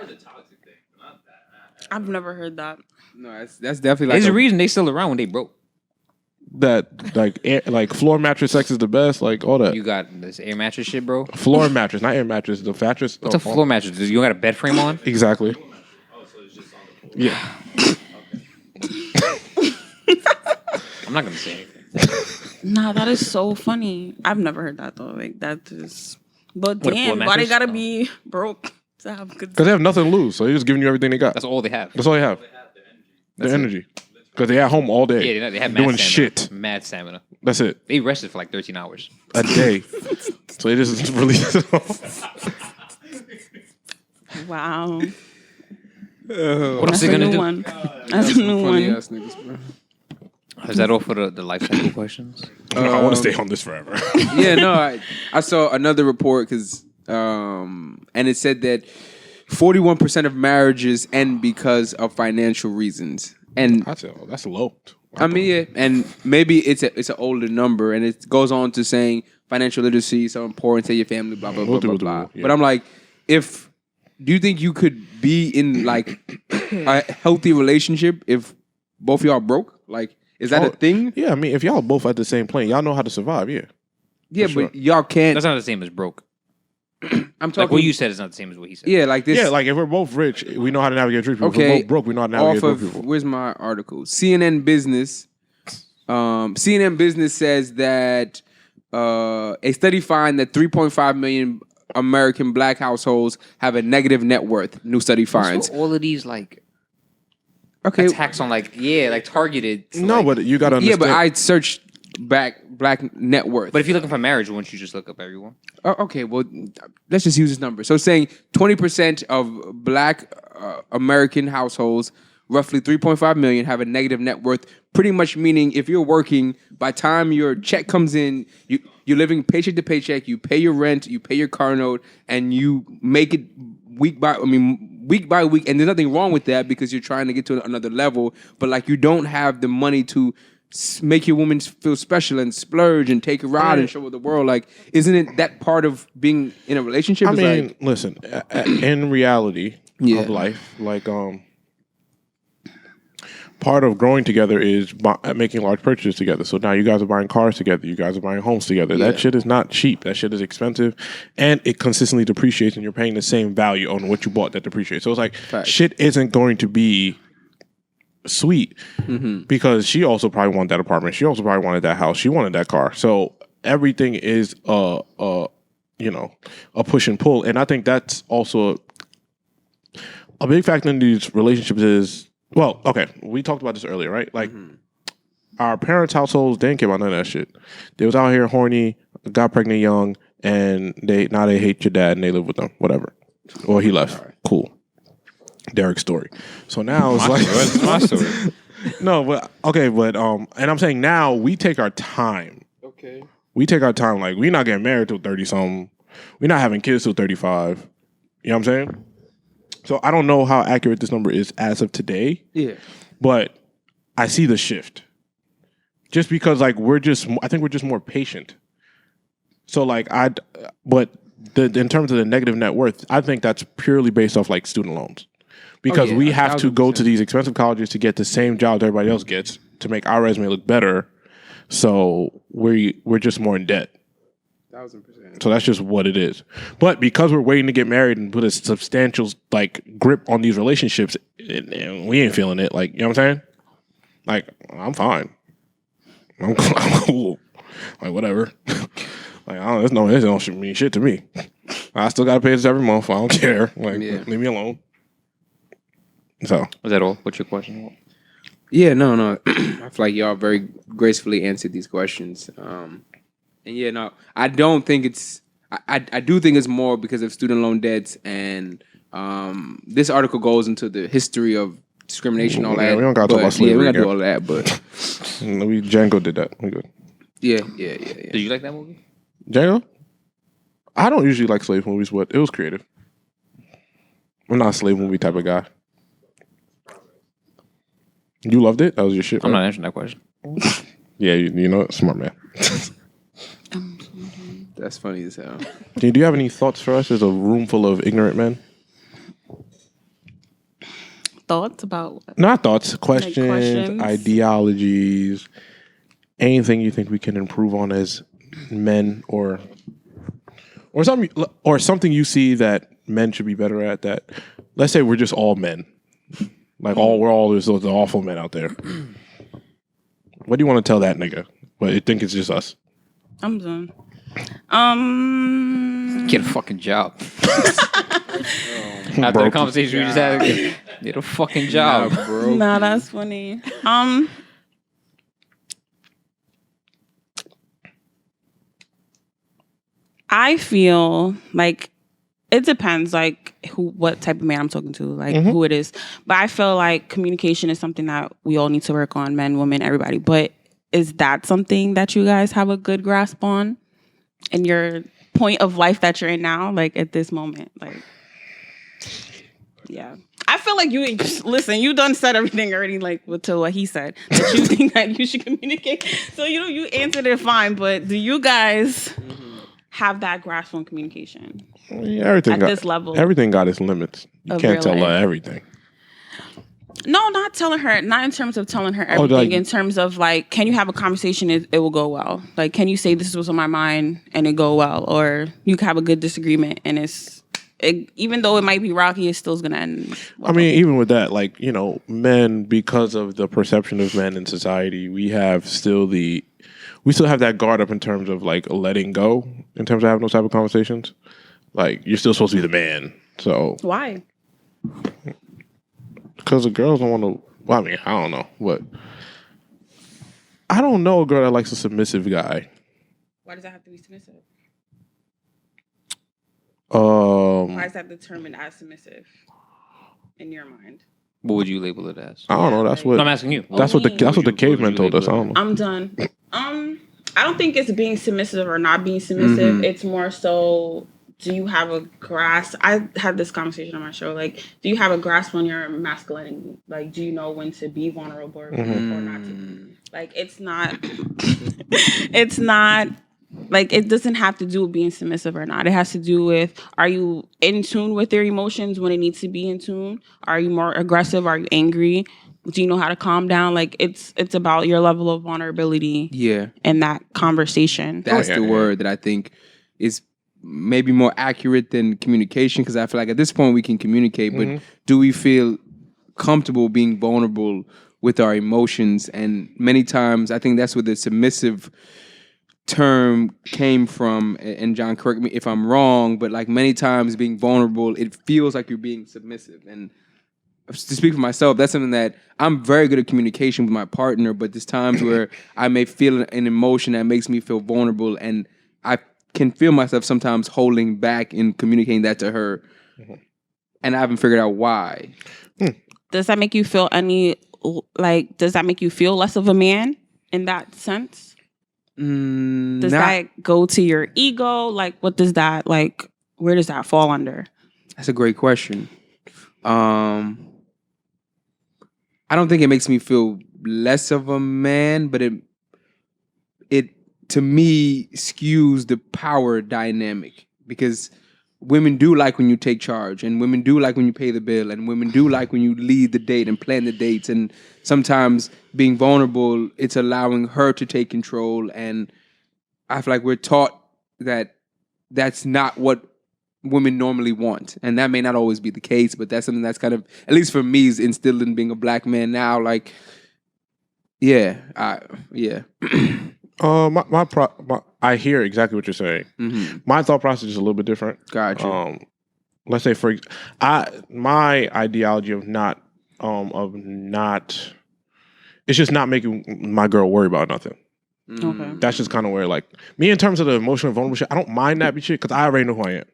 I've never heard that. No, that's definitely like There's a reason they still around when they broke. That like floor mattress sex is the best, like all that. You got this air mattress shit, bro. Floor mattress, not air mattress. The mattress. What's a floor mattress? You don't got a bed frame on? Exactly. Yeah. I'm not gonna say anything. Nah, that is so funny. I've never heard that though. Like that is. But What, a damn, floor why they mattress? gotta be broke to have good? Because they have nothing to lose, so they're just giving you everything they got. That's all they have. That's all they have. The energy. Because they at home all day. Yeah, they have mad doing stamina. shit. Mad stamina. That's it. They rested for like 13 hours. A day. So they just release it all. Wow. What That's else they a gonna new do? one. That's a new funny one. ass niggas, bro. Is that all for the life cycle questions? I want to stay on this forever. Yeah, no, I saw another report because, and it said that 41% of marriages end because of financial reasons. And That's low. I mean, yeah, and maybe it's an older number, and it goes on to saying financial literacy is so important to your family, blah blah blah blah blah. Yeah. But I'm like, do you think you could be in like a healthy relationship if both of y'all broke? Like, is that a thing? Yeah, I mean, if y'all both at the same plane, y'all know how to survive, yeah. Yeah, For sure. but y'all can't. That's not the same as broke. I'm talking. Like what you said is not the same as what he said. Yeah, like this. Yeah, like if we're both rich, we know how to navigate rich people. If Okay, we're both broke, we know how to navigate off broke of people. where's my article? CNN Business. CNN Business says that a study finds that 3.5 million American black households have a negative net worth. New study finds. So all of these like Okay, attacks on like targeted. to, No, like- but you got to yeah, understand. but I searched black net worth. But if you're looking for marriage, wouldn't you just look up everyone? Okay, well, let's just use this number. So, saying 20% of black American households, roughly 3.5 million, have a negative net worth. Pretty much meaning if you're working, by the time your check comes in, you're living paycheck to paycheck. You pay your rent, you pay your car note, and you make it week by week. And there's nothing wrong with that because you're trying to get to another level. But like you don't have the money to make your woman feel special and splurge and take her out and show her the world. Like, isn't it that part of being in a relationship? I It's mean, like, listen, in reality Yeah. of life, like part of growing together is making large purchases together. So now you guys are buying cars together. You guys are buying homes together. Yeah. That shit is not cheap. That shit is expensive, and it consistently depreciates, and you're paying the same value on what you bought that depreciates. So it's like shit isn't going to be sweet because she also probably wanted that apartment. She also probably wanted that house. She wanted that car. So everything is a push and pull, and I think that's also a big factor in these relationships is. Well, okay, we talked about this earlier, right? Like, our parents' households, they didn't care about none of that shit. They was out here horny, got pregnant young, and now they hate your dad and they live with them, whatever. Or he left. Cool. Derek's story. So now it's like... my story. No, but, okay, but, and I'm saying now we take our time. okay. We take our time. Like, we're not getting married till 30-something. We're not having kids till 35. You know what I'm saying? So I don't know how accurate this number is as of today. Yeah. But I see the shift. just because like I think we're just more patient. So like in terms of the negative net worth, I think that's purely based off like student loans. Because we have to go to these expensive colleges to get the same job that everybody else gets to make our resume look better. So we're just more in debt. 1,000%. So that's just what it is. But because we're waiting to get married and put a substantial like grip on these relationships, and we ain't feeling it. Like, you know what I'm saying? Like, I'm fine. I'm cool. Like, whatever. Like, this don't mean shit to me. I still gotta pay this every month. I don't care. Like, leave me alone. So Was that all? What's your question? Yeah, no. I feel like y'all very gracefully answered these questions. And yeah, no, I don't think it's. I do think it's more because of student loan debts, and this article goes into the history of discrimination, all that. We don't gotta talk about slavery. Yeah, we gotta do all that, but Django did that. We good. Yeah. Did you like that movie? Django? I don't usually like slave movies, but it was creative. I'm not a slave movie type of guy. You loved it? That was your shit, I'm right? not answering that question. Yeah, you know, smart man. That's funny as hell. Do you have any thoughts for us as a room full of ignorant men? Thoughts about what? Not thoughts, questions, questions? ideologies, anything you think we can improve on as men, or something you see that men should be better at. That, let's say we're just all men, like we're all those awful men out there. What do you want to tell that nigga? But you think it's just us? I'm done. Get a fucking job. After the conversation we just had, get a fucking job, bro. Nah, that's funny. I feel like it depends, like what type of man I'm talking to, like who it is. But I feel like communication is something that we all need to work on, men, women, everybody. But is that something that you guys have a good grasp on in your point of life that you're in now, like at this moment? Like, yeah. I feel like you done said everything already, like to what he said, that you think that you should communicate. So, you answered it fine, but do you guys have that grasp on communication? Yeah, this level? Everything got its limits. You can't tell her everything. No, not telling her. Not in terms of telling her everything. In terms of like, can you have a conversation? It will go well. Like, can you say this is what's on my mind and it go well, or you can have a good disagreement and even though it might be rocky, it's still gonna end. I mean, even with that, like, men, because of the perception of men in society, we still have that guard up in terms of like letting go, in terms of having those type of conversations. Like, you're still supposed to be the man. So why? Because the girls don't want to. Well, I mean, I don't know, but I don't know a girl that likes a submissive guy. Why does that have to be submissive? Why is that determined as submissive in your mind? What would you label it as? I don't know. That's what. No, I'm asking you. That's what the cavemen told us. I don't know. I'm done. I don't think it's being submissive or not being submissive. It's more so, do you have a grasp? I had this conversation on my show. Like, do you have a grasp on your masculinity? Like, do you know when to be vulnerable or not to be? Like, it's not. It's not. Like, it doesn't have to do with being submissive or not. It has to do with, are you in tune with your emotions when it needs to be in tune? Are you more aggressive? Are you angry? Do you know how to calm down? Like, it's about your level of vulnerability. Yeah. In that conversation. That's the word that I think is maybe more accurate than communication, because I feel like at this point we can communicate, but do we feel comfortable being vulnerable with our emotions? And many times I think that's where the submissive term came from, and John, correct me if I'm wrong, but like many times being vulnerable, it feels like you're being submissive. And to speak for myself, that's something that I'm very good at communication with my partner, but there's times where I may feel an emotion that makes me feel vulnerable, and I can feel myself sometimes holding back in communicating that to her, and I haven't figured out why. Does that make you feel does that make you feel less of a man in that sense? Does that go to your ego? Like, what does that, like, where does that fall under? That's a great question. I don't think it makes me feel less of a man, but it to me skews the power dynamic because women do like when you take charge, and women do like when you pay the bill, and women do like when you lead the date and plan the dates. And sometimes being vulnerable, it's allowing her to take control. And I feel like we're taught that that's not what women normally want. And that may not always be the case, but that's something that's kind of, at least for me, is instilled in being a black man now. Like, yeah. I hear exactly what you're saying. Mm-hmm. My thought process is a little bit different. Gotcha. Let's say my ideology of not, it's just not making my girl worry about nothing. Okay. That's just kind of where, like, me in terms of the emotional vulnerable shit, I don't mind that shit because I already know who I am.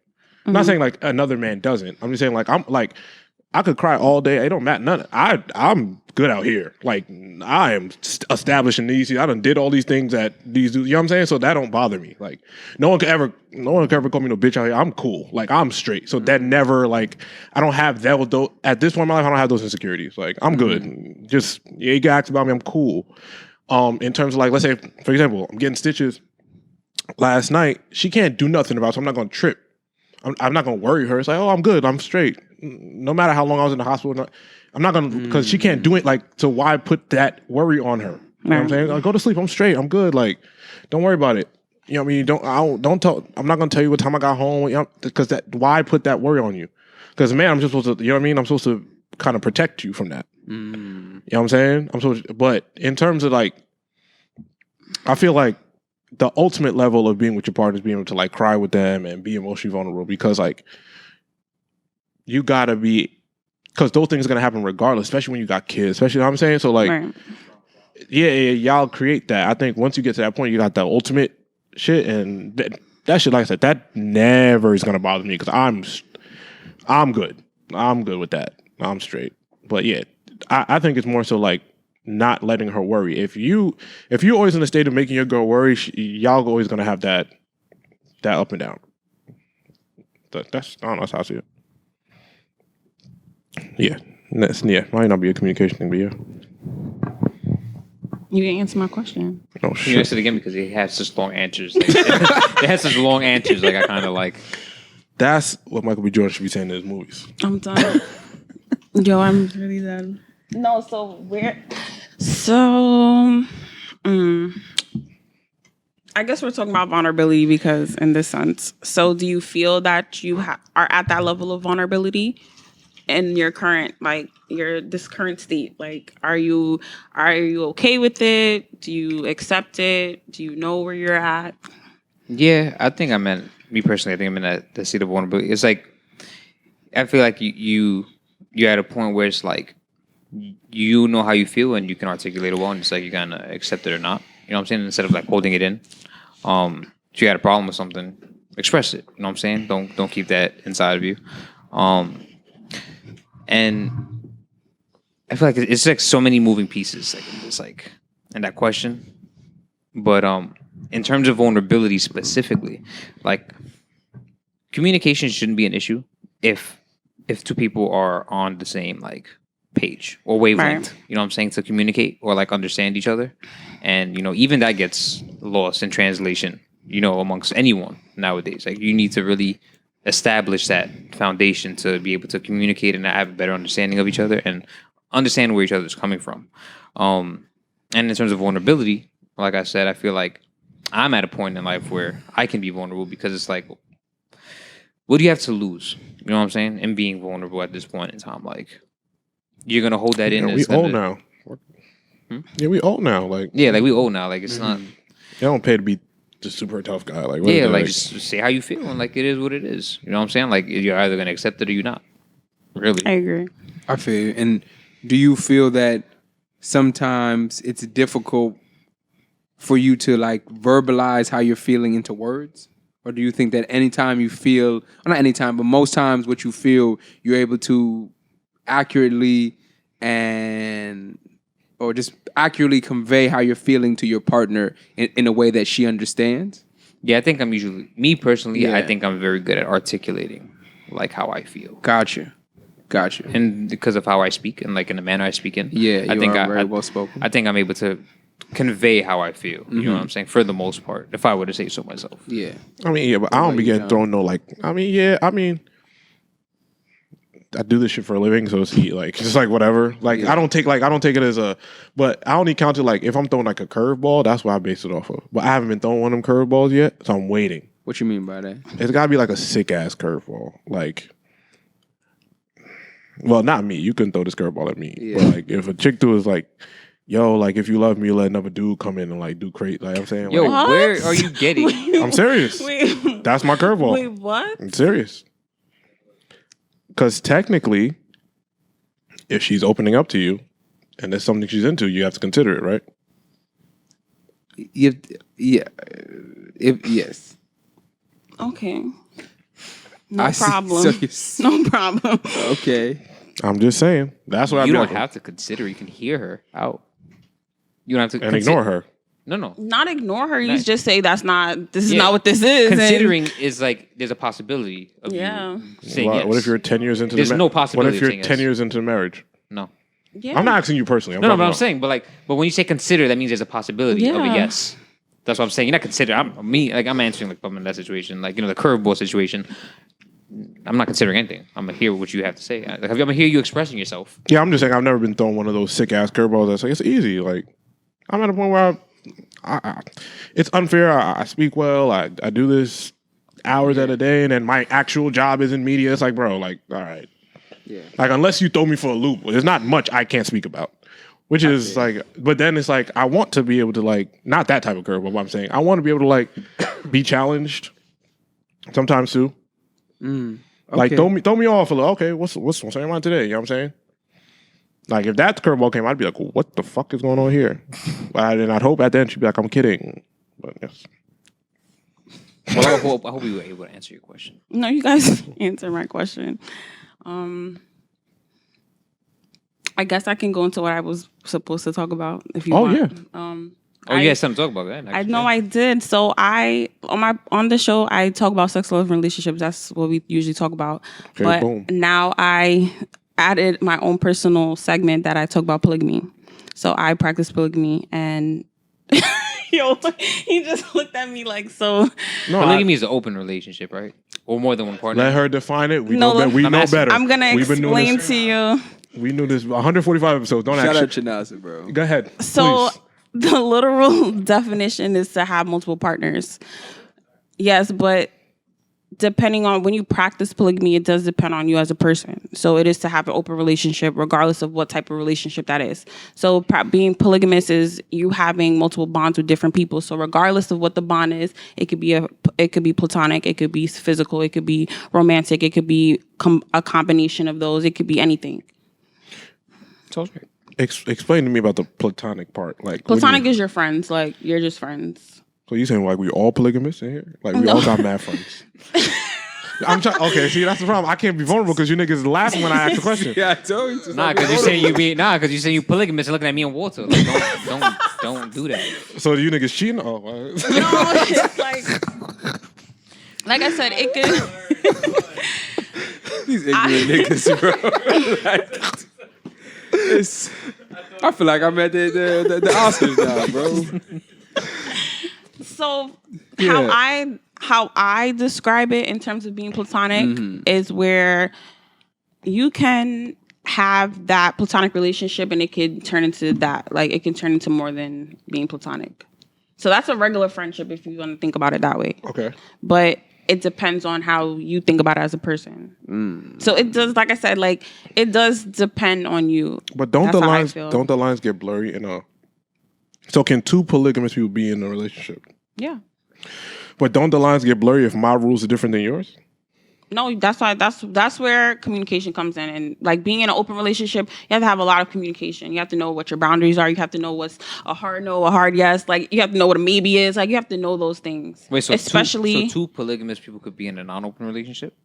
I'm not saying like another man doesn't. I'm just saying like I could cry all day. It don't matter. I'm good out here. Like I am establishing these. I done did all these things that these dudes. You know what I'm saying? So that don't bother me. Like no one could ever call me no bitch out here. I'm cool. Like I'm straight. So that never like I don't have that. Though at this point in my life, I don't have those insecurities. Like I'm good. Just you can ask about me. I'm cool. In terms of like, let's say for example, I'm getting stitches last night. She can't do nothing about it, so I'm not gonna trip. I'm not gonna worry her. It's like, oh, I'm good. I'm straight. No matter how long I was in the hospital, I'm not gonna because she can't do it. Like, so why put that worry on her? You know what I'm saying? Like, go to sleep. I'm straight. I'm good. Like, don't worry about it. You know what I mean? Don't tell. I'm not gonna tell you what time I got home. You know, because why put that worry on you? Because man, I'm just supposed to. You know what I mean? I'm supposed to kind of protect you from that. You know what I'm saying? But in terms of like, I feel like the ultimate level of being with your partner is being able to like cry with them and be emotionally vulnerable because like you gotta be, because those things are gonna happen regardless, especially when you got kids, especially, you know what I'm saying? So like, yeah, y'all create that. I think once you get to that point, you got the ultimate shit, and that shit, like I said, that never is gonna bother me because I'm good. I'm good with that. I'm straight. But yeah, I think it's more so like not letting her worry. If you're always in a state of making your girl worry, y'all always gonna have that up and down. That's I don't know, that's how I see it. Yeah, might not be a communication thing, but yeah. You didn't answer my question. Oh You shit! answered again because it has such long answers. Like, it has such long answers. Like I kind of like. That's what Michael B. Jordan should be saying in his movies. I'm done. Yo, I'm really done. No, I guess we're talking about vulnerability because in this sense. So do you feel that you are at that level of vulnerability in your current, like this current state? Like, are you okay with it? Do you accept it? Do you know where you're at? Yeah, I think I'm in. Me personally, I think I'm in that state of vulnerability. It's like I feel like you're at a point where it's like you know how you feel and you can articulate it well, and it's like you're gonna accept it or not. You know what I'm saying? Instead of like holding it in. If you had a problem with something, express it. You know what I'm saying? Don't keep that inside of you. And I feel like it's like so many moving pieces. Like it's like in that question, but in terms of vulnerability specifically, like communication shouldn't be an issue if two people are on the same like page or wavelength. Right. You know what I'm saying? To communicate or like understand each other. And, you know, even that gets lost in translation, you know, amongst anyone nowadays. Like you need to really establish that foundation to be able to communicate and have a better understanding of each other and understand where each other's coming from. And in terms of vulnerability, like I said, I feel like I'm at a point in life where I can be vulnerable because it's like, what do you have to lose? You know what I'm saying? In being vulnerable at this point in time, like you're gonna hold that in. We old now. Yeah, we old now. Like like we old now. Like it's not. You don't pay to be the super tough guy. Like just say how you feel and like it is what it is. You know what I'm saying? Like you're either gonna accept it or you're not. Really, I agree. I feel you. And do you feel that sometimes it's difficult for you to like verbalize how you're feeling into words? Or do you think that anytime you feel, or not anytime, but most times what you feel, you're able to accurately convey how you're feeling to your partner in a way that she understands? Yeah, I think I'm usually, me personally, I think I'm very good at articulating like how I feel. Gotcha. And because of how I speak and like in the manner I speak in. Yeah, I think I'm very well spoken. I think I'm able to convey how I feel. You know what I'm saying? For the most part, if I were to say so myself. Yeah. I mean, yeah, but I don't be getting thrown no like. I mean, I do this shit for a living, so it's like just like whatever. Like I don't take it as a, but I only count it like if I'm throwing like a curveball. That's what I base it off of. But I haven't been throwing one of them curveballs yet, so I'm waiting. What you mean by that? It's got to be like a sick ass curveball. Like, well, not me. You couldn't throw this curveball at me. Yeah. But like if a chick do is like, yo, like if you love me, let another dude come in and like do crazy. Like I'm saying, Yo, like, What? where are you getting? I'm serious. Wait, That's my curveball. wait, what? I'm serious. Because technically, if she's opening up to you and there's something she's into, you have to consider it, right? Yes. Okay. No I see. problem. So No problem. okay. I'm just saying. That's what You I don't have to consider. You can hear her out. You don't have to and ignore her. No. Not ignore her. You Nice. just say this is not Yeah. what this is. and- Considering is like there's a possibility of Yeah. you saying What, yes. what if you're 10 years into There's the no What possibility if of you're saying 10 yes. years into the marriage? No. Yeah. I'm not asking you personally. But talking I'm about- saying, but when you say consider, that means there's a possibility of a Yeah. yes. That's what I'm saying. You're not considering. I'm answering like I'm in that situation, like the curveball situation. I'm not considering anything. I'm gonna hear what you have to say. I'm gonna hear you expressing yourself. Yeah, I'm just saying I've never been thrown one of those sick ass curveballs that's like it's easy. Like I'm at a point where it's unfair. I speak well. I do this hours at a day, and then my actual job is in media. It's like, bro, like, all right. Yeah. Like, unless you throw me for a loop, there's not much I can't speak about. Which is like, but then it's like, I want to be able to like, not that type of curve, but what I'm saying, I want to be able to like be challenged sometimes too. Like, Okay. throw me off a little, okay, what's on your mind today? You know what I'm saying? Like, if that curveball came, I'd be like, what the fuck is going on here? And I'd hope at the end she'd be like, I'm kidding. But yes. Well, I hope you were able to answer your question. No, you guys answer my question. I guess I can go into what I was supposed to talk about if you want. Yeah. You had something to talk about that. I know I did. So on the show I talk about sex, love, and relationships. That's what we usually talk about. Okay, but boom. now I added my own personal segment that I talk about polygamy. So I practice polygamy, and yo, he just looked at me like so. No, Polygamy is an open relationship, right? Or more than one partner. let her define it. We No, know, we I'm know asking- better. I'm gonna We've been doing explain this- to you. We knew this 145 episodes. Don't Shout out actually. Chinasa, bro. Go ahead. So please. the literal definition is to have multiple partners. Yes, but depending on when you practice polygamy, it does depend on you as a person. So it is to have an open relationship, regardless of what type of relationship that is. So being polygamous is you having multiple bonds with different people. So regardless of what the bond is, it could be platonic, it could be physical, it could be romantic, it could be a combination of those. It could be anything. Sounds great. Explain to me about the platonic part. Like what do Platonic you- is your friends, like you're just friends. So you saying like we all polygamous in here? Like we No. all got mad friends. I'm trying. Okay, see that's the problem. I can't be vulnerable because you niggas laughing when I ask the question. Yeah, I told you. Because you're saying you polygamous and looking at me and Walter. Like, don't do that. So do you niggas cheating? Oh, well. No, it's like I said, it could. These ignorant niggas, bro. I feel like I'm at the Oscars now, bro. So Yeah. how I describe it in terms of being platonic is where you can have that platonic relationship and it could turn into that. Like it can turn into more than being platonic. So that's a regular friendship if you want to think about it that way. Okay. But it depends on how you think about it as a person. So it does, like I said, like it does depend on you. But don't That's the how I lines feel. don't the lines get blurry in a? So can two polygamous people be in a relationship? Yeah. But don't the lines get blurry if my rules are different than yours? No, that's why that's where communication comes in. And like being in an open relationship, you have to have a lot of communication. You have to know what your boundaries are. You have to know what's a hard no, a hard yes. Like you have to know what a maybe is. Like you have to know those things. Wait, so especially two polygamous people could be in a non-open relationship?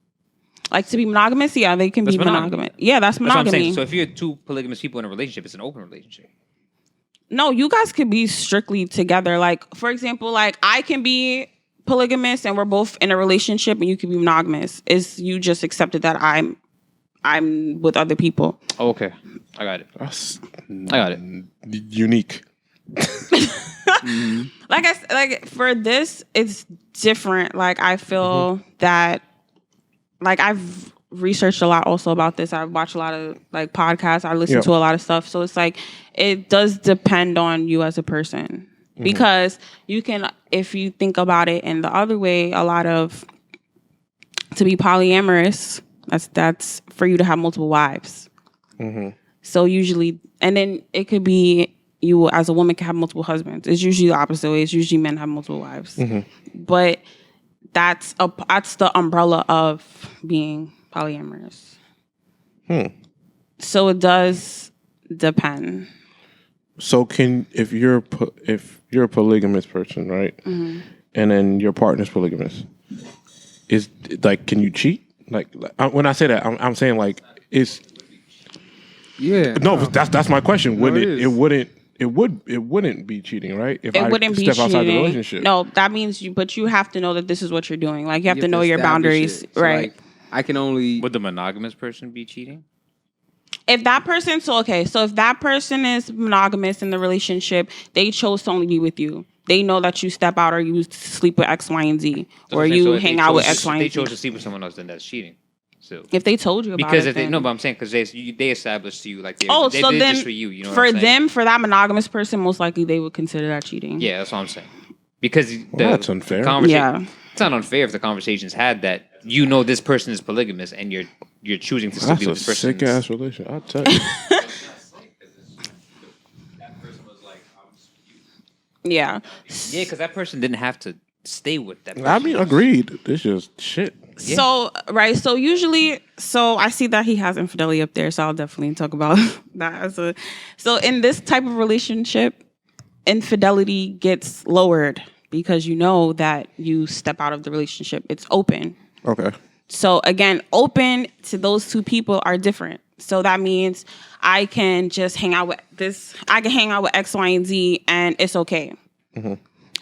like to be monogamous. Yeah, they can That's be monogamy. monogamous. Yeah, that's That's what I'm monogamy. saying. So if you're two polygamous people in a relationship, it's an open relationship. No, you guys could be strictly together. Like, for example, like I can be polygamous and we're both in a relationship and you can be monogamous. It's you just accepted that I'm with other people. Oh, okay. I got it. That's I got it. unique. Like for this, it's different. Like I feel that, like I've researched a lot also about this. I've watched a lot of like podcasts. I listen to a lot of stuff. So it's like it does depend on you as a person, because you can, if you think about it in the other way, a lot of, to be polyamorous, that's for you to have multiple wives. So usually, and then it could be you as a woman can have multiple husbands. It's usually the opposite way. It's usually men have multiple wives. But that's the umbrella of being polyamorous. So it does depend. So if you're a polygamous person, right? And then your partner's polygamous, is like, can you cheat? Like when I say that, I'm saying like it's. Yeah. No, that's my question. No, It wouldn't be cheating, right? If It I wouldn't be step outside the cheating. relationship. No, that means but you have to know that this is what you're doing. Like you have to know your boundaries, So, right? like, I can only. Would the monogamous person be cheating? If that person, so if that person is monogamous in the relationship, they chose to only be with you. They know that you step out or you sleep with X, Y, and Z, or you hang out with X, Y, and Z. If they chose to sleep with someone else, then that's cheating. So If they told you about because it, if they then. but I'm saying because they established to you like they So did then just for you. You know, for what I'm saying? them, for that monogamous person, most likely they would consider that cheating. Yeah, that's what I'm saying. Because That's unfair. Yeah. It's not unfair if the conversation's had that you know this person is polygamous and you're choosing to still That's be a with this person. sick ass relation. I'll tell you. Yeah. Yeah, because that person didn't have to stay with that person. I mean, agreed. This just shit. Yeah. So, right. So usually, I see that he has infidelity up there. So I'll definitely talk about that so in this type of relationship, infidelity gets lowered because you know that you step out of the relationship. It's open. Okay. So again, open to those two people are different. So that means I can just hang out with I can hang out with X, Y, and Z and it's okay.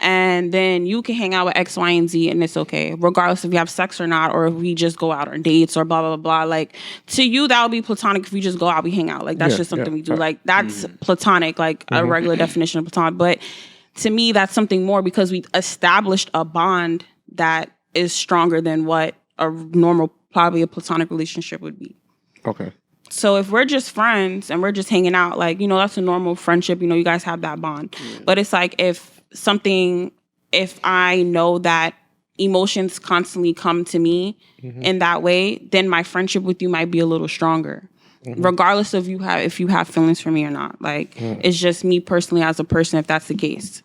And then you can hang out with X, Y, and Z and it's okay, regardless if you have sex or not, or if we just go out on dates or blah, blah, blah, blah. Like, to you, that would be platonic. If we just go out, we hang out. Like, that's just something we do. Like, that's platonic, like a regular definition of platonic. But to me, that's something more because we established a bond that is stronger than what a normal, probably a platonic relationship would be. Okay. So if we're just friends and we're just hanging out, like, that's a normal friendship, you guys have that bond. But it's like if I know that emotions constantly come to me in that way, then my friendship with you might be a little stronger. Regardless of if you have feelings for me or not. Like, it's just me personally as a person if that's the case.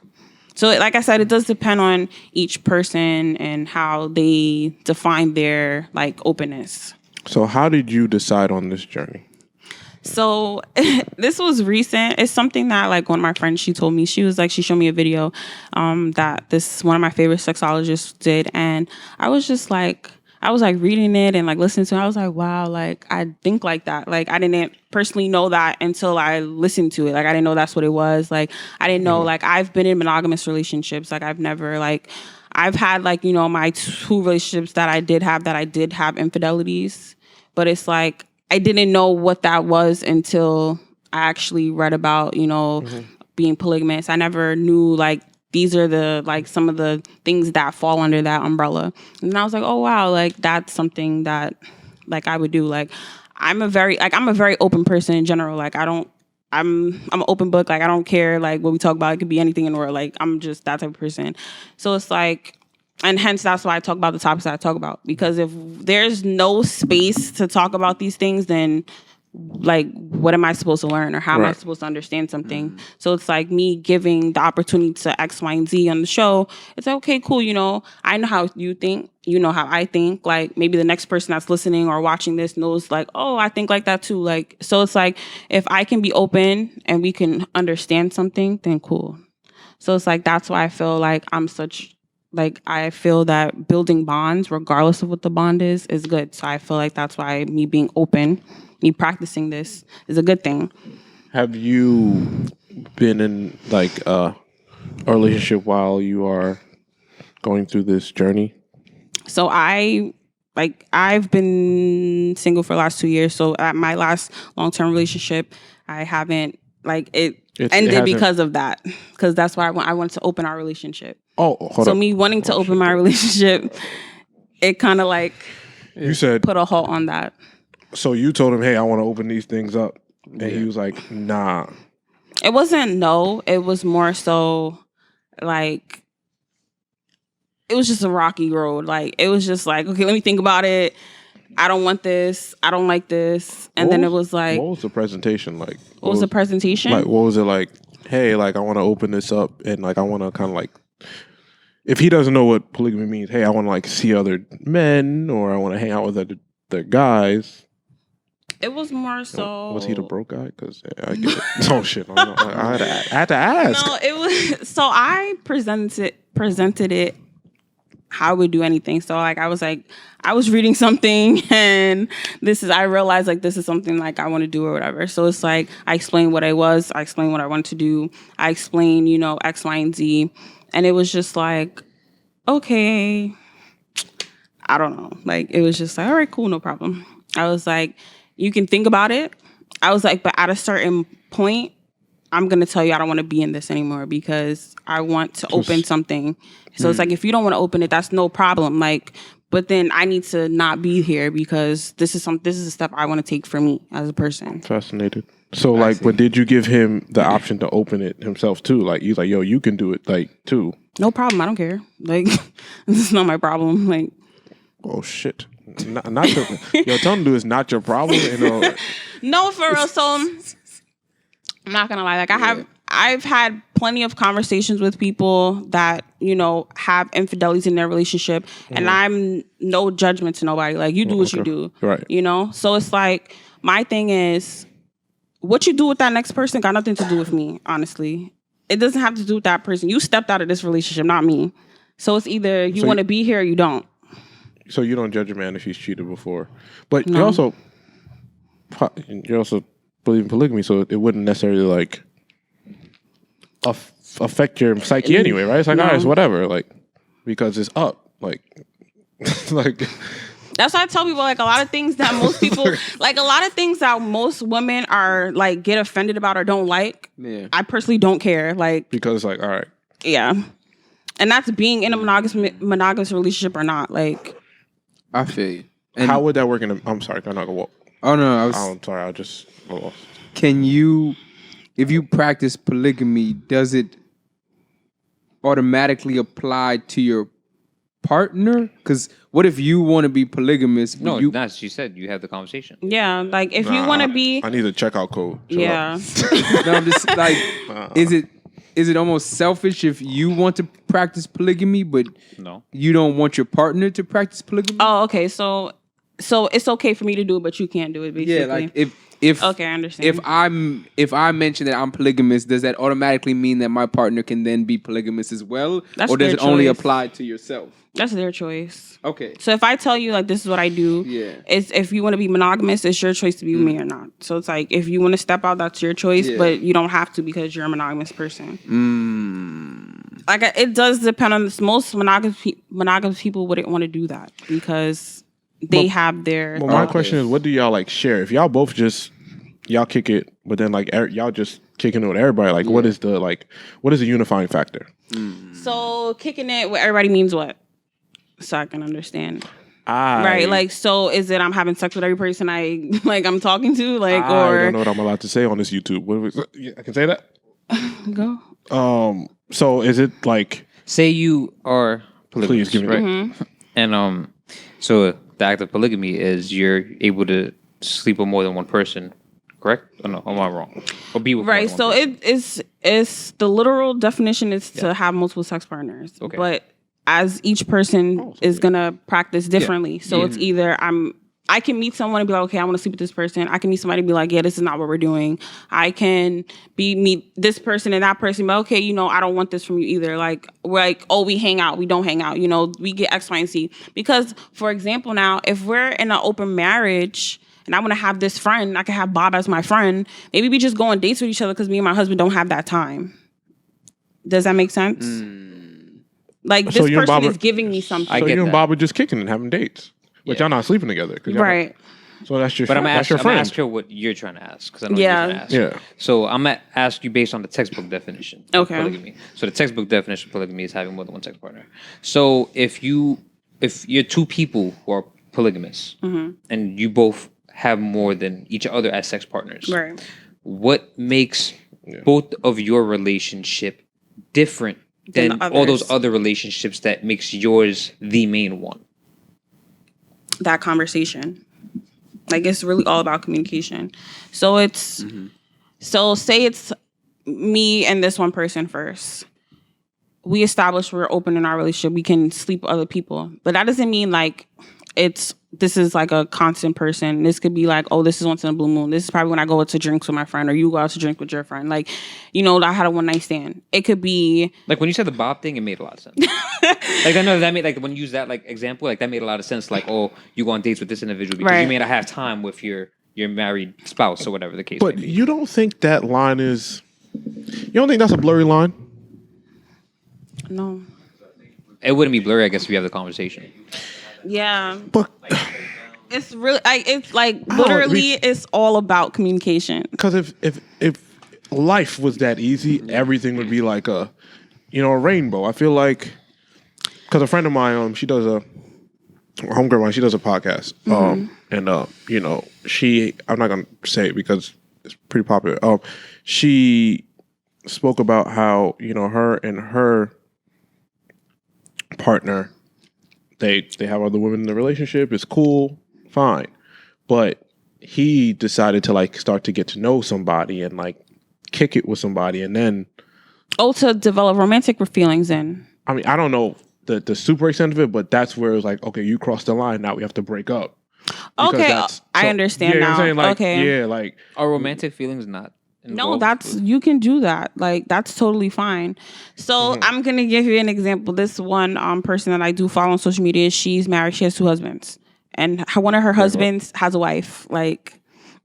So like I said, it does depend on each person and how they define their like openness. So how did you decide on this journey? So this was recent. It's something that like one of my friends, she told me, she showed me a video that one of my favorite sexologists did. And I was reading it and like listening to it. I was like, wow, like I think like that. Like I didn't personally know that until I listened to it. Like I didn't know that's what it was. Like I didn't know, like I've been in monogamous relationships. Like I've never I've had like, my 2 relationships that I did have infidelities, but it's like, I didn't know what that was until I actually read about, being polygamous. I never knew like these are some of the things that fall under that umbrella. And I was like, oh wow, like that's something that like I would do. Like I'm a very open person in general. Like I'm an open book. Like I don't care like what we talk about. It could be anything in the world. Like I'm just that type of person. So it's like, and hence that's why I talk about the topics that I talk about. Because if there's no space to talk about these things, then like what am I supposed to learn or how am I supposed to understand something? So it's like me giving the opportunity to X, Y, and Z on the show. It's like, okay, cool. I know how you think. You know how I think. Like maybe the next person that's listening or watching this knows like, oh, I think like that too. Like, so it's like if I can be open and we can understand something, then cool. So it's like that's why I feel like I feel that building bonds, regardless of what the bond is good. So I feel like that's why me being open, me practicing this is a good thing. Have you been in like a relationship while you are going through this journey? So I've been single for the last 2 years. So at my last long-term relationship, I haven't ended because of that. Because that's why I wanted to open our relationship. Oh, hold so up. me wanting to open my relationship, it kind of like You said put a halt on that. so. You told him, "Hey, I want to open these things up," and he was like, "Nah." It wasn't no. It was more so like it was just a rocky road. Like it was just like, okay, let me think about it. I don't want this. I don't like this. And then it was like, what was the presentation like? What was the presentation? Like, what was it like? Hey, like I want to open this up, and like I want to kind of like, if he doesn't know what polygamy means, hey, I want to like see other men, or I want to hang out with other guys. It was more so. Was he the broke guy? Because I get it. Oh shit! I had to ask. No, it was. So I presented it how I would do anything. So like I was reading something, and I realized like this is something like I want to do or whatever. So it's like I explained what I was. I explained what I wanted to do. I explained X, Y, and Z, and it was just like, okay, I don't know. Like it was just like, all right, cool, no problem. I was like, you can think about it. I was like, but at a certain point, I'm going to tell you I don't want to be in this anymore because I want to open something. So it's like, if you don't want to open it, that's no problem. Like, but then I need to not be here because this is a step I want to take for me as a person. Fascinated. So like, but did you give him the option to open it himself too? Like he's like, yo, you can do it like too. No problem. I don't care. Like, this is not my problem. Like, oh shit. Not your, yo, tell him to do is not your problem. No, for real. So I'm not gonna lie. Like I've had plenty of conversations with people that have infidelities in their relationship, and I'm no judgment to nobody. Like you do what you do, right? So it's like my thing is what you do with that next person got nothing to do with me. Honestly, it doesn't have to do with that person. You stepped out of this relationship, not me. So it's either you want to be here or you don't. So you don't judge a man if he's cheated before, but you also believe in polygamy, so it wouldn't necessarily like affect your psyche anyway, right? It's like, all right, it's whatever, like because it's up, like That's why I tell people like a lot of things that most people like a lot of things that most women are like get offended about or don't like. Yeah. I personally don't care, like because like all right, yeah, and that's being in a monogamous relationship or not, like. I feel you. And how would that work I'm sorry, I'm not gonna walk. Oh no, I'm sorry, I just lost. Can you, if you practice polygamy, does it automatically apply to your partner? Because what if you want to be polygamous? No, that's she said you have the conversation. Yeah, like if you want to be, I need a checkout code. Yeah. No, I'm just like, is it almost selfish if you want to practice polygamy, but you don't want your partner to practice polygamy? Oh, okay. So it's okay for me to do it, but you can't do it. Basically, yeah. Like if okay, I understand. If I mention that I'm polygamous, does that automatically mean that my partner can then be polygamous as well, or does it only apply to yourself? That's their choice. Okay. So if I tell you like this is what I do, it's if you want to be monogamous, it's your choice to be with me or not. So it's like if you want to step out, that's your choice, but you don't have to because you're a monogamous person. Like it does depend on this. Most monogamous people wouldn't want to do that because they have their. Well, my question is, what do y'all like share? If y'all both y'all kick it, but then like y'all just kicking it with everybody, like what is the unifying factor? So kicking it with everybody means what? So I can understand. Right, like, so is it I'm having sex with every person I'm talking to, like, or I don't know what I'm allowed to say on this YouTube. I can say that. Go. So is it like, say you are polygamous, please give me right? Mm-hmm. And so the act of polygamy is you're able to sleep with more than one person, correct? Or no, am I wrong? Or be with right. So it's the literal definition is to have multiple sex partners, okay. But as each person is gonna practice differently. So it's either I can meet someone and be like, okay, I want to sleep with this person. I can meet somebody and be like, yeah, this is not what we're doing. I can meet this person and that person, but okay, I don't want this from you either. Like, we're like, oh, we hang out, we don't hang out. We get X, Y, and Z. Because, for example, now, if we're in an open marriage and I want to have this friend, I can have Bob as my friend. Maybe we just go on dates with each other because me and my husband don't have that time. Does that make sense? Like, this person is giving me something. So you and Bob are just kicking and having dates. But y'all not sleeping together. Right. So that's your But I'm that's your gonna friend. ask her what you're trying to ask because I know Yeah. what you're trying to ask. Yeah. So I'm gonna ask you based on the textbook definition of Okay. polygamy. So the textbook definition of polygamy is having more than one sex partner. So if you're two people who are polygamous and you both have more than each other as sex partners, Right. what makes both of your relationship different than Than all those others. other relationships that makes yours the main one? That conversation. Like, it's really all about communication. So it's so say it's me and this one person first. We established we're open in our relationship. We can sleep with other people, but that doesn't mean like this is like a constant person. This could be like, oh, this is once in a blue moon. This is probably when I go out to drinks with my friend, or you go out to drink with your friend. Like, I had a one night stand. It could be Like when you said the Bob thing, it made a lot of sense. Like I know that made, like when you use that like example, like that made a lot of sense. Like, oh, you go on dates with this individual because you Right. may not have time with your married spouse or whatever the case. But may be. you don't think that line is? You don't think that's a blurry line? no. It wouldn't be blurry, I guess, if you have the conversation. Yeah. But It's really it's like don't- literally it's all about communication. because if life was that easy, everything would be like a rainbow. I feel like because a friend of mine, she does a homegirl of mine, she does a podcast, and she I'm not gonna say it because it's pretty popular. She spoke about how her and her partner they have other women in the relationship. It's cool, fine, but he decided to like start to get to know somebody and like kick it with somebody, and then To develop romantic feelings in. I mean I don't know the super extent of it, but that's where it's like, okay, you crossed the line, now we have to break up. Because Okay, that's- I understand you know now. what I'm saying? Like, Okay. yeah, like Are romantic feelings not No, involved? you can do that. Like, that's totally fine. So I'm gonna give you an example. This one person that I do follow on social media, she's married. She has 2 husbands, and one of her husbands has a wife. Like,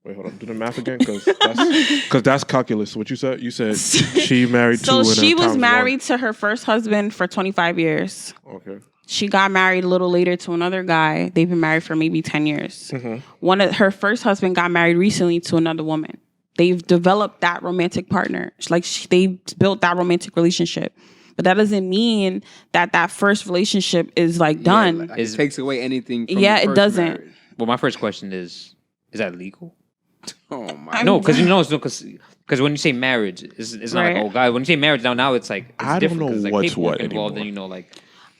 wait, hold on, do the math again, because that's calculus. What you said? You said she married 2. so and she times was one. married to her first husband for 25 years. Okay. She got married a little later to another guy. They've been married for maybe 10 years. One of her first husband got married recently to another woman. They've developed that romantic partner. Like they built that romantic relationship. But that doesn't mean that first relationship is like done. Like, it takes away anything from Yeah, the it first doesn't. marriage. Well, my first question is that legal? Oh my! No, because because when you say marriage, it's not Right. like, oh God. When you say marriage now it's like it's I don't different know 'cause, like, what's paperwork what involved, anymore. and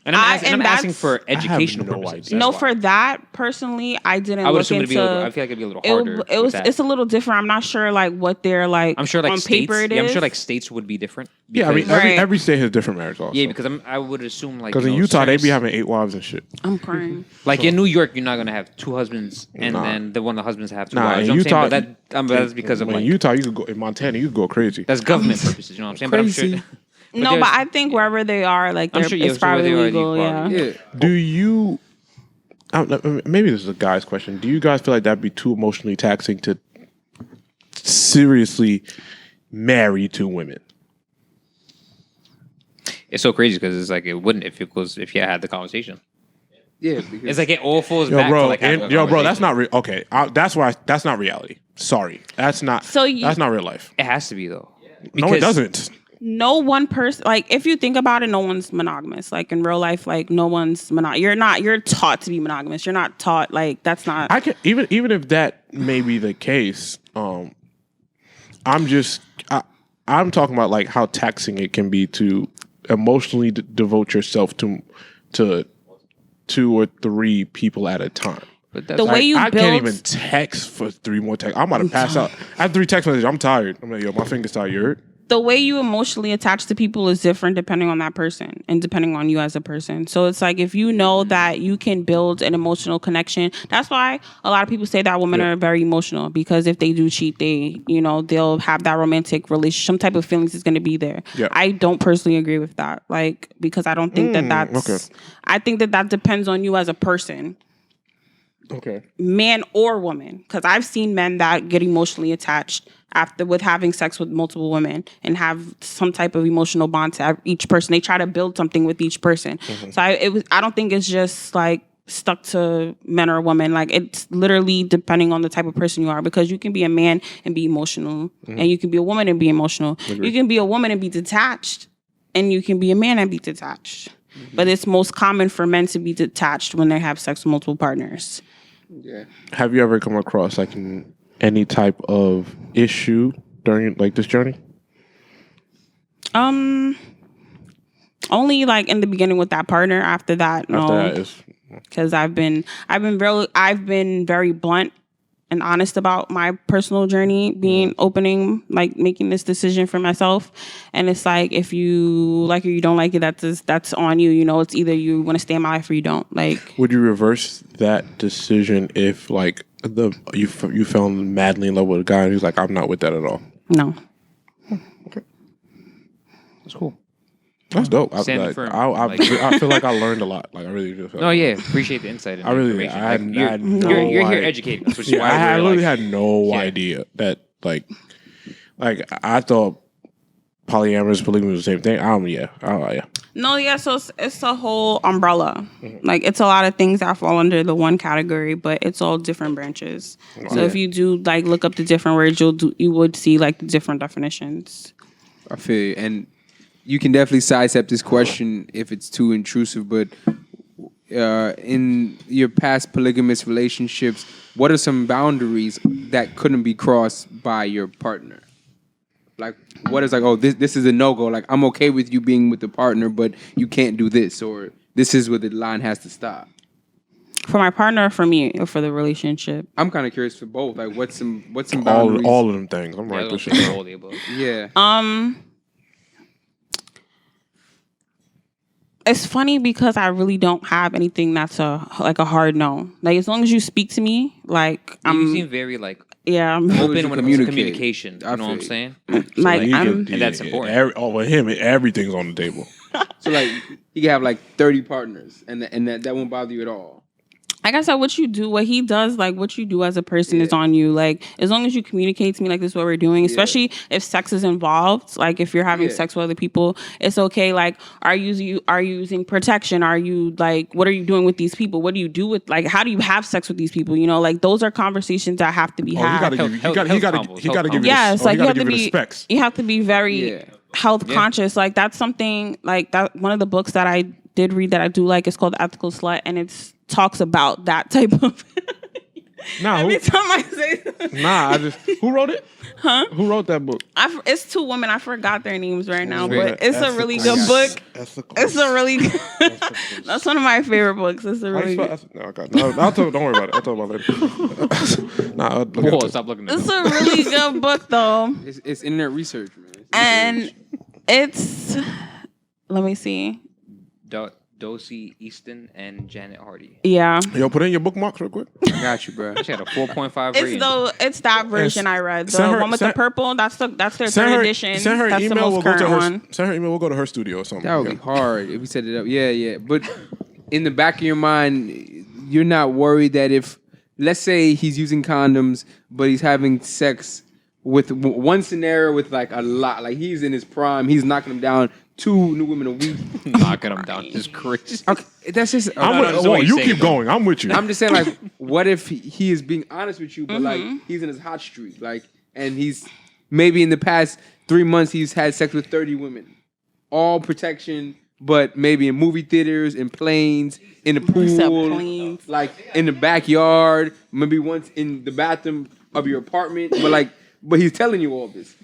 and I'm asking that's- for educational no purposes. idea. No, That's why. for that personally, I didn't I would look assume it'd into. be a little, I feel like it'd be a little harder. with that. It's a little different. I'm not sure like what they're like. I'm sure like on states. paper it Yeah, I'm is. sure like states would be different. Yeah, I mean because- Right. every state has different marriage laws. yeah, because I would assume like because in Utah they be having 8 wives and shit. I'm crying. like in New York you're not gonna have 2 husbands and Nah. then the one of the husbands have 2 Nah, wives. in You know what I'm Utah- saying? But that's because of in like Utah, you could go in Montana, you could go crazy. that's government purposes. You know what I'm saying? But I'm Crazy. sure. No, there's- but I think wherever they are, like I'm they're, sure, yeah, it's so where probably they are, legal. you Yeah. probably- Yeah. Do you? Maybe this is a guy's question. Do you guys feel like that'd be too emotionally taxing to seriously marry 2 women? It's so crazy because it's like it wouldn't if you had the conversation. Yeah, because It's like it all falls Yo, back bro, to like having a bro, that's conversation. not okay. That's not reality. Sorry, that's not. So that's not real life. It has to be though. No, it doesn't. No one person, like if you think about it, no one's monogamous. Like in real life, like no one's You're taught to be monogamous. You're not taught like that's not. I can even if that may be the case. I'm talking about like how taxing it can be to emotionally devote yourself to 2 or 3 people at a time. But that's The way you I build, can't even text for 3 more texts. I'm about to pass out. I have 3 text messages. I'm tired. I'm like, yo, my finger's tired. You hurt? the way you emotionally attach to people is different depending on that person and depending on you as a person. So it's like if you know that you can build an emotional connection, that's why a lot of people say that women are very emotional, because if they do cheat, they'll have that romantic relationship, some type of feelings is going to be there. Yeah. I don't personally agree with that, like, because I don't think that's. okay. I think that depends on you as a person. Okay. Man or woman, because I've seen men that get emotionally attached with having sex with multiple women and have some type of emotional bond to each person. They try to build something with each person. So I don't think it's just like stuck to men or women. Like, it's literally depending on the type of person you are, because you can be a man and be emotional, and you can be a woman and be emotional. You can be a woman and be detached, and you can be a man and be detached. But it's most common for men to be detached when they have sex with multiple partners. Yeah. Have you ever come across like any type of issue during like this journey? Only like in the beginning with that partner. After that, no. After that is Because I've been very blunt and honest about my personal journey, being opening, like making this decision for myself. And it's like, if you like it or you don't like it, that's on you. You know, it's either you want to stay in my life or you don't. Like, would you reverse that decision if like you fell madly in love with a guy and he's like, I'm not with that at all? no. Okay, That's cool. that's dope. I Standing firm, like- feel like I learned a lot. Like I really do. Feel No, yeah, appreciate the insight. And I really- information. I had no you're here idea. educating us, which is Yeah, why I we're really like, had no Yeah. idea that like I thought polyamorous polygamy was the same thing. Yeah. No, yeah, so it's a whole umbrella. Like, it's a lot of things that fall under the one category, but it's all different branches. So if you do like look up the different words, you would see like the different definitions. I feel you. And you can definitely sidestep this question if it's too intrusive, but in your past polygamous relationships, what are some boundaries that couldn't be crossed by your partner? Like, what is like, oh, this is a no-go. Like, I'm okay with you being with the partner, but you can't do this, or this is where the line has to stop. For my partner, or for me, or for the relationship? I'm kind of curious for both. Like, what's some boundaries? All of them things. I'm yeah, right this those shit are all down. the above. Yeah. It's funny because I really don't have anything that's a hard no. Like, as long as you speak to me, like, You seem very like yeah, I'm you open when it comes to communicate. communication. I You know what I'm feel saying? like, He I'm could- And that's important. With him, everything's on the table. So, like, you can have, like, 30 partners, and that won't bother you at all. like I said, what he does, like what you do as a person is on you. Like, as long as you communicate to me, like, this is what we're doing, especially if sex is involved. Like, if you're having sex with other people, it's okay. Like, are you using protection? Are you like, what are you doing with these people? What do you do with, like, how do you have sex with these people? You know, like, those are conversations that have to be Oh, had. he got to give you Yes, like, you you have got to to give you the be specs. you have to be very health conscious. Like, that's something like that. One of the books that I did read that I do like is called Ethical Slut, and it's talks about that type of. Every time I say, Who wrote it? Huh? Who wrote that book? it's two women. I forgot their names right now, Yeah, but it's a really good book. It's a really good. That's one of my favorite books. It's a really good. I'll tell. Don't worry about it. I'll talk about it. Whoa, stop looking at It's me. a really good book, though, It's internet research, man. and it's. Let me see. Dosey Easton and Janet Hardy. Yeah, Yo, put in your bookmarks real quick. I got you, bro. She had a 4.5 rating. it's that version I read. The send her- one with send- the purple. That's their Send third her, edition. send her That's email. the most We'll go to current her. one. Send her email. We'll go to her studio or something. That would be hard if we set it up. Yeah. But in the back of your mind, you're not worried that if, let's say he's using condoms, but he's having sex with one scenario with like a lot, like he's in his prime, he's knocking them down 2 new women a week. Knocking them down. Just crazy. Okay, that's just. You keep going. I'm with you. I'm just saying, like, what if he is being honest with you, but like he's in his hot streak, like, and he's maybe in the past 3 months he's had sex with 30 women, all protection, but maybe in movie theaters, in planes, in the pool, planes. like in the backyard, maybe once in the bathroom of your apartment, but he's telling you all this.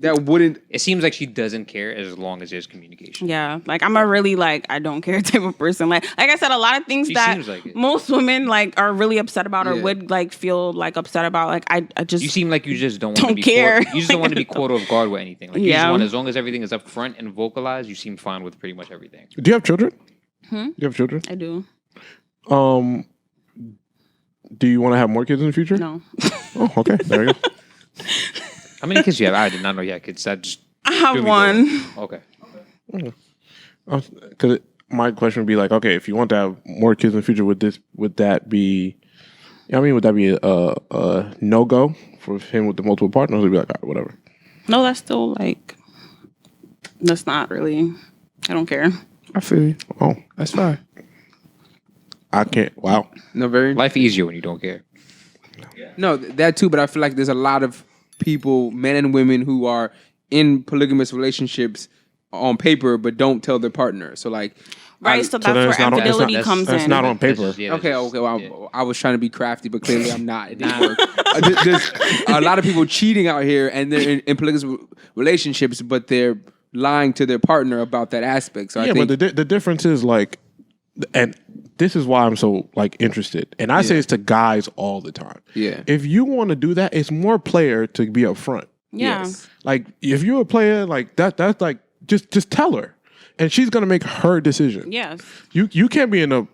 That wouldn't. It seems like she doesn't care as long as there's communication. Yeah, like, I'm a really like, I don't care type of person. Like I said, a lot of things She that seems like it. most women like are really upset about or Yeah. would like feel like upset about. Like I just You seem like you just don't want Don't to be care. Caught, you just don't want to be caught off guard with anything. Like, you just Yeah. want, as long as everything is up front and vocalized, you seem fine with pretty much everything. Do you have children? Do you have children? I do. Do you want to have more kids in the future? No, Oh, okay. There you go. How many kids do you have? I did not know you had kids. That just I have threw me one. off. Okay. Because my question would be like, okay, if you want to have more kids in the future, would that be? Would that be a no go for him with the multiple partners? Would be like, all right, whatever. No, that's still like, that's not really. I don't care. I feel you. Oh, That's fine. I can't. Wow. No, very. Life easier when you don't care. No, that too. But I feel like there's a lot of people, men and women, who are in polygamous relationships on paper, but don't tell their partner. So like, Right, so then that's where it's not on- infidelity that's- comes That's in. not on paper. okay. Well, I was trying to be crafty, but clearly I'm not. It didn't work. There's a lot of people cheating out here, and they're in polygamous relationships, but they're lying to their partner about that aspect. So I Yeah, think but the difference is like, and this is why I'm so like interested. And I say it's to guys all the time. Yeah. If you want to do that, it's more player to be upfront. Yeah. Yes. Like if you're a player, like that's like just tell her, and she's gonna make her decision. Yes. You can't be in a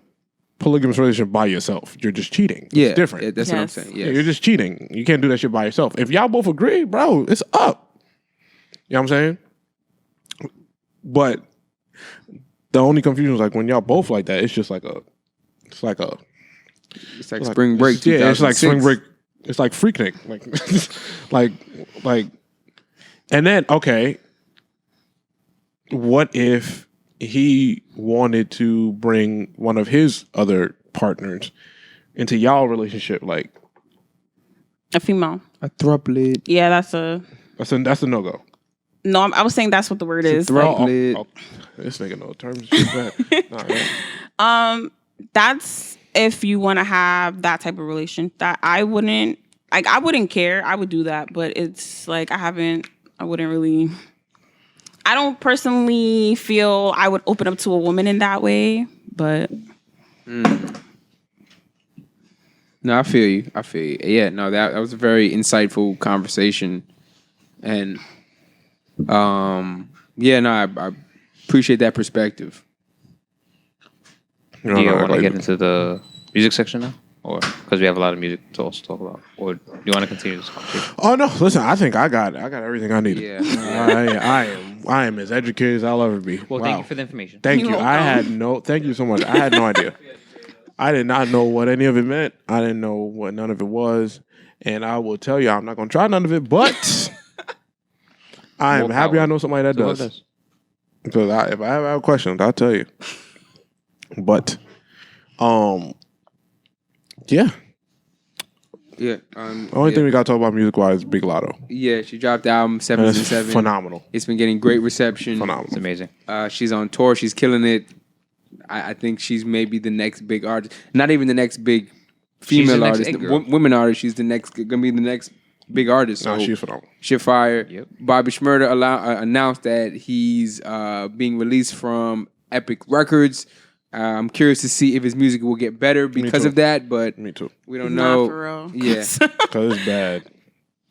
polygamous relationship by yourself. You're just cheating. Yeah, It's different. Yeah, that's what I'm Yes. saying. Yeah, Yes. you're just cheating. You can't do that shit by yourself. If y'all both agree, bro, it's up. You know what I'm saying? But the only confusion is like when y'all both like that, it's just like It's like like- spring break. Yeah, it's like 2006. spring break. It's like Freaknik. Like, and then okay, what if he wanted to bring one of his other partners into y'all relationship? Like, A female. A throupled. Yeah, that's a. that's a no go. No, I was saying that's what the word is. throuple. This nigga know terms. Nah, That's if you want to have that type of relation. That I wouldn't care. I would do that, but it's like I wouldn't really. I don't personally feel I would open up to a woman in that way, but No, I feel you. Yeah, no, that was a very insightful conversation, and yeah, no, I appreciate that perspective. you Do you know, want to like- get into the music section now? Or because we have a lot of music to also talk about? Or do you want to continue this conversation? Oh no! Listen, I think I got everything I needed. Yeah. I am as educated as I'll ever be. Well, Wow. thank you for the information. Thank You're you. Thank you so much. I had no idea. I did not know what any of it meant. I didn't know what none of it was. And I will tell you, I'm not going to try none of it, but I am More happy power. I know somebody that So what does. does? Because if I have questions, I'll tell you. But, yeah. Yeah. The only yeah. thing we got to talk about music-wise is Big Lotto. Yeah, she dropped the album And 7 and it's 7. phenomenal. It's been getting great reception. It's Phenomenal. amazing. She's on tour. She's killing it. I think she's maybe the next big artist. Not even the next big She's the female next artist. it girl. Women artist. She's the next gonna be the next big artist. So No, she's phenomenal. shit fire. Yep. Bobby Shmurda announced that he's being released from Epic Records. I'm curious to see if his music will get better because too. of that, but Me too. we don't Nah, know. for real. Yeah, Because it's bad.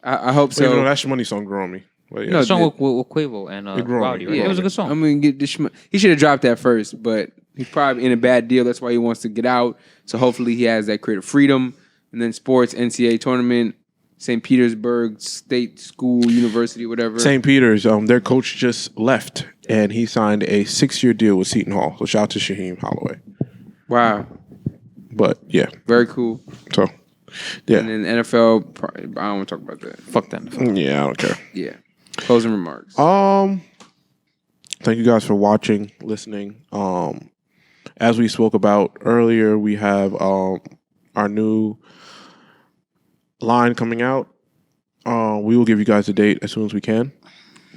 I hope So, even though so. that Shmoney song grew on me. But yeah. No, The song the- with Quavo and It grew on Rowdy, me. right? Yeah. It was a good song. I'm gonna get this. He should have dropped that first, but he's probably in a bad deal. That's why he wants to get out. So hopefully he has that creative freedom. And then sports, NCAA tournament, St. Petersburg State School, University, whatever. St. Peter's, their coach just left, and he signed a 6-year deal with Seton Hall. So shout out to Shaheem Holloway. Wow, But yeah, very cool. so yeah, And then NFL, I don't want to talk about that. Fuck that. yeah, I don't care. Yeah. Closing remarks. Thank you guys for watching, listening. As we spoke about earlier, we have our new line coming out. We will give you guys a date as soon as we can.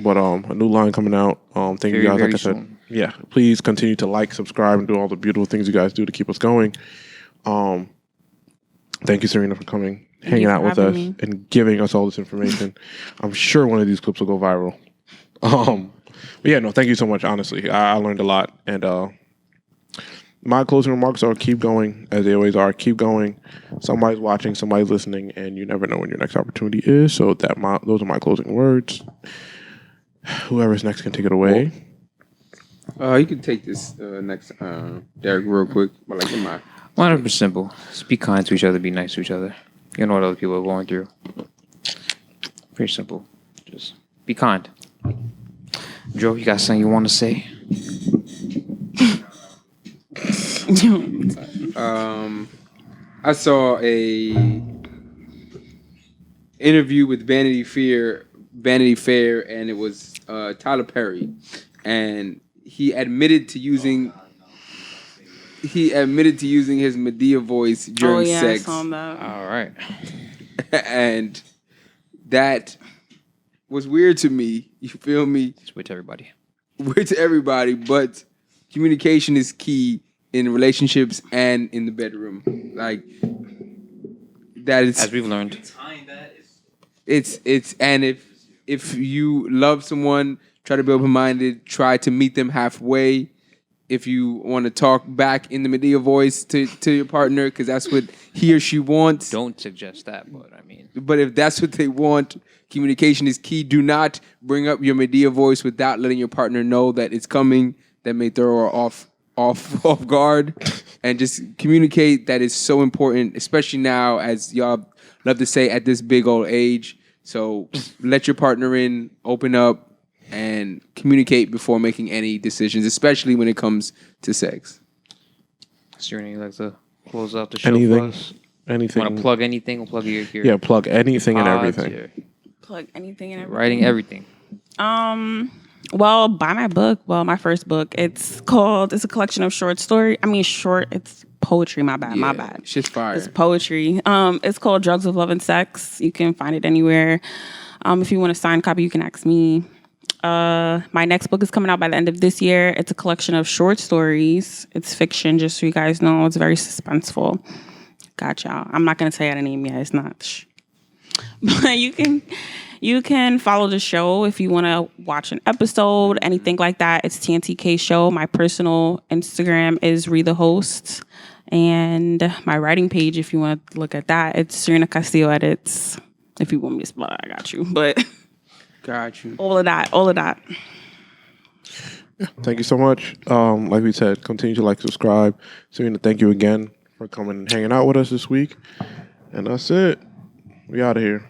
But a new line coming out. Thank you Very, guys. very Like I said, soon. yeah. Please continue to like, subscribe, and do all the beautiful things you guys do to keep us going. Thank you, Serena, for coming, hanging you out for with having us, me. and giving us all this information. I'm sure one of these clips will go viral. But yeah, no, thank you so much. Honestly, I learned a lot, and my closing remarks are: keep going, as they always are. Keep going. Somebody's watching, somebody's listening, and you never know when your next opportunity is. So those are my closing words. Whoever's next can take it away. You can take this next, Derek, real quick. But like in my 100% simple. Just be kind to each other. Be nice to each other. You know what other people are going through. Pretty simple. Just be kind. Joe, you got something you want to say? I saw a interview with Vanity Fair, and it was Tyler Perry, and he admitted to using he admitted to using his Medea voice during sex. I saw that. All right. And that was weird to me. You feel me? It's weird to everybody. Weird to everybody, but communication is key in relationships and in the bedroom. Like that is, As we've learned. it's and if you love someone, try to be open-minded, try to meet them halfway. If you want to talk back in the Medea voice to your partner, because that's what he or she wants. Don't suggest that, but I mean. But if that's what they want, communication is key. Do not bring up your Medea voice without letting your partner know that it's coming. That may throw her off guard. And just communicate. That is so important, especially now, as y'all love to say, at this big old age. So let your partner in, open up, and communicate before making any decisions, especially when it comes to sex. Serena, you like to close out the show Anything? for us? Anything? Want to plug anything? We'll plug your Yeah, plug anything and pods, everything. your Plug anything and everything. writing, everything. Well, buy my book. Well, my first book. It's a collection of short story. I mean, it's poetry. My bad. Shit's fire. It's poetry. It's called Drugs of Love and Sex. You can find it anywhere. If you want a signed copy, you can ask me. My next book is coming out by the end of this year. It's a collection of short stories. It's fiction, just so you guys know. It's very suspenseful. Gotcha. I'm not going to tell you the name yet. It's not. But you can follow the show if you want to watch an episode, anything like that. It's TNTK Show. My personal Instagram is Re the Host. And my writing page, if you want to look at that, it's Serena Castillo Edits. If you want me to spell it, I got you. But Got you. all of that. Thank you so much. Like we said, continue to like, subscribe. Serena, thank you again for coming and hanging out with us this week. And that's it. We out of here.